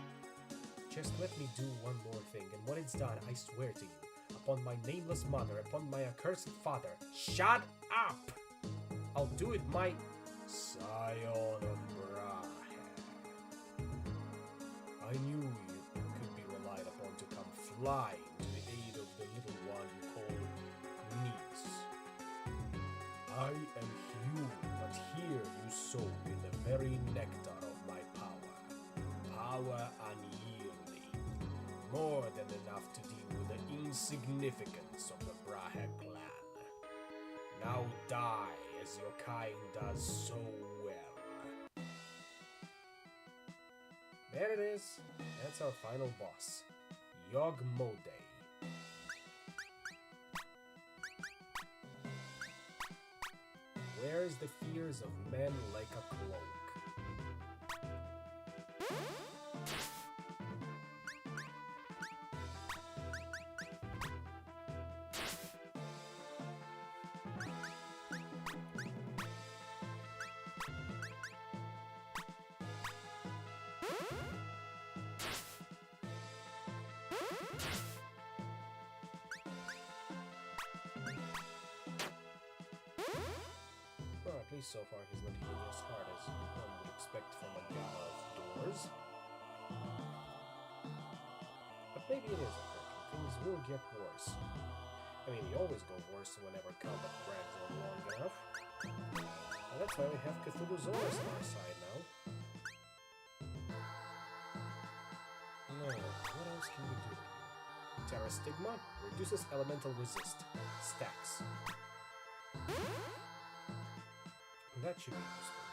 Just let me do one more thing, and when it's done, I swear to you, upon my nameless mother, upon my accursed father, shut up! I'll do it my Scion of Brahe. I knew you could be relied upon to come flying to the aid of the little one you call niece. I am human, but here you sow in the very nectar of my power. Power unyielding. More than enough to deal with the insignificance of the Brahe clan. Now die as your kind does so well. There it is. That's our final boss. Yog Mode. Wears the fears of men like a cloak. Well, at least so far he's not hitting as hard as one would expect from a guy of doors. But maybe it isn't working. Things will get worse. I mean, they always go worse whenever combat drags on long enough. And that's why we have Cthulhusaurus on our side now. No, what else can we do? Terra Stigma reduces elemental resist. Stacks. That should be useful.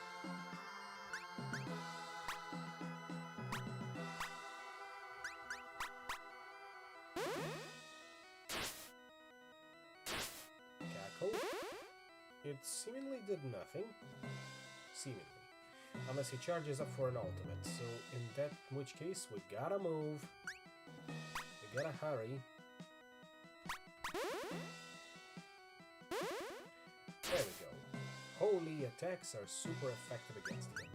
Cackle. It seemingly did nothing. Seemingly. Unless he charges up for an ultimate. So in which case, we gotta move. We gotta hurry. There we go. Holy attacks are super effective against him.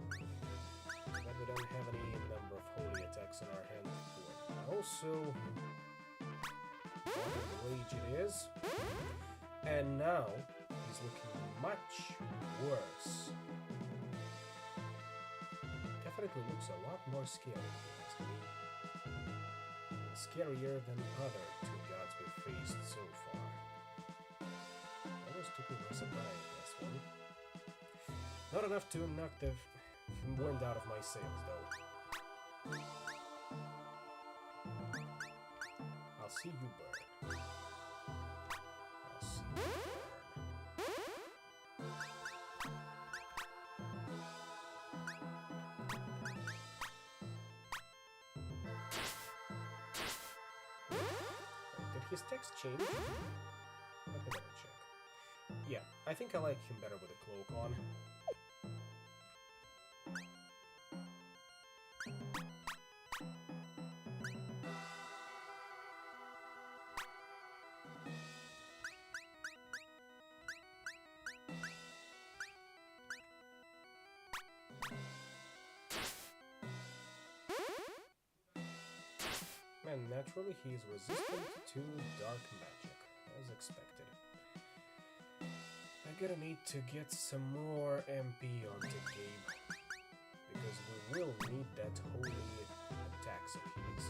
But we don't have any number of holy attacks in our hand for now, so rage it is. And now he's looking much worse. Definitely looks a lot more scary, if you ask me. And scarier than other two gods we've faced so far. Almost took me by surprise, this one. Not enough to knock the wind out of my sails, though. I'll see you burn. I'll see you burn. Did his text change? Let me double check. Yeah, I think I like him better with a cloak on. And naturally, he is resistant to dark magic, as expected. I'm gonna need to get some more MP onto Gabe, because we will need that holy attacks of his.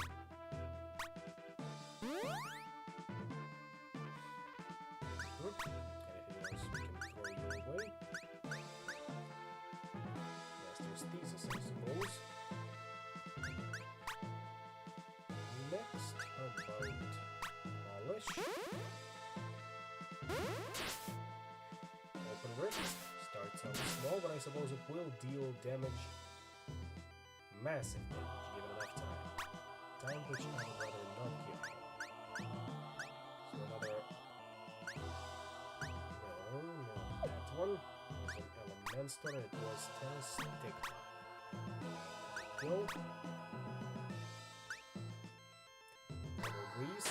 Anything else we can throw your way? Master's Thesis, I suppose. about polish. Open rift. Starts out small, but I suppose it will deal damage. Massive damage, given enough time. Time which I would rather not give. So another... No, not that one. It was an Elemental, it was Stigma. Go. Double Grease.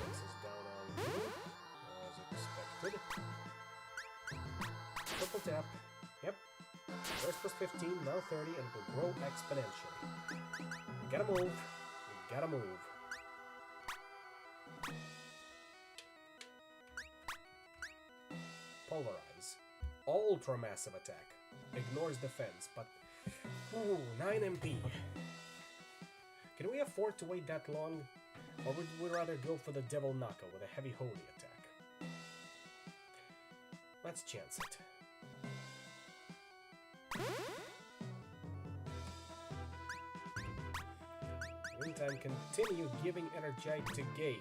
This is down on you, as expected. Triple tap. Yep. First was 15, now 30, and it will grow exponentially. We gotta move. We gotta move. Pulverize. Ultra massive attack. Ignores defense, but... Ooh, 9 MP. Can we afford to wait that long? Or would we rather go for the Devil Knockout with a heavy holy attack? Let's chance it. Meantime, continue giving energy to Gabe.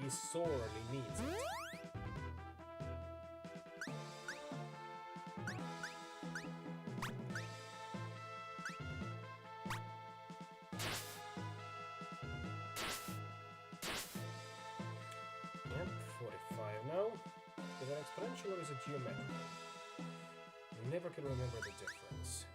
He sorely needs it. Yep, 45 now. Is that exponential or is it geometric? Never can remember the difference.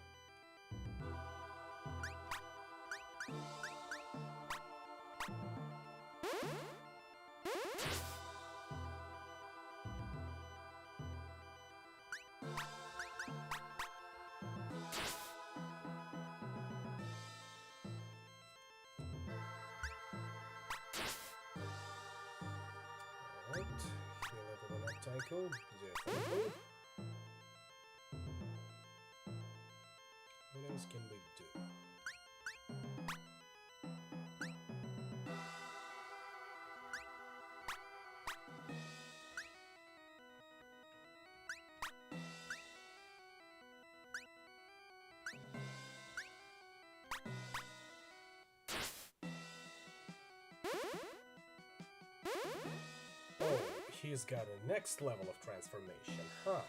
Alright, heal everyone up, Tycho. Definitely. What else can we do? Oh, he's got a next level of transformation, huh?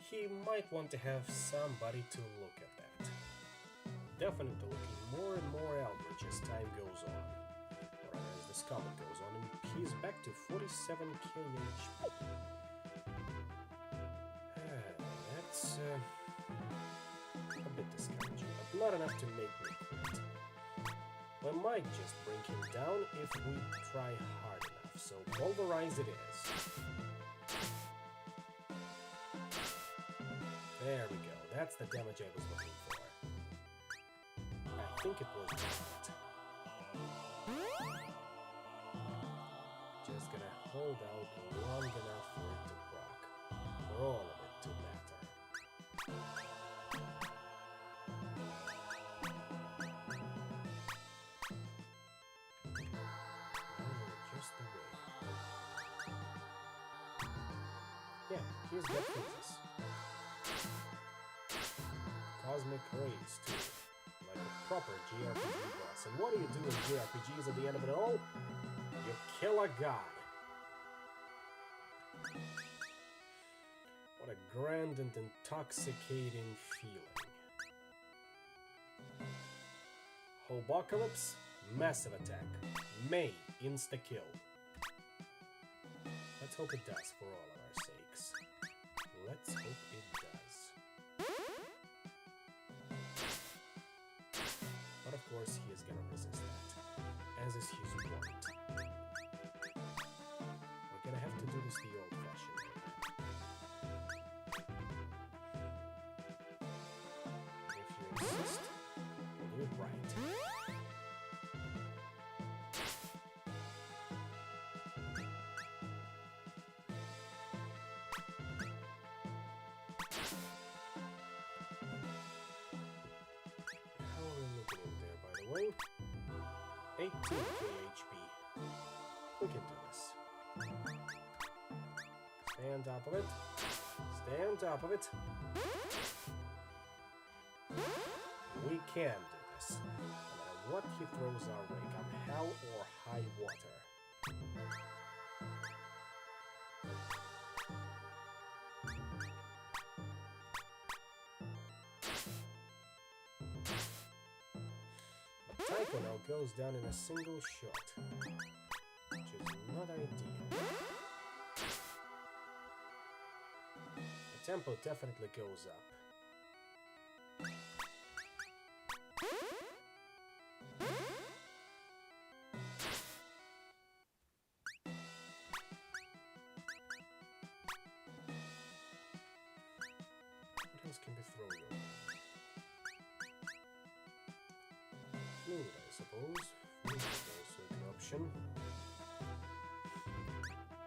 He might want to have somebody to look at that. Definitely looking more and more eldritch as time goes on. Or as this comic goes on, and he's back to 47k HP. That's a bit discouraging, but not enough to make me quit. We might just bring him down if we try hard enough, so pulverize it is. There we go, that's the damage I was looking for. I think it was that. Just gonna hold out long enough for it to proc. For all of it to matter. Just the way. Yeah, here's that physics. Cosmic rays, too. Like a proper JRPG boss. And what do you do in JRPGs at the end of it all? You kill a god. What a grand and intoxicating feeling. Hobocalypse, massive attack. May, insta-kill. Let's hope it does for all of our sakes. Let's hope it does. But of course he is gonna resist that, as is his wont. We're gonna have to do this the old-fashioned way. If you insist, we'll do it right. How are we looking in there, by the way? 18k HP. We can do this. Stay on top of it. Stay on top of it. We can do this. No matter what he throws our way, come hell or high water. But Tycho now goes down in a single shot, which is not ideal. The tempo definitely goes up. What else can be thrown over? Fluid, I suppose. Fluid is also an option.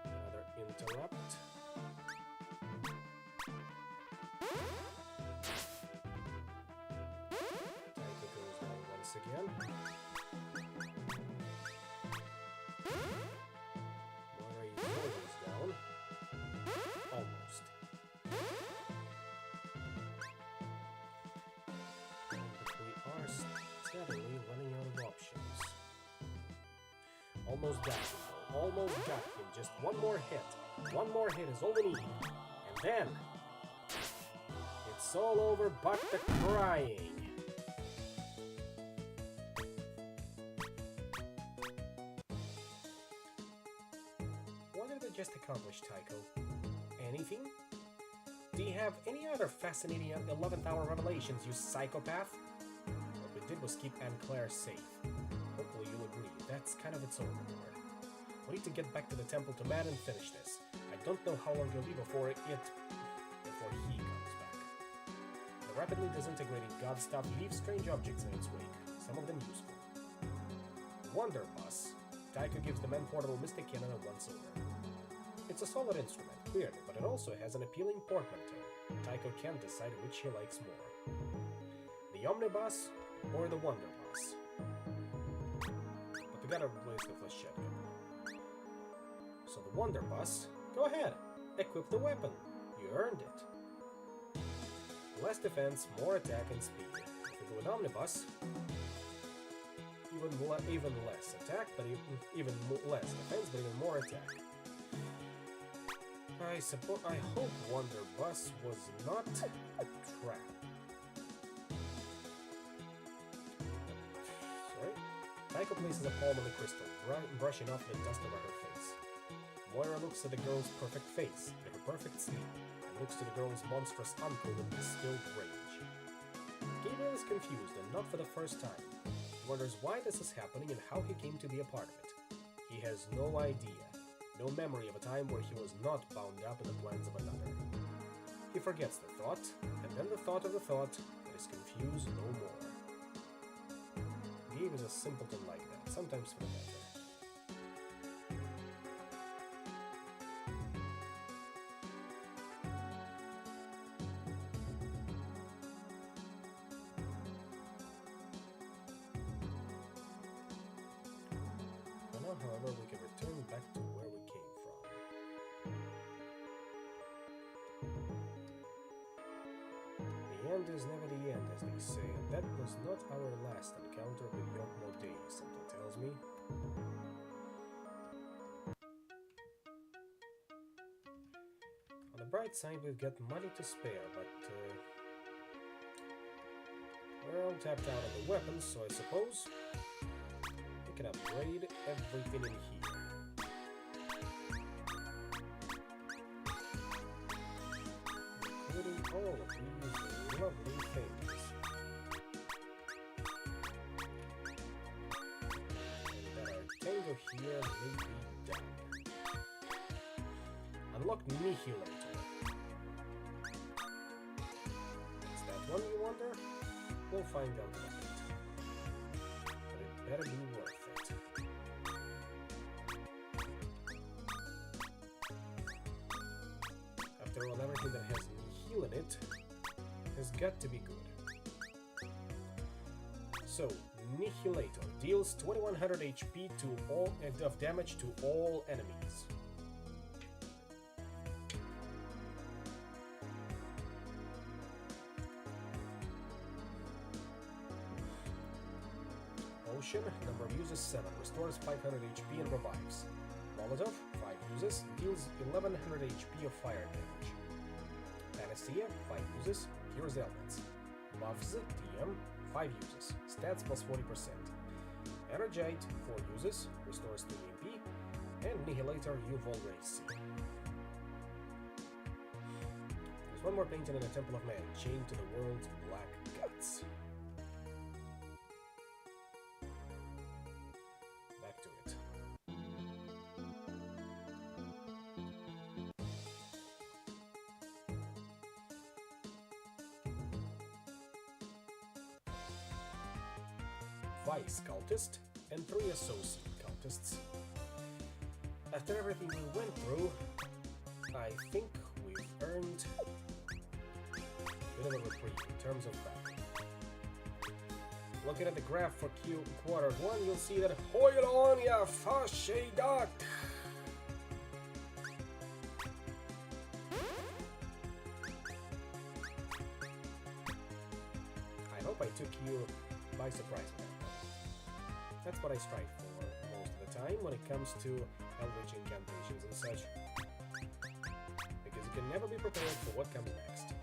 Another interrupt. Tycho goes down once again. Moira is always down. Almost. But we are steadily running out of options. Almost got him, though. Almost got him. Just one more hit. One more hit is all we need. And then it's all over but the crying. What did we just accomplish, Tycho? Anything? Do you have any other fascinating 11th hour revelations, you psychopath? What we did was keep Anne Claire safe. Hopefully you'll agree, that's kind of its own reward. We need to get back to the temple to man and finish this. I don't know how long it'll be before he comes back. The rapidly disintegrating god stuff leaves strange objects in its wake, some of them useful. Wonder Bus. Tycho gives the men portable mystic cannon a once-over. It's a solid instrument, clearly, but it also has an appealing portmanteau. Tycho can't decide which he likes more. The Omnibus or the Wonder Bus. But we gotta replace the flechette gun. So the Wonder Bus, go ahead, equip the weapon. You earned it. Less defense, more attack and speed. If we go with Omnibus, even less attack, but even less defense, but even more attack. I hope Wonder Bus was not a trap. Sorry. Tycho places a palm on the crystal, brushing off the dust over her face. Moira looks at the girl's perfect face, in her perfect sleep, and looks to the girl's monstrous uncle with distilled rage. Gabriel is confused, and not for the first time. He wonders why this is happening and how he came to be a part of it. He has no idea. No memory of a time where he was not bound up in the plans of another. He forgets the thought, and then the thought of the thought, and is confused no more. Gabe is a simpleton like that, sometimes for the better. For now, however, we can return back to where we came from. The end is never the end, as they say, and that was not our last encounter with Yokmo Day, something tells me. On the bright side, we've got money to spare, but we're all tapped out of the weapons, so I suppose we can upgrade everything in here. Including all of these lovely things. And that our tango here may be done. Unlock Nihilate. Is that one you wonder? We'll find out in a bit. But it better be worth it. After all, everything that has Nihil in it has got to be good. So, Nihilator deals 2100 HP to all of damage to all enemies. Potion, number of uses 7, restores 500 HP and revives. Molotov, 5 uses, deals 1100 HP of fire damage. Panacea, 5 uses, cures ailments. Buffs, TM, 5 uses, stats plus 40%. Energite, 4 uses, restores 2 MP. And Annihilator, you've already seen. There's one more painting in the Temple of Man, chained to the world's black guts. Back to it. Vice Cultist and 3 Associate Cultists. After everything we went through, I think we've earned a bit of a reprieve in terms of battle. Looking at the graph for quarter 1, you'll see that hold on, ya fashy dot. I hope I took you by surprise with that. That's what I strive for most of the time when it comes to Eldritch incantations and such. Because you can never be prepared for what comes next.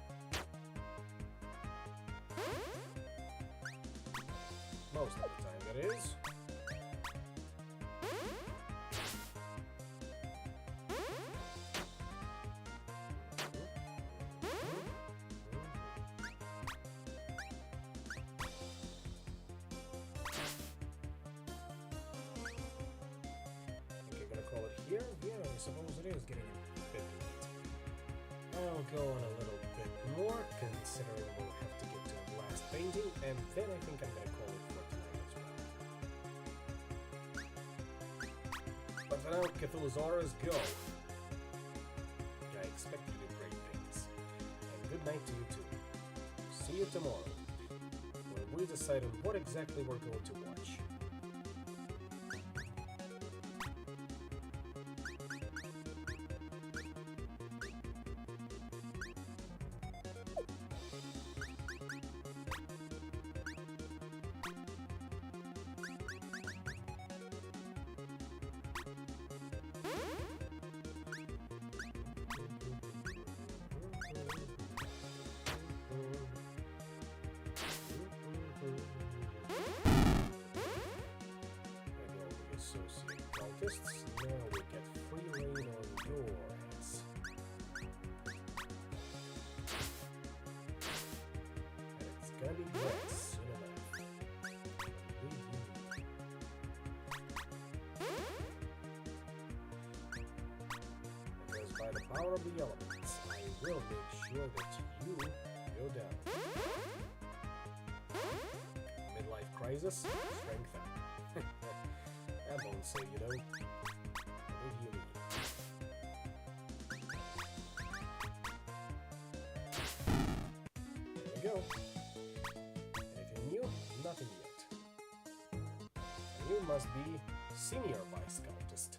Most of the time, that is. Here, I suppose it is getting a bit late. I'll go on a little bit more, considering we'll have to get to the last painting, and then I think I'm gonna call it for tonight as well. But for now, Cthulhu's orders go. I expect you to do great things. And good night to you too. See you tomorrow, when we decide on what exactly we're going to watch. Associate cultists, now we get free reign on your ass. And it's gonna be great soon enough. Because by the power of the elements, I will make sure that you go down. Midlife crisis, strength up. I won't say, you know. What do you mean? There we go. Anything new? Nothing yet. And you must be Senior Vice Cultist.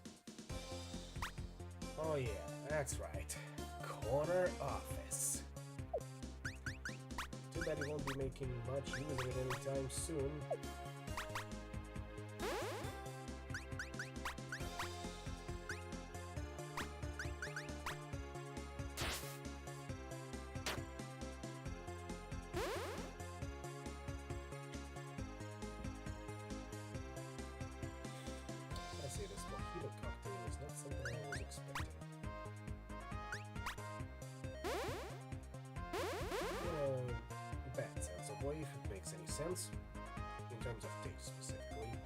Oh yeah, that's right. Corner Office. Too bad you won't be making much use of it anytime soon. If it makes any sense, in terms of taste specifically.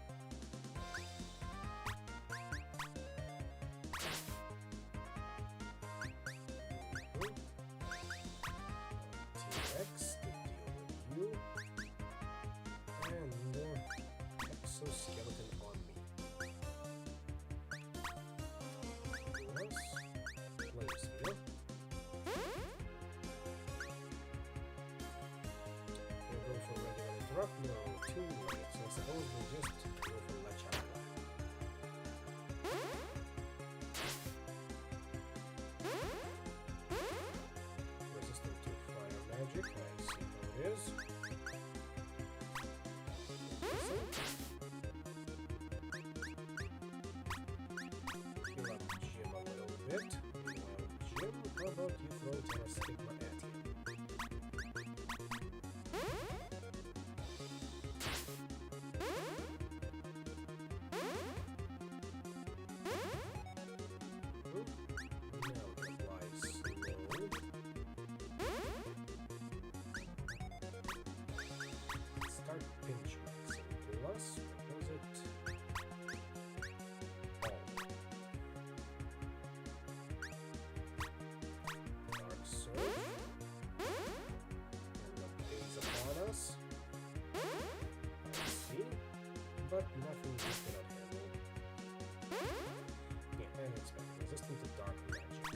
T-Rex to deal with you, and exoskeleton on me. Plus, flame sphere. For regular interrupt, no, too late, so I suppose we'll just go for La Chapla. Resistant to fire magic, I see how it is. time I stick my at you. Now it applies slow. Start pinch mixing. Plus, what was it? Dark Surge. And the gaze upon us. I see. But nothing we cannot handle. Yeah, and expect resistant to dark magic.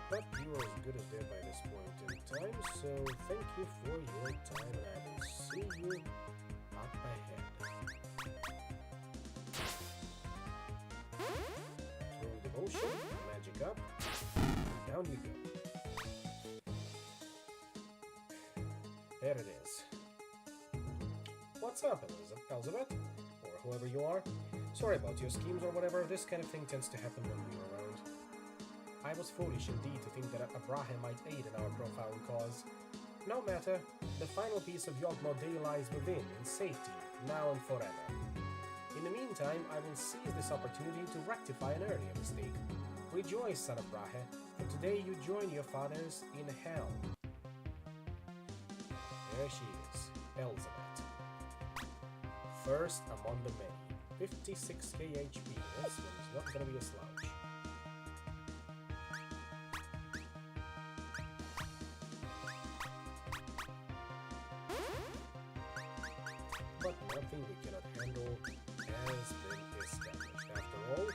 But you are as good as dead by this point in time, so thank you for your time and I will see you up ahead. Through devotion, magic up, down you go. There it is. What's up, Elizabeth? Or whoever you are. Sorry about your schemes or whatever, this kind of thing tends to happen when we're around. I was foolish indeed to think that Abraham might aid in our profound cause. No matter, the final piece of Yogmo Day lies within, in safety, now and forever. In the meantime, I will seize this opportunity to rectify an earlier mistake. Rejoice, son of Brahe, for today you join your fathers in hell. There she is, Elizabeth. First among the many. 56k HP, this one's not gonna be a slouch. But nothing we cannot handle has been established. After all,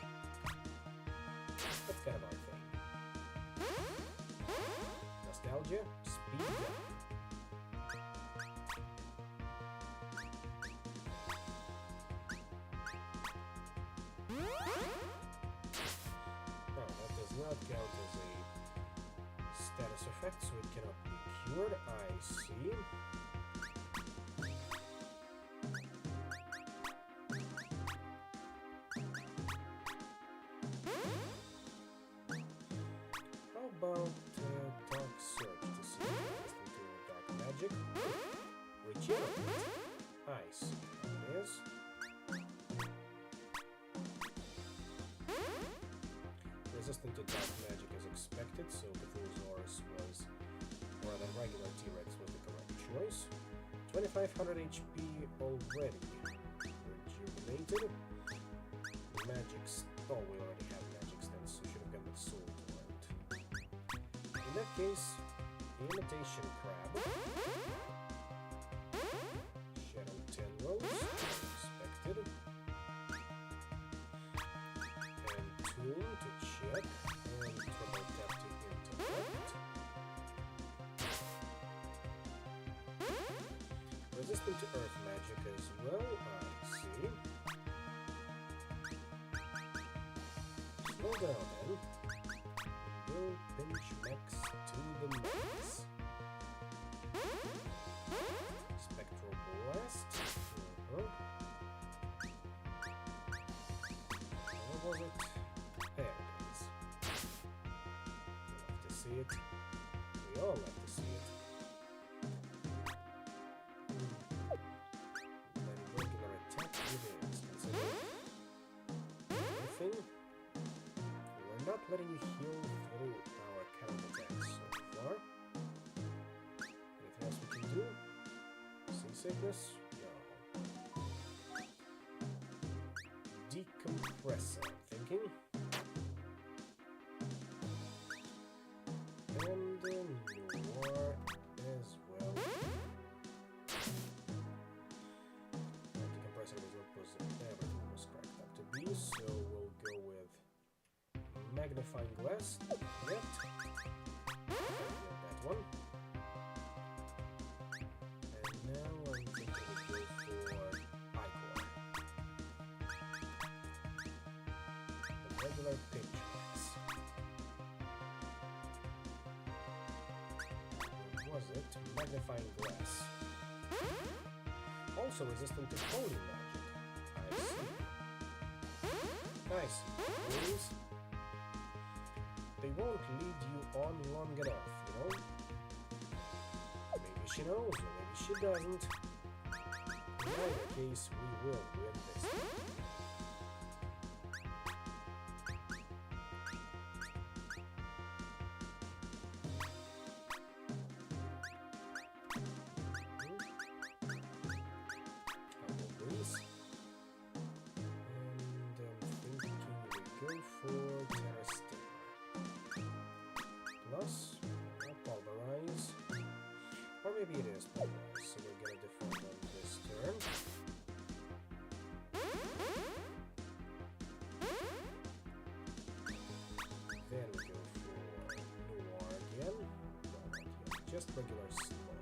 that's kind of our thing. Nostalgia, speed down. Now, that does not count as a status effect, so it cannot be cured. I see. How about Dark Surge to see if it's into dark magic? Regenerate. Ice. There it is. Resistant to dark magic as expected, so Cthulhusaurus was, or the regular T-Rex was the correct choice. 2500 HP already rejuvenated. Magic, oh, we already have magic stance, so should have gotten the soul torrent. In that case, imitation crab, shadow tendrils, expected, and tune to check, and triple tap to interact. Resistant to earth magic as well, I see. Slow down then. Will pinch max to the max. Spectral blast. Where was it? There it is. You'll have to see it. We all have to see it. Then regular attack it is. Consider anything. We're not letting you heal through our counterattacks so far. Anything else we can do? Seasickness? No. Decompressor, I'm thinking. And Noir as well. Decompressor was what everything was cracked up to be, so we'll go with magnifying glass. Yet. That one. And now I'm thinking we go for Ichor. The regular pinch glass. What was it? Magnifying glass. Also resistant to holy magic. Nice. Rules. They won't lead you on long enough, you know? Maybe she knows, or maybe she doesn't. In either case, we will win this. Maybe it is polarized, so we're gonna defend on this turn. Then we go for Noir again. No, not yet. Just regular slow.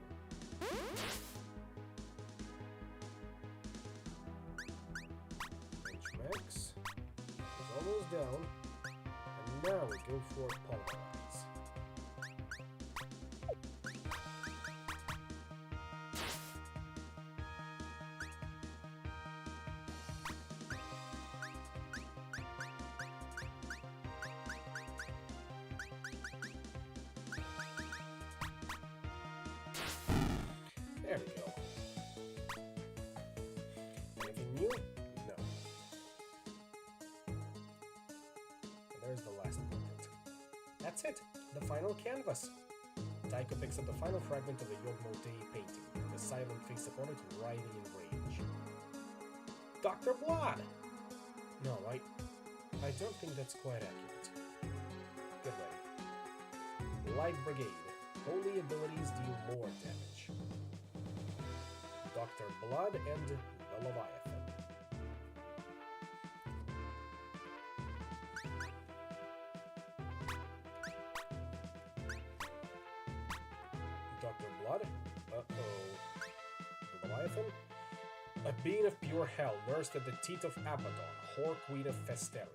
Benchmax is almost down. And now we go for polarized. There we go. Anything new? No. And there's the last movement. That's it. The final canvas. Taiko picks up the final fragment of the Yogmote painting. The silent face upon it writhing in rage. Dr. Blood! No, I don't think that's quite accurate. Get ready. Light Brigade. Holy abilities deal more damage. Dr. Blood and the Leviathan. Dr. Blood? Uh-oh. The Leviathan? A being of pure hell, nursed at the teat of Abaddon, whore queen of Festeria.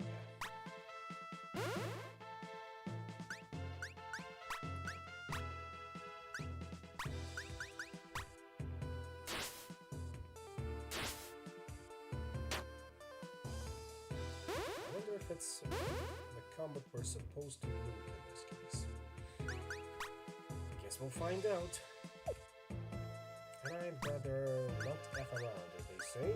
If it's the combat we're supposed to move in this case. Guess we'll find out. And I'd rather not F around, as they say.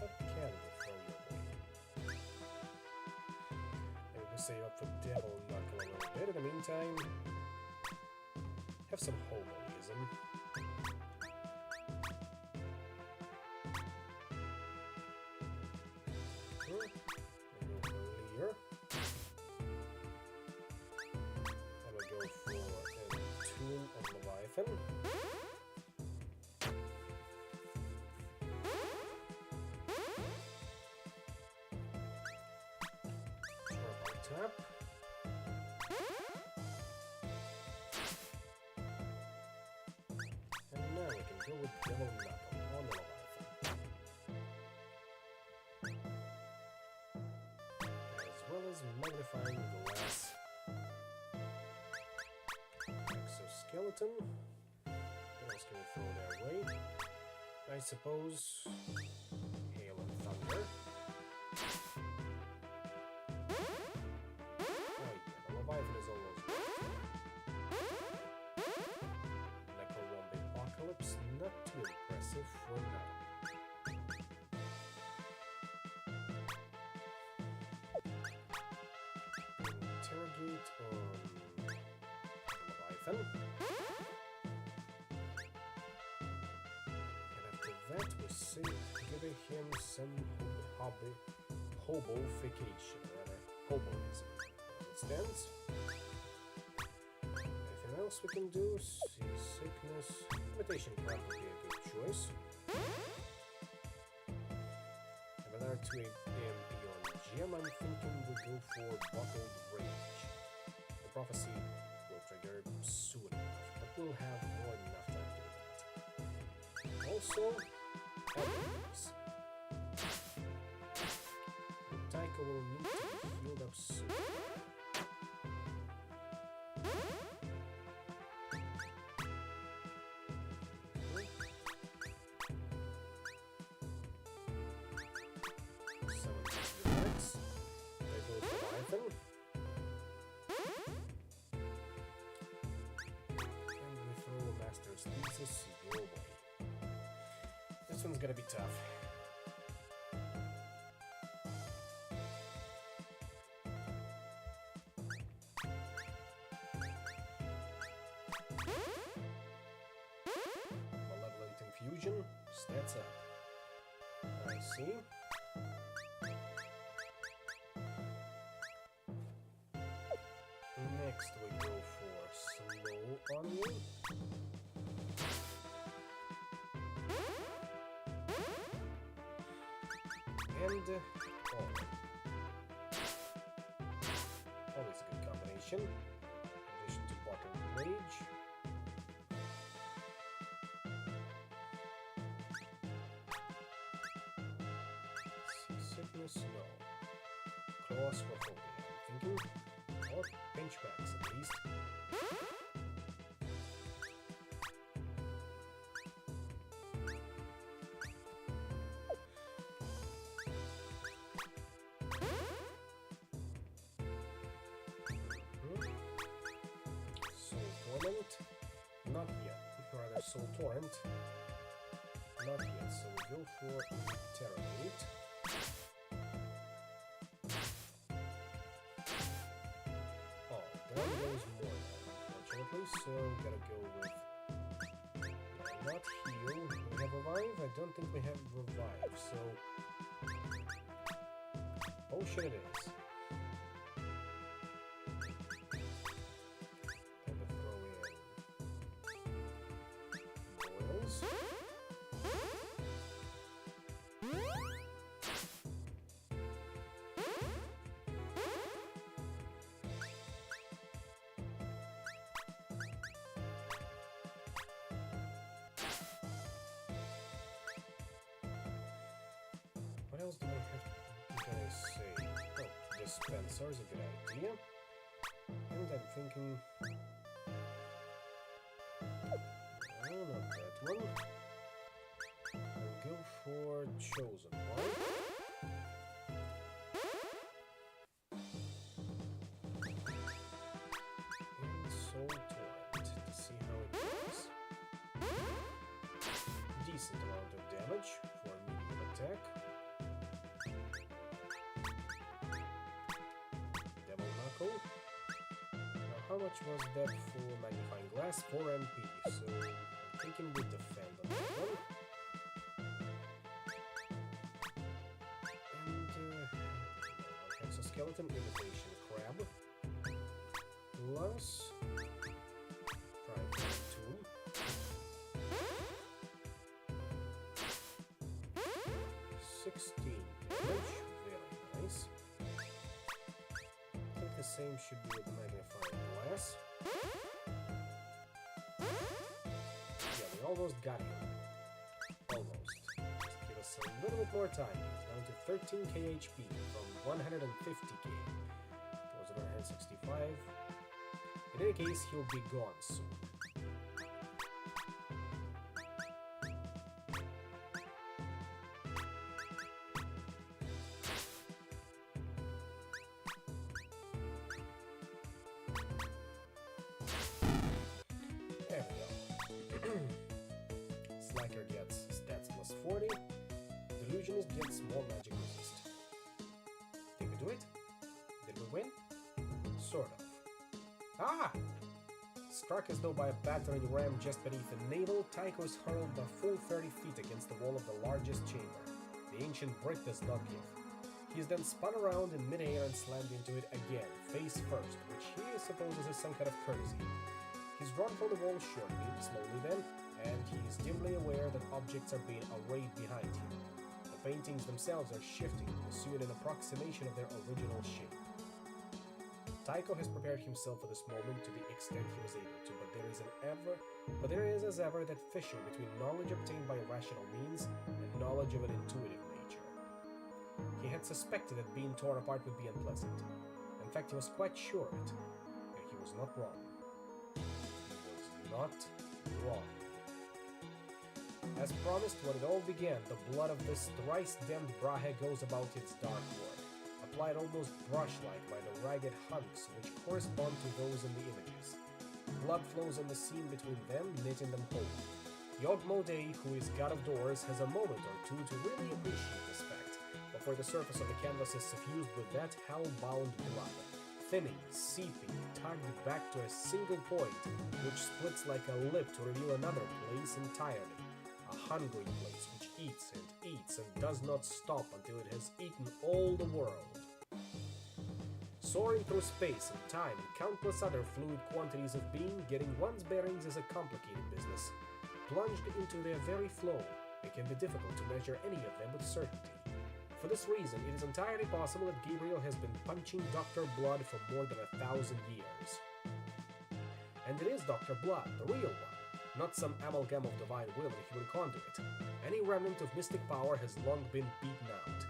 What can we throw your way? Maybe we save up for Devil Knuckle a little bit. In the meantime, have some homoism. Leviathan. Triple tap. And now we can go with Devil Knuckle on the Leviathan. As well as Magnifying Glass. Exoskeleton. What else can we throw their way? I suppose Hail and Thunder. Oh yeah, the Leviathan is almost dead. Necrowomb Apocalypse, not too impressive for now. Interrogate on Leviathan. And after that we see giving him some hobofication, rather hoboism. It stands. Anything else we can do? Seasickness. Imitation Craft would be a good choice. And with our 2 AM Beyond Gem, I'm thinking we go for Bottled Rage. The prophecy will trigger soon enough, but we'll have more than enough time to do that. Also, abilities. Taiko will need to be healed up soon. prosthesis your way. This one's gonna be tough. Malevolent Infusion, stats up. I see. Next we go for slow on you. And always a good combination. In addition to Bottled Rage. Seasickness? No. Claustrophobia, I'm thinking. Or pinchbacks at least. Soul Torment? Not yet. Rather, Soul Torrent? Not yet, so we go for Interrogate. One goes more, unfortunately, so gotta go with not heal. We have revive? I don't think we have revive, so potion it is. Time to throw in boils. What else do I have to say? Oh, dispenser is a good idea. And I'm thinking... no, not that one. I'll go for Chosen One. And Soul Torrent to see how it goes. Decent amount of damage for a medium attack. Now, how much was that for Magnifying Glass? 4 MP, so I'm thinking we defend on that one. And Exoskeleton Imitation Crab. Plus Private Tomb. 16 damage, very nice. The same should be with the Magnifying Glass. Yeah, we almost got him. Almost. Just give us a little bit more time. He's down to 13k HP from 150k. Those are 165. In any case, he'll be gone soon. Slacker gets stats plus 40. Delusionist gets more magic resist. Think we do it? Did we win? Sort of. Ah! Struck as though by a battering ram just beneath the navel, Tycho is hurled a full 30 feet against the wall of the largest chamber. The ancient brick does not give. He is then spun around in midair and slammed into it again, face first, which he supposes is some kind of courtesy. He's drawn from the wall slowly then, and he is dimly aware that objects are being arrayed behind him. The paintings themselves are shifting, pursuing an approximation of their original shape. Tycho has prepared himself for this moment to the extent he was able to, but there is as ever that fissure between knowledge obtained by rational means and knowledge of an intuitive nature. He had suspected that being torn apart would be unpleasant. In fact, he was quite sure of it. And he was not wrong. He was not wrong. As promised, when it all began, the blood of this thrice-damned Brahe goes about its dark work, applied almost brush-like by the ragged hunks which correspond to those in the images. blood flows on the seam between them, knitting them whole. Yog-Moday, who is god of doors, has a moment or two to really appreciate this fact, before the surface of the canvas is suffused with that hell-bound blood, thinning, seeping, tugged back to a single point, which splits like a lip to reveal another place entirely, a hungry place which eats and does not stop until it has eaten all the world. Soaring through space and time and countless other fluid quantities of being, getting one's bearings is a complicated business. Plunged into their very flow, it can be difficult to measure any of them with certainty. For this reason, it is entirely possible that Gabriel has been punching Dr. Blood for more than 1,000 years. And it is Dr. Blood, the real one, not some amalgam of divine will and human conduit. Any remnant of mystic power has long been beaten out.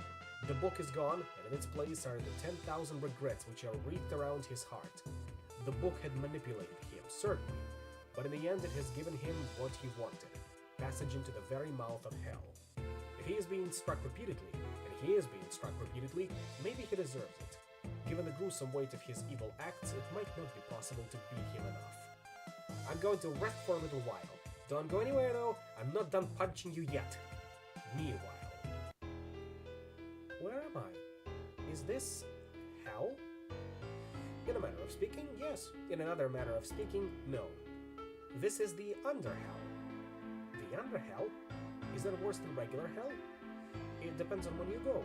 The book is gone, and in its place are the 10,000 regrets which are wreathed around his heart. The book had manipulated him, certainly, but in the end it has given him what he wanted, passage into the very mouth of hell. If he is being struck repeatedly, and he is being struck repeatedly, maybe he deserves it. Given the gruesome weight of his evil acts, it might not be possible to beat him enough. I'm going to rest for a little while. Don't go anywhere though, I'm not done punching you yet. Meanwhile... Where am I? Is this hell? In a manner of speaking, yes. In another manner of speaking, no. This is the underhell. The underhell? Is that worse than regular hell? It depends on when you go.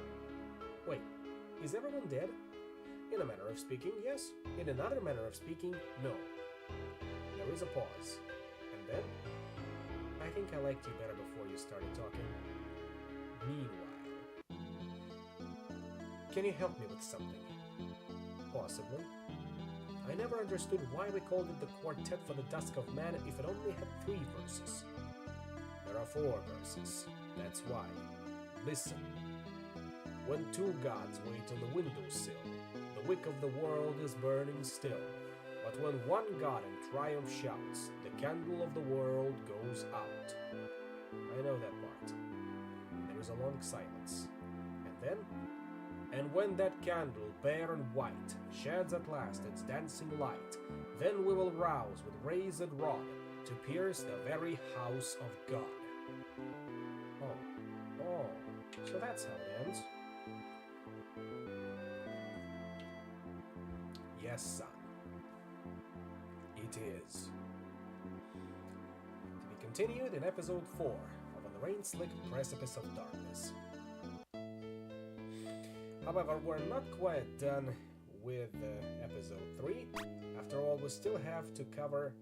Wait, is everyone dead? In a manner of speaking, yes. In another manner of speaking, no. There is a pause. And then? I think I liked you better before you started talking. Meanwhile. Can you help me with something? Possibly. I never understood why we called it the Quartet for the Dusk of Man if it only had 3 verses. There are 4 verses. That's why. Listen. When 2 gods wait on the windowsill, the wick of the world is burning still. But when 1 god in triumph shouts, the candle of the world goes out. I know that part. There is a long silence. And then... And when that candle, bare and white, sheds at last its dancing light, then we will rouse with razed rod to pierce the very house of God. Oh, so that's how it ends. Yes, son. It is. To be continued in episode 4 of On the Rain-Slick Precipice of Darkness. However, we're not quite done with episode 3. After all, we still have to cover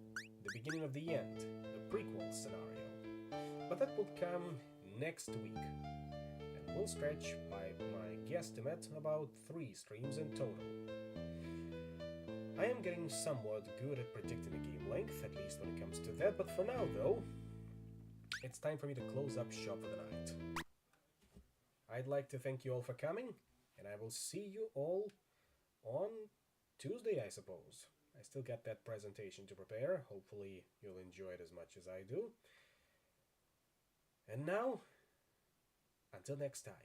the beginning of the end, the prequel scenario. But that will come next week, and will stretch, by my guesstimate, about 3 streams in total. I am getting somewhat good at predicting the game length, at least when it comes to that, but for now, though, it's time for me to close up shop for the night. I'd like to thank you all for coming, and I will see you all on Tuesday, I suppose. I still got that presentation to prepare. Hopefully you'll enjoy it as much as I do. And now, until next time.